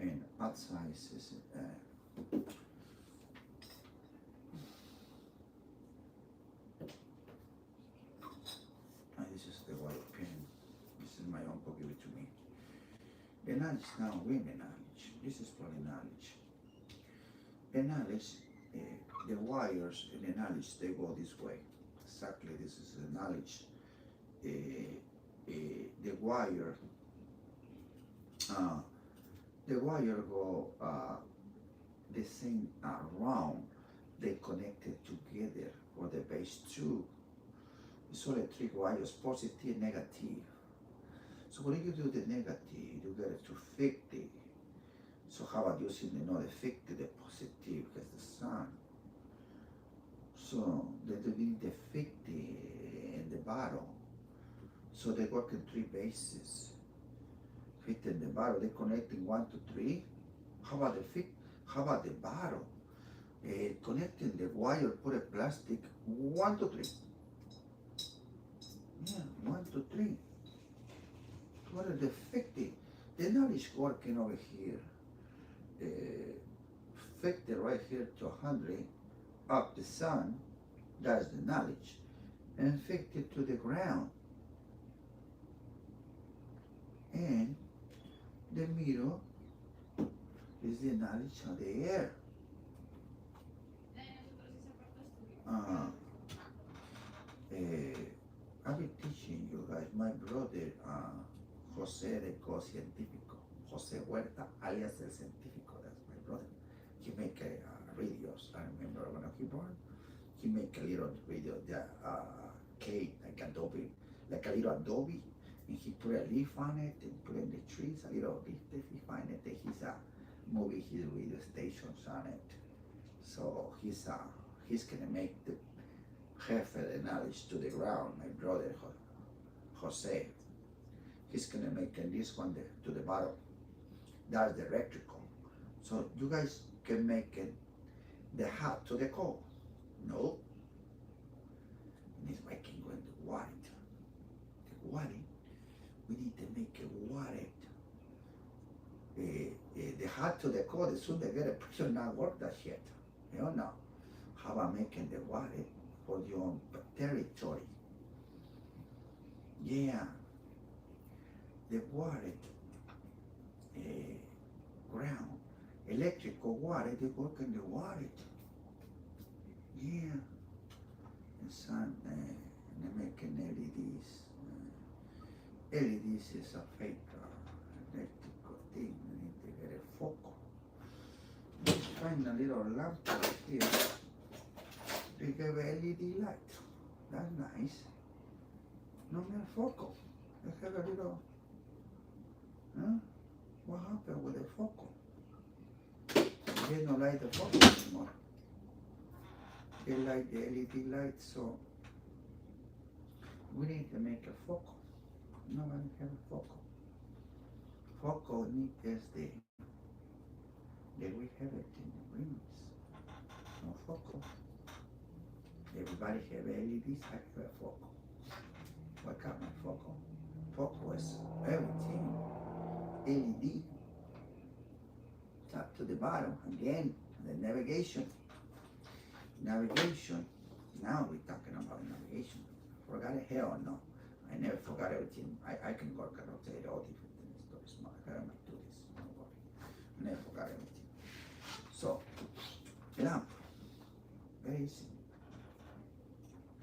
and outside is this is the white pen. This is my uncle give it to me. The knowledge now. We in the knowledge. This is for the knowledge. The knowledge. The wires in the knowledge, they go this way. Exactly, this is the knowledge. The wire go the same round. They connected together for the base 2. It's only 3 wires, positive, negative. So when you do the negative, you get it to 50. So how about using another 50, the positive, because the sun. So they need the 50 in the bottom. So they work in 3 bases. 50 in the bottom, they connecting 1 to 3. How about the 50? How about the bottom? Connecting the wire, put a plastic 1 to 3. Yeah, 1 to 3. What are the 50? The knowledge working over here. 50 right here to 100. Up the sun, that's the knowledge, and 50 to the ground. And the middle is the knowledge of the air. I've been teaching you guys, my brother, Jose de Co Científico, Jose Huerta, alias El Científico, that's my brother. He make videos. I remember when he born, he make a little video, cake, like Adobe, like a little Adobe, and he put a leaf on it and put in the trees, a little leaf if he find it, and he's moving his radio stations on it. So he's gonna make the half of the knowledge to the ground, my brother Jose. He's gonna make this one to the bottom. That's the electrical. So you guys can make it the hot to the cold. No. And it's making going to water. The water, we need to make it water. The hot to the cold, as soon as they get a pressure not work that shit. You don't know. How about making the water for your own territory? Yeah. The water, ground, electrical water, they work in the water. Yeah. And sun, they're making LEDs. LEDs is a fake electrical thing. We need to get a focal. Let's find a little lamp over here. They give a LED light. That's nice. No more focal. They have a little. Huh? What happened with the focal? They don't light the focal anymore. They light the LED light, so we need to make a focal. Nobody have a focal. Focal needs the we have it in the rooms. No focal. Everybody have LEDs, I have a focal. What got my focal? Focal is everything. LED, top to the bottom, again, the navigation. Navigation, now we're talking about navigation. Forgot it? Hell no. I never forgot everything. I can work and I'll tell you all different things. Stories, smart. I might do this, don't worry. I never forgot everything. So, lamp, very easy.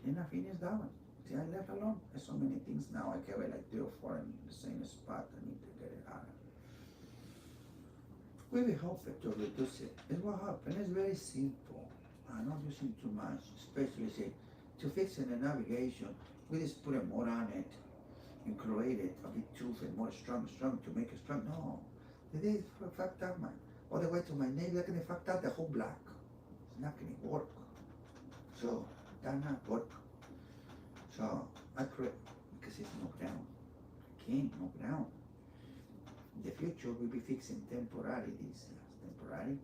And I finished that one. See, I left alone. There's so many things now. I carry like 3 or 4 in the same spot. I need to get it out. We will help it to reduce it. And what happened? It's very simple. I'm not using too much, especially say, to fix the navigation, we just put a more on it and create it a bit tooth and more strong to make it strong. No, they fucked up, man. All the way to my neighbor, they're gonna fuck up the whole block. It's not gonna work. So that's not what. So I create because it's no ground. Can't no ground. In the future we'll be fixing temporary these temporary.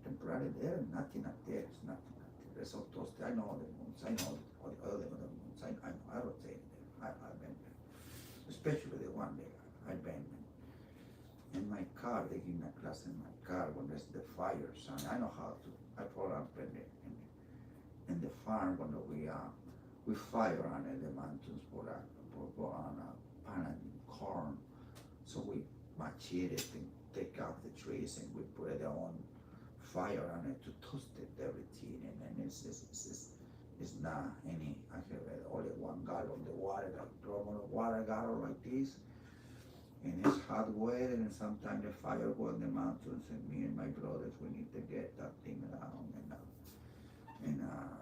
Temporary there, nothing up there. It's nothing up there. There's all those I know the moons, I know all the other moons, I know I rotate there. I've been there. Especially the one day I've been in my car, they give me a class in my car when there's the fires and I know how to I pull up in the farm when we fire on the mountains for on planting corn. So we machete it and take out the trees and we put it on fire on it to toast it everything and then it's not any I have only 1 gallon of the water like normal water gallon like this and it's hot weather and sometimes the fire go in the mountains and me and my brothers we need to get that thing down and and uh,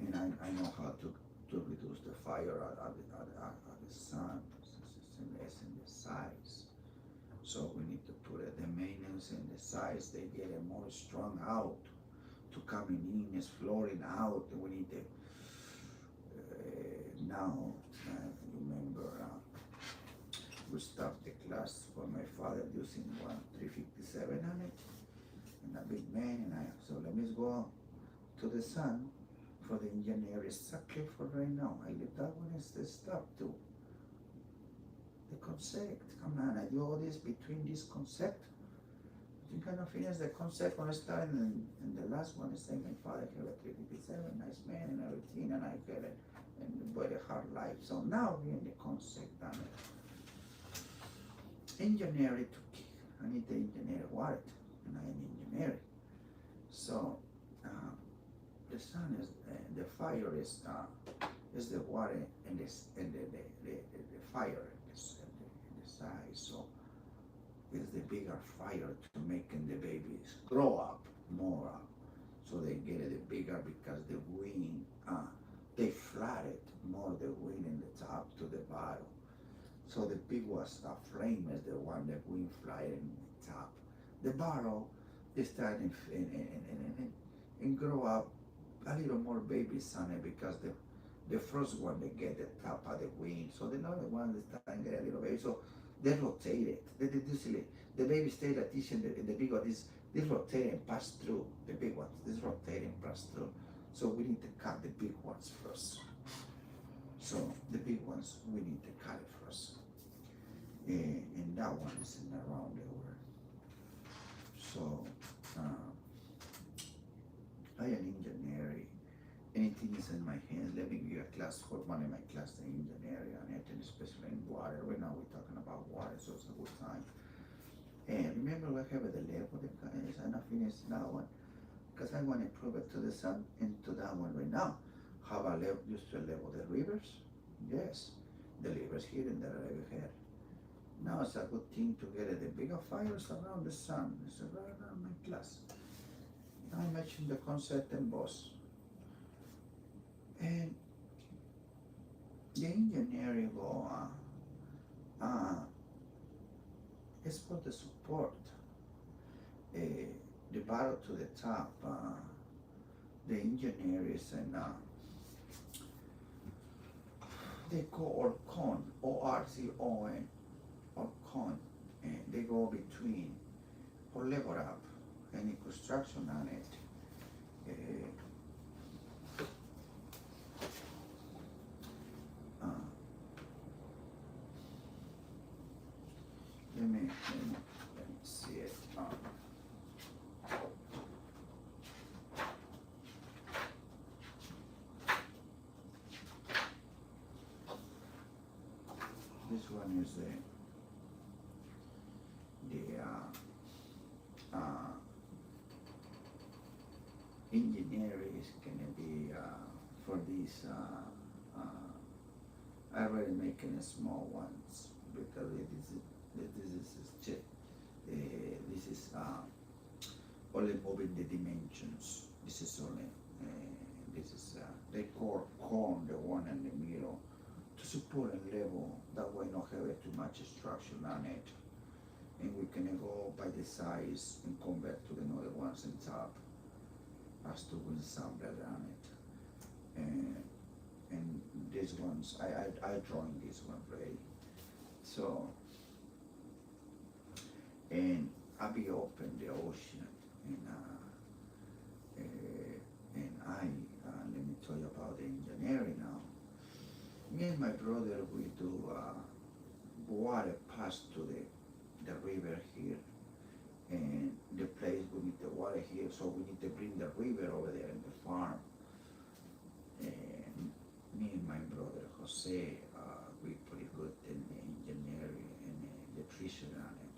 and I know how to reduce the fire at the sun it's less in the size. So we need to put it, the maintenance and the size, they get it more strong out to coming in, is flooring out. We need to, now, remember, we stopped the class for my father using 357 on it, and a big man, and so let me go to the sun for the engineer exactly for right now. I leave that one is the stop too. The concept, come on, I do all this between this concept. You cannot finish the concept when I start and the last one is saying my father had a 357, nice man and everything, and I get it, and very hard life. So now we're in the concept and engineering to kick. I need the engineer what, and I am engineering. So the sun is, the fire is the water and this and the fire is in the size. So it's the bigger fire to making the babies grow up more. So they get it bigger because the wing they flat it more the wing in the top to the bottom. So the big was a flame is the one that wing fly in the top. The bottom they start and grow up a little more babies on it because the first one they get the top of the wing, so the other one they start and get a little baby. So they rotate it. The baby stay like this and the big one this rotate and pass through the big ones. This rotate and pass through. So we need to cut the big ones first. So the big ones we need to cut it first. And that one is in around the world. So I am engineering. Anything is in my hands. Let me give you a class for one of my class in engineering on it, and especially in water. Right now we're talking about water, so it's a good time. And remember we have the level I'm not finished that one because I want to prove it to the sun and to that one right now. How about used to level the rivers? Yes, the rivers here and the river here. Now it's a good thing to get the bigger fires around the sun. It's around my class. I mentioned the concept and boss. And the engineering go is for the support. The bottom to the top, the engineers and they call Orcon, O-R-C-O-N, Orcon, and they go between or level up any construction on it. Let me see it. This one is the engineering is gonna be for these. I already making the small ones because this is only moving the dimensions. This is only they call corn the one in the middle to support and level. That way not have too much structure on it, and we can go by the size and convert to the other ones on top. has to ensemble on it. And these ones, I drawing this one ready. So, and I'll be open the ocean, and let me tell you about the engineering now. Me and my brother, we do water pass to the river here, and the place we need the water here, so we need to bring the river over there in the farm. And me and my brother Jose, we pretty good in engineering and electrician on it.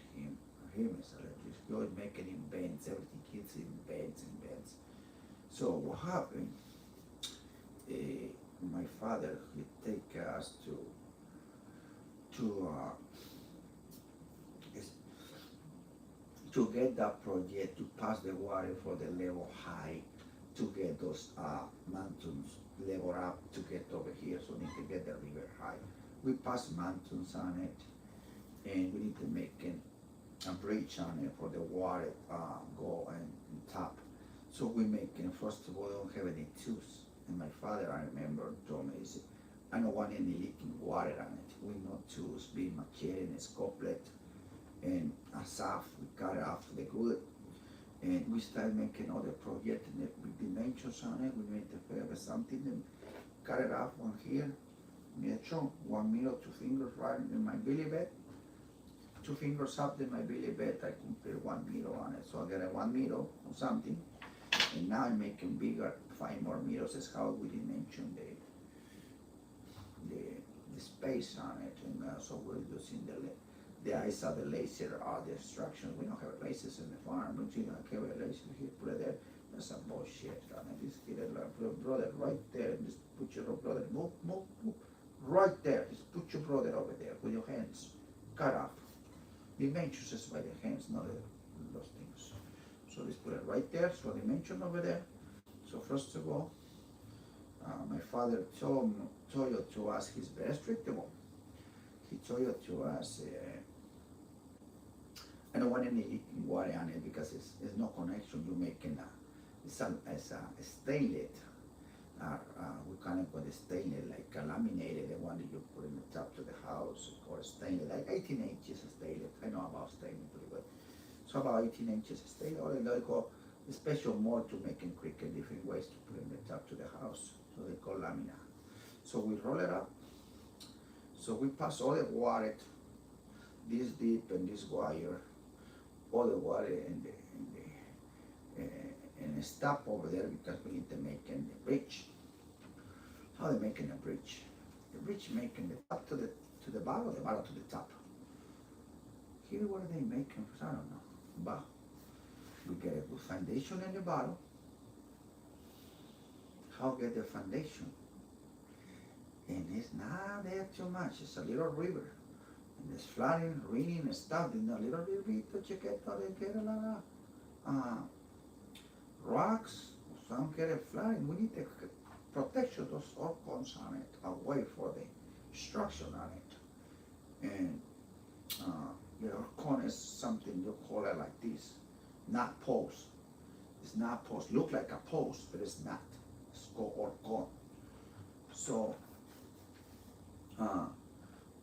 Him is electrician. He always making invents, everything kids invents. So what happened? My father he take us to get that project to pass the water for the level high, to get those mountains level up to get over here, so we need to get the river high. We pass mountains on it, and we need to make a bridge on it for the water go and top. So we making, first of all, we don't have any tubes. And my father, I remember, told me, he said, I don't want any leaking water on it. We know tubes, big machete and scoplet, and asaf, we cut it off the good. And we started making other projects with dimensions on it. We made the fair something and cut it off on here. Made a chunk, 1 meter, 2 fingers right in my belly bed. 2 fingers up in my belly bed, I could put 1 meter on it. So I got a 1 meter or something. And now I'm making bigger, 5 more meters. That's how we dimension the space on it. And so we're using the eyes of the laser or the instructions. We don't have lasers in the farm. But you know, I have a laser here, put it there. That's some bullshit on it. Just get it like, put your brother right there. Just put your brother, move. Right there. Just put your brother over there with your hands cut off. Dimensions is by the hands, not those things. So let's put it right there. So dimension over there. So first of all, my father told you to us he's very restrictable. He told you to us, I don't want any leaking water on it because it's no connection. You're making it's a stainless. We kind of put a stainless, like a laminated, the one that you put in the top to the house, or stainless, like 18 inches of stainless. I know about stainless pretty good. So about 18 inches of stainless, or they call a special mold to make it quick and different ways to put in the top to the house. So they call lamina. So we roll it up. So we pass all the water this deep and this wire, all the water in and stop over there because we need to make a bridge. How they making a bridge? The bridge making the top to the bottom, the bottom to the top. Here what are they making? I don't know. But we get a good foundation in the bottom. How get the foundation? And it's not there too much. It's a little river. And it's flooding, raining and stuff. And a little bit to check it out. They get a lot of rocks. Some get a flooding. We need to protect those orcons on it, away for the structure on it. And the orcon is something you call it like this, not post. It's not post. Look like a post, but it's not. It's called orcon. So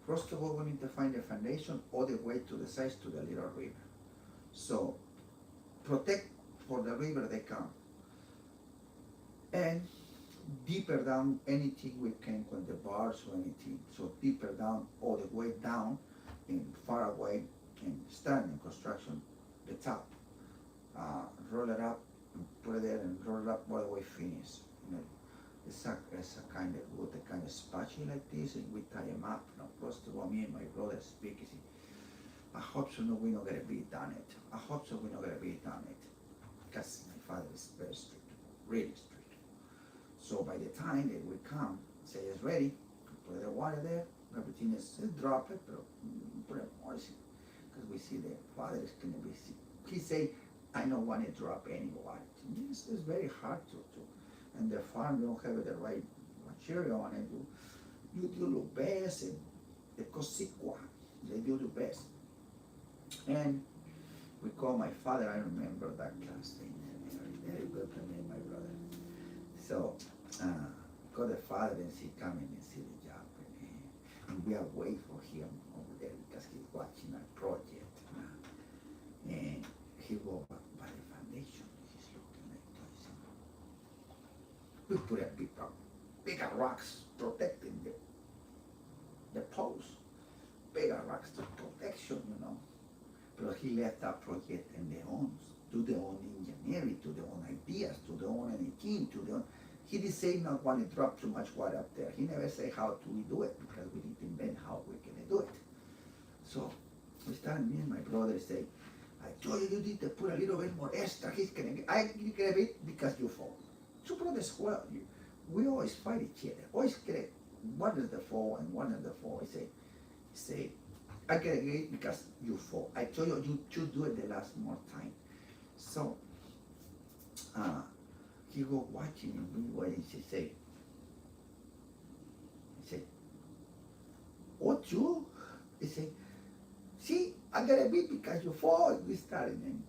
first of all, we need to find the foundation all the way to the sides to the little river. So protect for the river they come. And deeper down anything we can with the bars or anything. So deeper down, all the way down and far away and standing construction, the top. Roll it up and put it there and roll it up all the way finished. You know, it's a kind of wood, a kind of spatula like this, and we tie them up. You know, first of all, me and my brother speak. He said, I hope so we're not gonna be done it. I hope so we're not gonna be done it. Because my father is very strict, really strict. So by the time that we come, say it's ready, put the water there, everything is drop it, but put it moist. Because we see the father is gonna be sick. He say, I don't want to drop any water. It's very hard to. And the farm don't have the right material on it. You do the best, and the C.e.o, they do the best. And we call my father, I remember that class thing, very good for me and my brother. So, got the father and she come in and see the job, and we are waiting for him over there because he's watching our project. And he go by the foundation. He's looking like this. We put a bigger rocks protecting the post, bigger rocks to protection, But he left that project in their own, to their own engineering, to their own ideas, to their own anything, to their own. He didn't say not want to drop too much water up there. He never say how to do it because we didn't invent how we're gonna do it. So we started, me and my brother say, I told you need to put a little bit more extra. I get a bit because you fall. Two brothers, well, we always fight each other. Always get one is the fall and one is the fall. I say, I get a bit because you fall. I told you should do it the last more time. So he go watching and we waiting. He say, what you? He say, see, I got a bit because you fall. We standing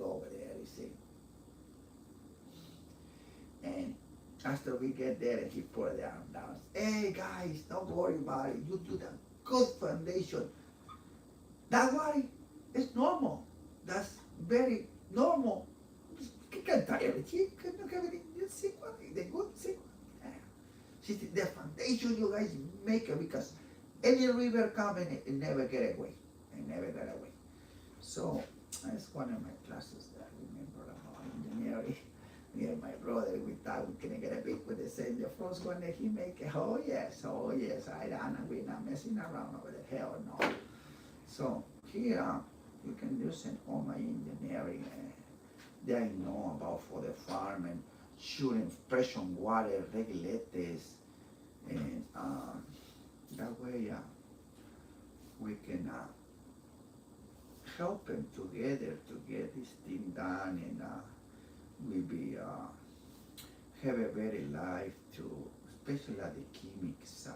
over there. He say, and after we get there, and he put it down. Hey guys, don't worry about it. You do that good foundation. That worry is normal. That's very normal. You can't tell everything. You see what the good thing. The foundation you guys make it because any river coming, it never get away. It never got away. So that's one of my classes that I remember about engineering. Me and my brother, we thought we can get a bit with the same. The first one that he make it, oh yes, I don't, we're not messing around over the hell no. So here you can use in all my engineering that I know about for the farm and shooting pressure water regulators, and that way we can help them together to get this thing done, and we be have a better life too, especially the chemics.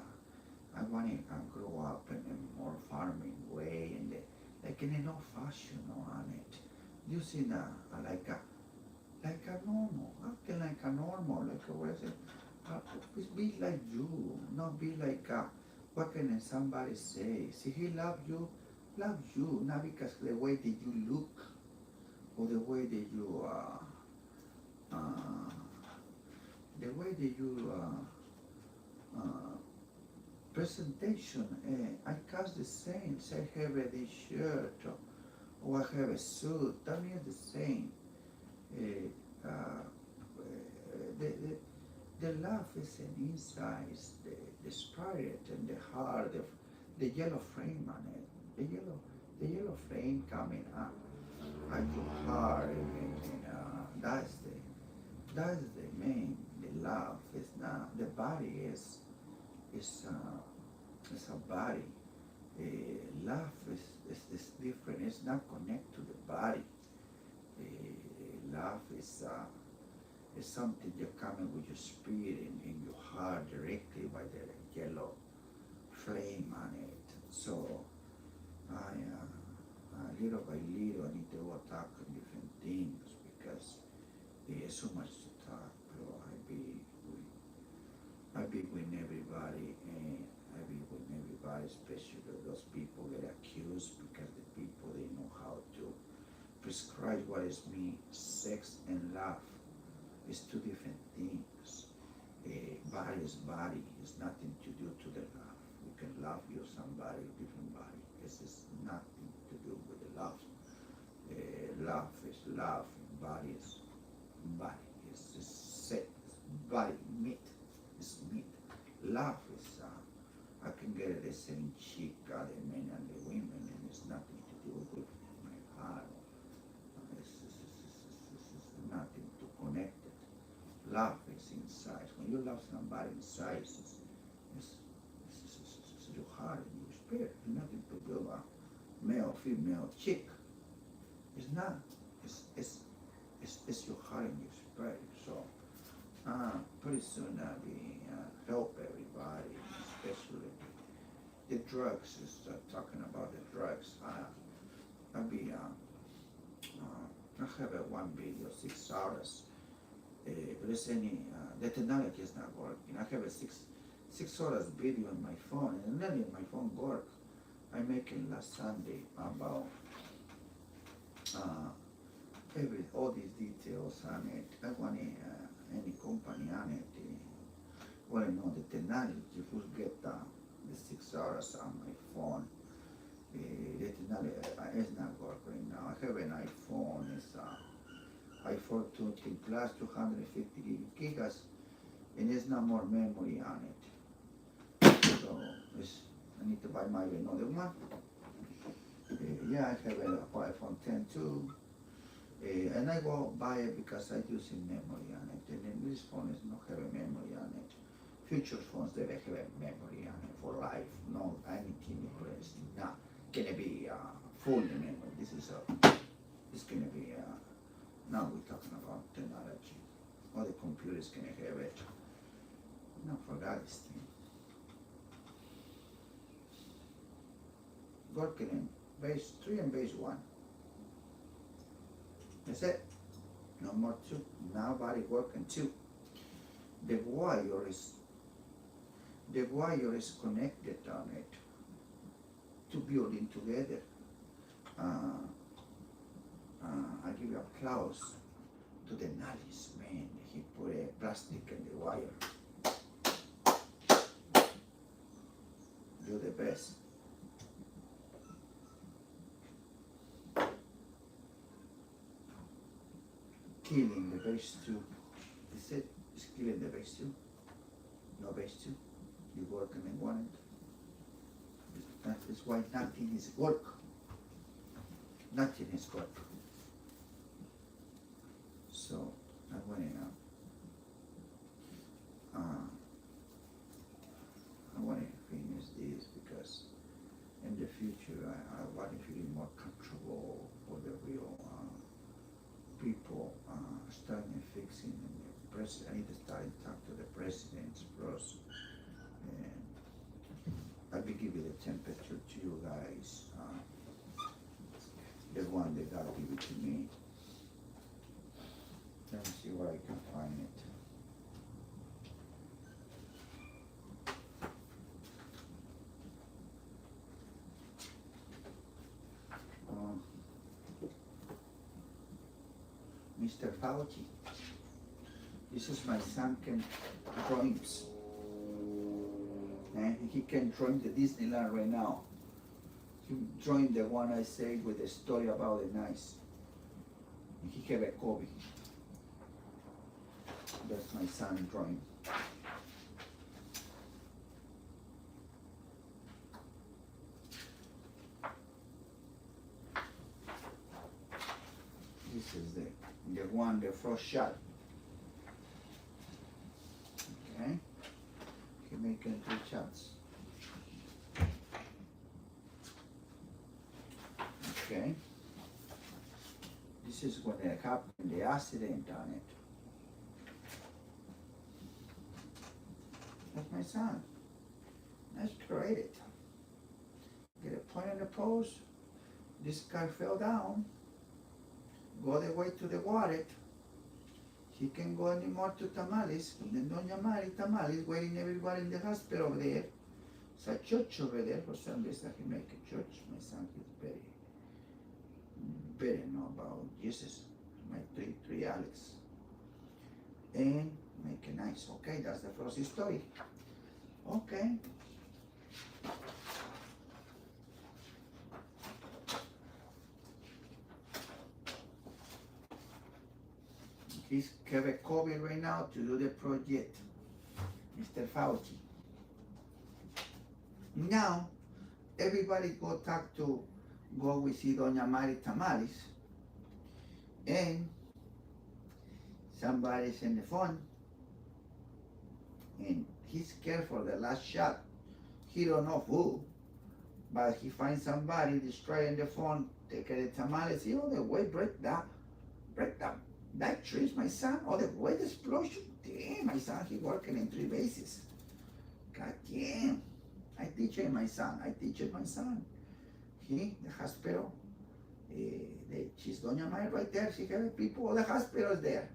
I want to grow up in a more farming way and like in an old fashion on it, using like a normal, acting like a normal, like a was it? Be like you, not be like what can somebody say? See, he love you, not because the way that you look or the way that you presentation. I cast the same. Say have a shirt or I have a suit. That means the same. The love is an inside, the spirit and the heart, the yellow frame on it. The yellow frame coming up at your heart, and that's the main. The love is not the body is a body. Love is different. It's not connected to the body. Love is something you're coming with your spirit and your heart directly by the yellow flame on it. So little by little I need to go talk on different things because there's so much to talk. But I be with everybody, and I be with everybody, especially those people get accused because the people they know how to prescribe what is mean. Sex and love is two different things. Body is body. It's nothing to do to the love. You can love you somebody, different body. This is nothing to do with the love. Love is love. Body is body. It's just sex. Body, meat. It's meat. Love is I can get the same chick, the men and the women, and it's nothing to do with my heart. It's nothing to connect it. Love is inside. When you love somebody inside, it's your heart and your spirit. It's nothing to do about male, female, chick. It's not. It's your heart and your spirit. So pretty soon I'll be help everybody, especially the drugs. Is talking about the drugs. I'll be I have one video, 6 hours. Recently, the technology is not working. I have a 6 hours video on my phone, and then my phone work. I making last Sunday about uh, all these details on it. I want any company on it. Want to know the technology. Who get the 6 hours on my phone? The technology is not working now. I have an iPhone. It's iPhone 13 plus 250 gigas, and there's no more memory on it. So I need to buy my another one. Yeah, I have an iPhone 10 too. And I will buy it because I use memory on it. And then this phone is not have a memory on it. Future phones they have a memory on it for life. No anything interesting. Not gonna be full memory. It's gonna be now we're talking about technology. All the computers gonna have it. No, forgot this thing. Working in base 3 and base 1. That's it. No more 2. Nobody working 2. The wire is connected on it to building together. I give applause to the knowledge man. He put a plastic in the wire. Do the best. Killing the base 2. Is it? It's killing the base 2. No base 2. You work and I want it. That is why nothing is work. Nothing is work. So I want to finish this because in the future I want to feel more comfortable for the real people starting fixing the president. I need to start and talk to the presidents first. And I'll be giving the temperature to you guys. The one that God gave it to me. Let me see where I can find it. Mr. Fauci. This is my son can drawings. And he can drawing the Disneyland right now. He drawing the one I say with the story about the nice. He have a Kobe. That's my son drawing. This is the one, the first shot. Okay. He making 3 shots. Okay. This is when it happened, the accident on it. That's my son. That's created. Get a point on the post. This guy fell down. Go the way to the water. He can't go anymore to Tamales. And then Doña Mari Tamales waiting everybody in the hospital over there. It's a church over there. For some reason he make a church. My son is very know about Jesus. My three Alex. And make it nice. Okay, that's the first story. Okay. He's having COVID right now to do the project, Mr. Fauci. Now, everybody go we see Doña Mari Tamales, and somebody's in the phone, and he's scared for the last shot. He don't know who, but he finds somebody destroying the phone, taking the tamales, see all the way, break that trees, my son, all the way the explosion. Damn, my son, he working in 3 bases. God damn. I teach it my son. He, the hospital, she's Doña Mari right there. She have people, all the hospitals there.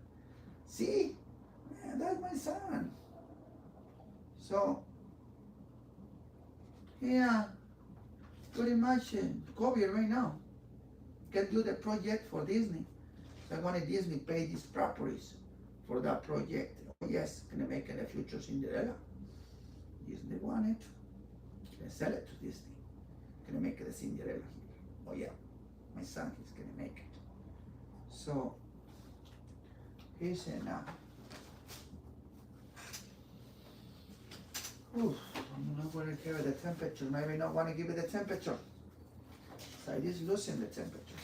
See, man, that's my son. So, yeah, pretty much Kobe right now can do the project for Disney. So I wanted Disney pay these properties for that project. Oh yes, gonna make it a future Cinderella. Disney want it. Gonna sell it to Disney. Gonna make it a Cinderella here. Oh yeah, my son is gonna make it. So he's in I'm not going to give it the temperature. Maybe not want to give it the temperature. So it is losing the temperature.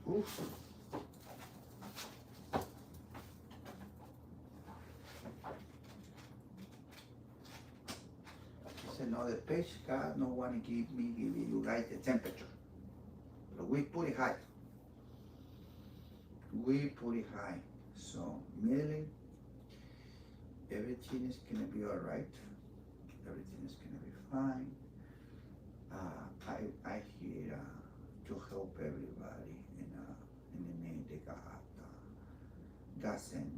Oof. So now the page card no want to give you guys the temperature. But we put it high. We put it high. So middling, everything is gonna be alright. Everything is gonna be fine. I here to help everybody in the name they got God sent me.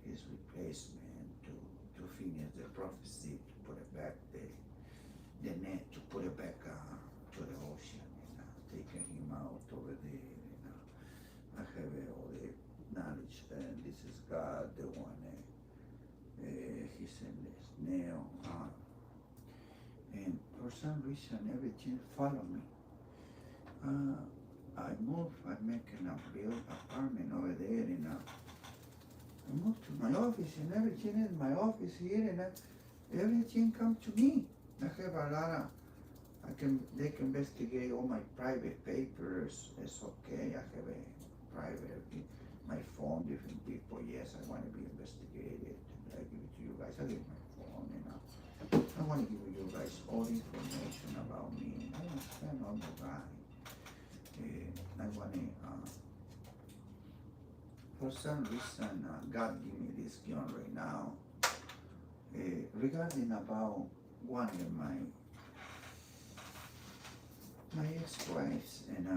His replacement to finish the prophecy, to put it back the net, to put it back to the ocean, taking him out over there. I have all the knowledge, and this is God, the one. He sent this nail, and for some reason everything followed me. I moved. I make an build apartment over there, and I moved to my office, and everything in my office here, and everything come to me. I have a lot of. They can investigate all my private papers. It's okay. I have a private. My phone, different people. Yes, I want to be investigated. I give it to you guys. I give my phone, and I want to give you guys all the information about me. I don't stand on the guy. I want to. For some reason, God give me this gun right now. Regarding about one of my ex-wives, and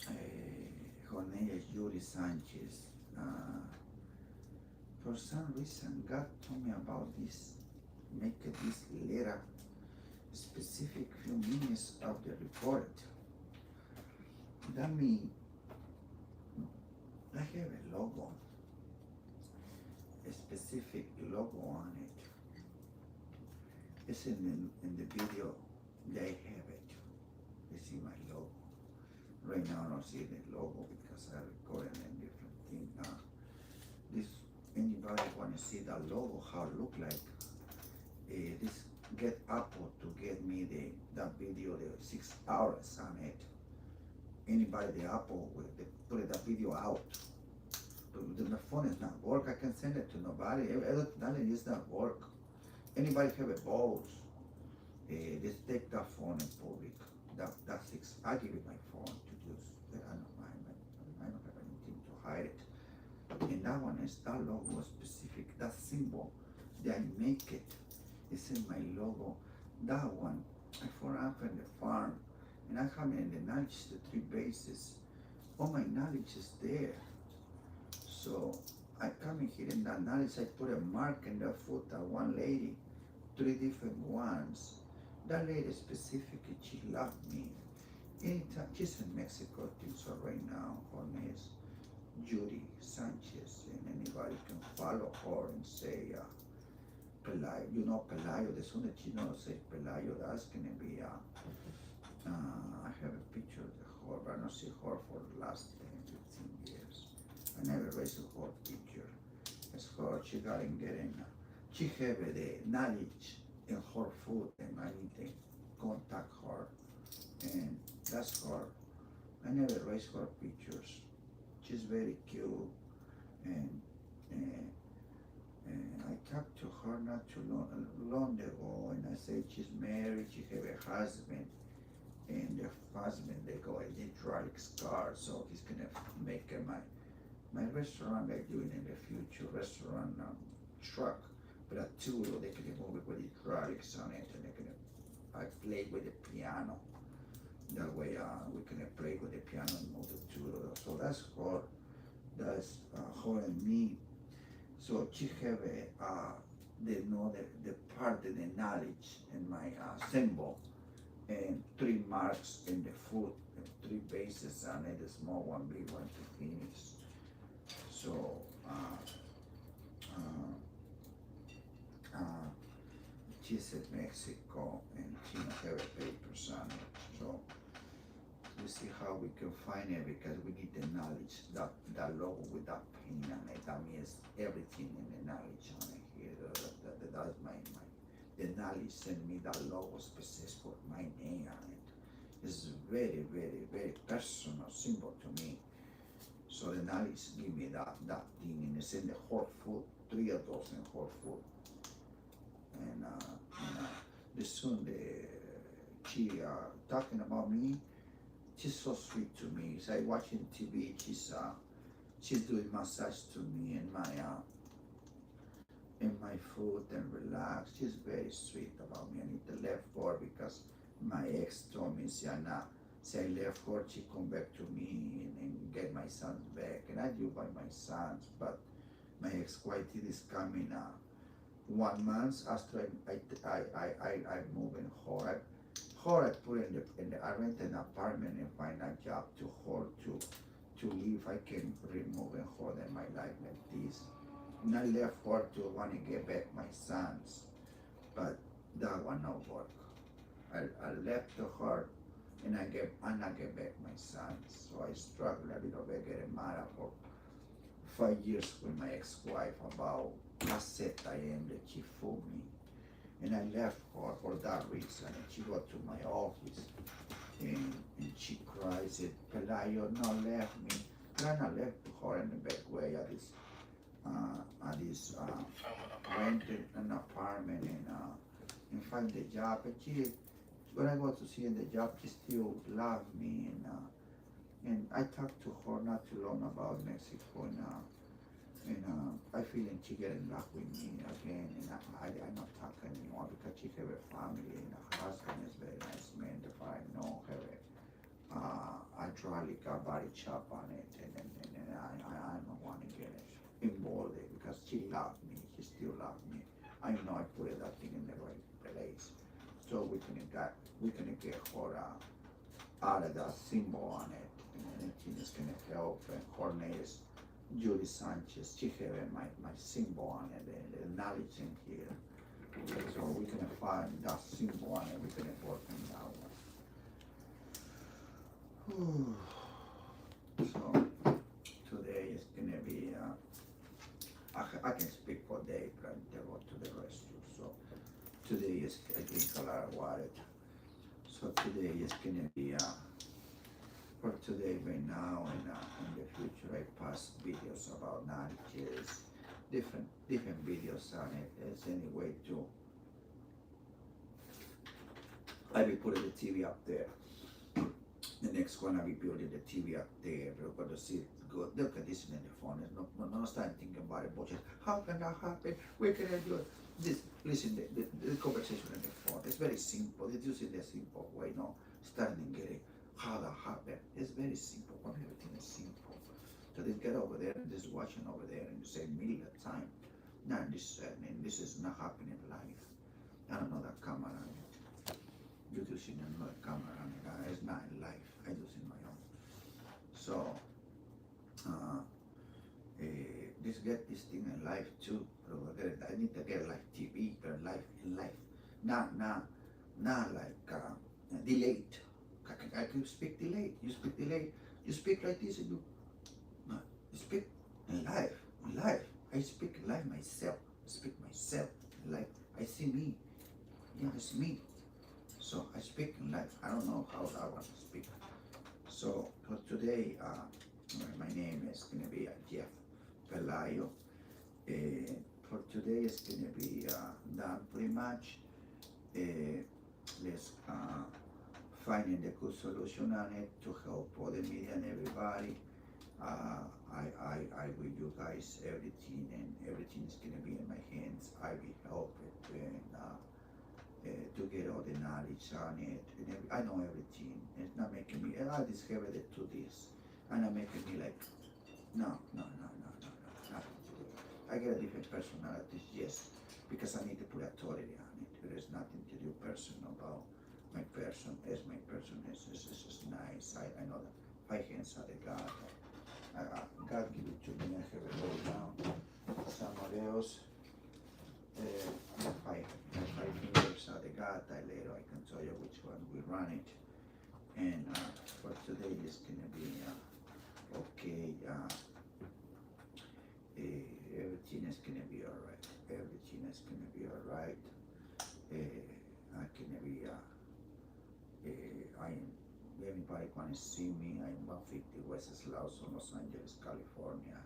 her name is Yuri Sanchez. For some reason, God told me about this. Make this letter specific few minutes of the report. That means I have a logo, a specific logo on it. It's in the video. They have it. They see my logo. Right now I don't see the logo because I recorded a different thing. This anybody want to see that logo, how it look like? This get Apple to get me that video, the 6 hours on it. Anybody the Apple will put that video out. The phone is not work. I can send it to nobody. Everything is not work. Anybody have a balls? Just take that phone in public. That's six. I give it my phone to use. I don't mind. I don't have anything to hide it. And that one is that logo specific. That symbol that I make it. It's in my logo. That one I found from the farm, and I have in the knowledge the 3 bases. All my knowledge is there. So I come in here in that knowledge. I put a mark in the foot of one lady, 3 different ones. That lady specifically, she loved me. Anytime she's in Mexico, so right now her name is Judy Sanchez, and anybody can follow her and say Pelayo. You know Pelayo. The sooner she knows say Pelayo, that's gonna be I have a picture of her, but I don't see her for the last 10, 15 years. I never raised her picture. It's her. She got in getting. She have the knowledge in her food, and I need to contact her, and that's her. I never raised her pictures. She's very cute, and I talked to her not too long ago, and I said she's married, she have a husband, and the husband they go a hydraulics car, so he's gonna make my restaurant I doing in the future, restaurant truck but a tool they can move it with hydraulics on it, and they can I play with the piano. That way we can play with the piano and move the tool. So that's her. That's her and me. So she have the know the part of the knowledge in my symbol and 3 marks in the foot and 3 bases on it, a small one, big one to finish. So uh, uh, she's in Mexico and she don't have a papers on it. So we see how we can find it because we need the knowledge. That logo with that paint on it, that means everything in the knowledge on it here. That's my the knowledge send me that logo specific for my name on it. It's very, very, very personal symbol to me. So the knowledge give me that thing, and it's in the whole food, 3 of those in whole food. And the soon she talking about me, she's so sweet to me. It's like watching TV. She's doing massage to me in my foot and relax. She's very sweet about me. I need to left her because my ex told me say I left her, she come back to me and get my sons back. And I do by my sons, but my ex-wife is coming 1 month after I move in her. I put in the I rent an apartment and find a job to her to leave. I can remove her in my life like this. And I left her to want to get back my sons, but that one not work. I left her and I not get back my sons. So I struggle a little bit getting mad for 5 years with my ex-wife about how set I am that she fooled me. And I left her for that reason. And she go to my office and she cries, said, Pelayo not left me. And I not left her in the back way at this rented an apartment and find a job. And she, when I go to see the job, she still love me. And I talked to her not too long about Mexico. And I feel she get in love with me again. And I not talk anymore because she have a family and her husband is very nice man. If I know have a hydraulic body shop on it, and I don't want to get involved because she loved me. She still loved me. I know I put that thing in the right place, so we can get her out of that symbol on it, and it is gonna help. And her name is Julie Sanchez. She have my symbol on it, the knowledge in here. So we can find that symbol on it. We can work on that one. So today is gonna be. I can speak for day, but I go to the restroom. So today is I drink a lot of water. So today is gonna be for today right now and in the future I pass videos about knowledges, different videos on it. As any way to I will put the TV up there. The next one I will build the TV up there. We're going to see it good. Look at this in the phone. There's no start thinking about it. But just how can that happen? Where can I do it? This listen the conversation in the phone. It's very simple. It's using the simple way, no starting getting how that happened. It's very simple. When everything is simple. So just get over there and just watching over there and say million time. Now this is not happening live. I don't know that camera. You're using another camera on it. It's not in live. I use in my own. So just get this thing in live too. I need to get live TV, but live in life. Not like delayed. I can speak delayed. You speak delayed. You speak like this and you speak in live. In live. I speak live myself. I speak myself in live. I see me. Yeah, it's me. So I speak in life. I don't know how I want to speak. So for today, my name is going to be Jeff Pelayo. For today, it's going to be done pretty much. Let's finding the good solution on it to help all the media and everybody. I will you guys everything, and everything is gonna be in my hands. I will help it, and to get all the knowledge on it. And I know everything. It's not making me. I discovered it to this, and not making me like no, no, no, no, no, no, nothing to do. I get a different personality, yes, because I need to put authority on it. There is nothing to do personal about my person. As my person is nice. I know that 5 hands are the God. God give it to me. I have it all down. Somebody else. My five fingers are the God. Later I can tell you which one we run it. And for today it's gonna be okay. Everything is gonna be alright. Everything is gonna be alright. I can be. Anybody wanna see me? I'm 150 West Slauson, Los Angeles, California.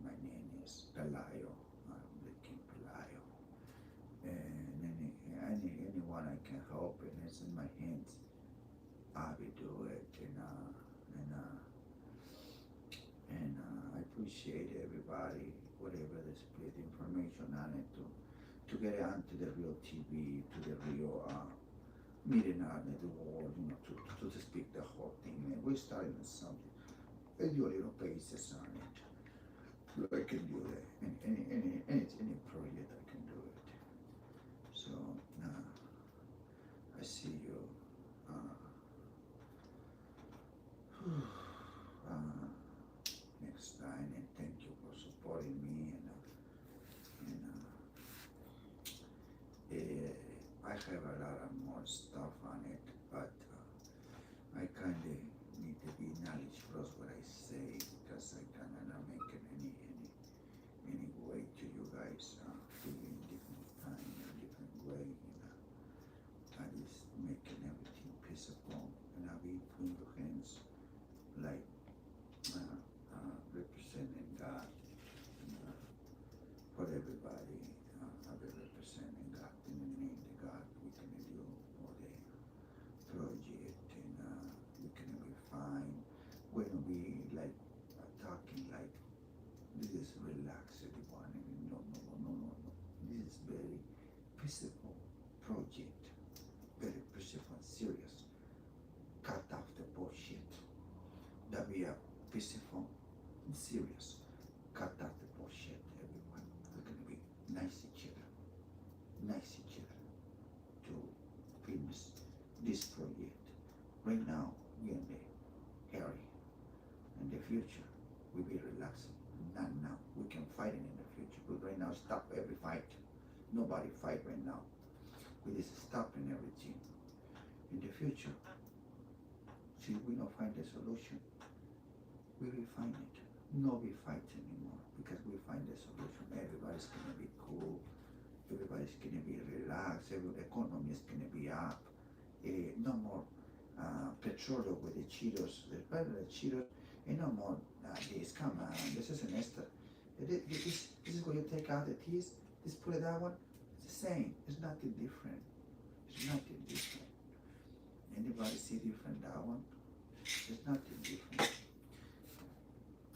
My name is Pelayo. I'm the King Pelayo. And anyone I can help, and it's in my hands, I will do it. And I appreciate everybody, whatever they split information on it to get it onto the real TV, to the real meeting on the world, to speak the whole thing. And we're starting with something. And do a little basis on it. I can do that. Any project I can do it. So I see you. Next time, and thank you for supporting me. I have a lot of more stuff on it, but I kind of need to be knowledge first what I say, because I kind of not making any way to you guys feel in different time, in different way. I just making everything peaceful, and I'll be putting your hands like representing God for everybody. I'll be representing God in the name of God. We can do all the project, and we can be fine. We're gonna be like talking like this is relax everyone. And no. This is very peaceful project, very peaceful and serious. Cut off the bullshit. That we are peaceful and serious. Cut out the bullshit, everyone. We're gonna be nice each other to finish this project. Right now, we're in the hurry. In the future, we'll be relaxing. Not now. We can fight it in the future, but right now, stop every fight. Nobody fight right now. We just stopping everything. In the future, see, we don't find the solution. We will find it. No, we fight anymore, because we find the solution. Everybody's gonna be cool. Everybody's gonna be relaxed. Every economy is gonna be up. No more petroleum with the Cheetos. The better the Cheetos, and no more this. Come on, this is an Esther. This is where you take out the teas. Just put it that one. It's the same. It's nothing different. It's nothing different. Anybody see different that one? It's nothing different.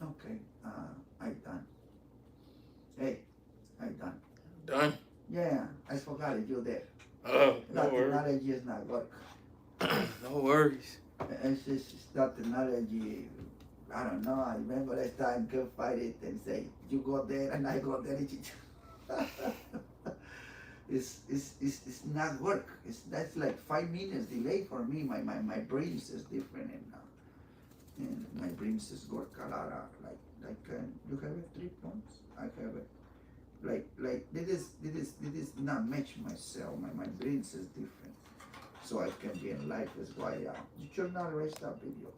Okay, I done. Hey, I done. Done? Yeah, I forgot it. You're there. No worries. Technology is not work. No worries. It's just it's not technology. I don't know. I remember that time could fight it and say you go there and I go there. It's not work. That's like 5 minutes delay for me. My brain is different, and my brain is work a lot of like you have it 3 points. I have it like this is not match myself. My brain is different, so I can be in life is why you should not erase that video.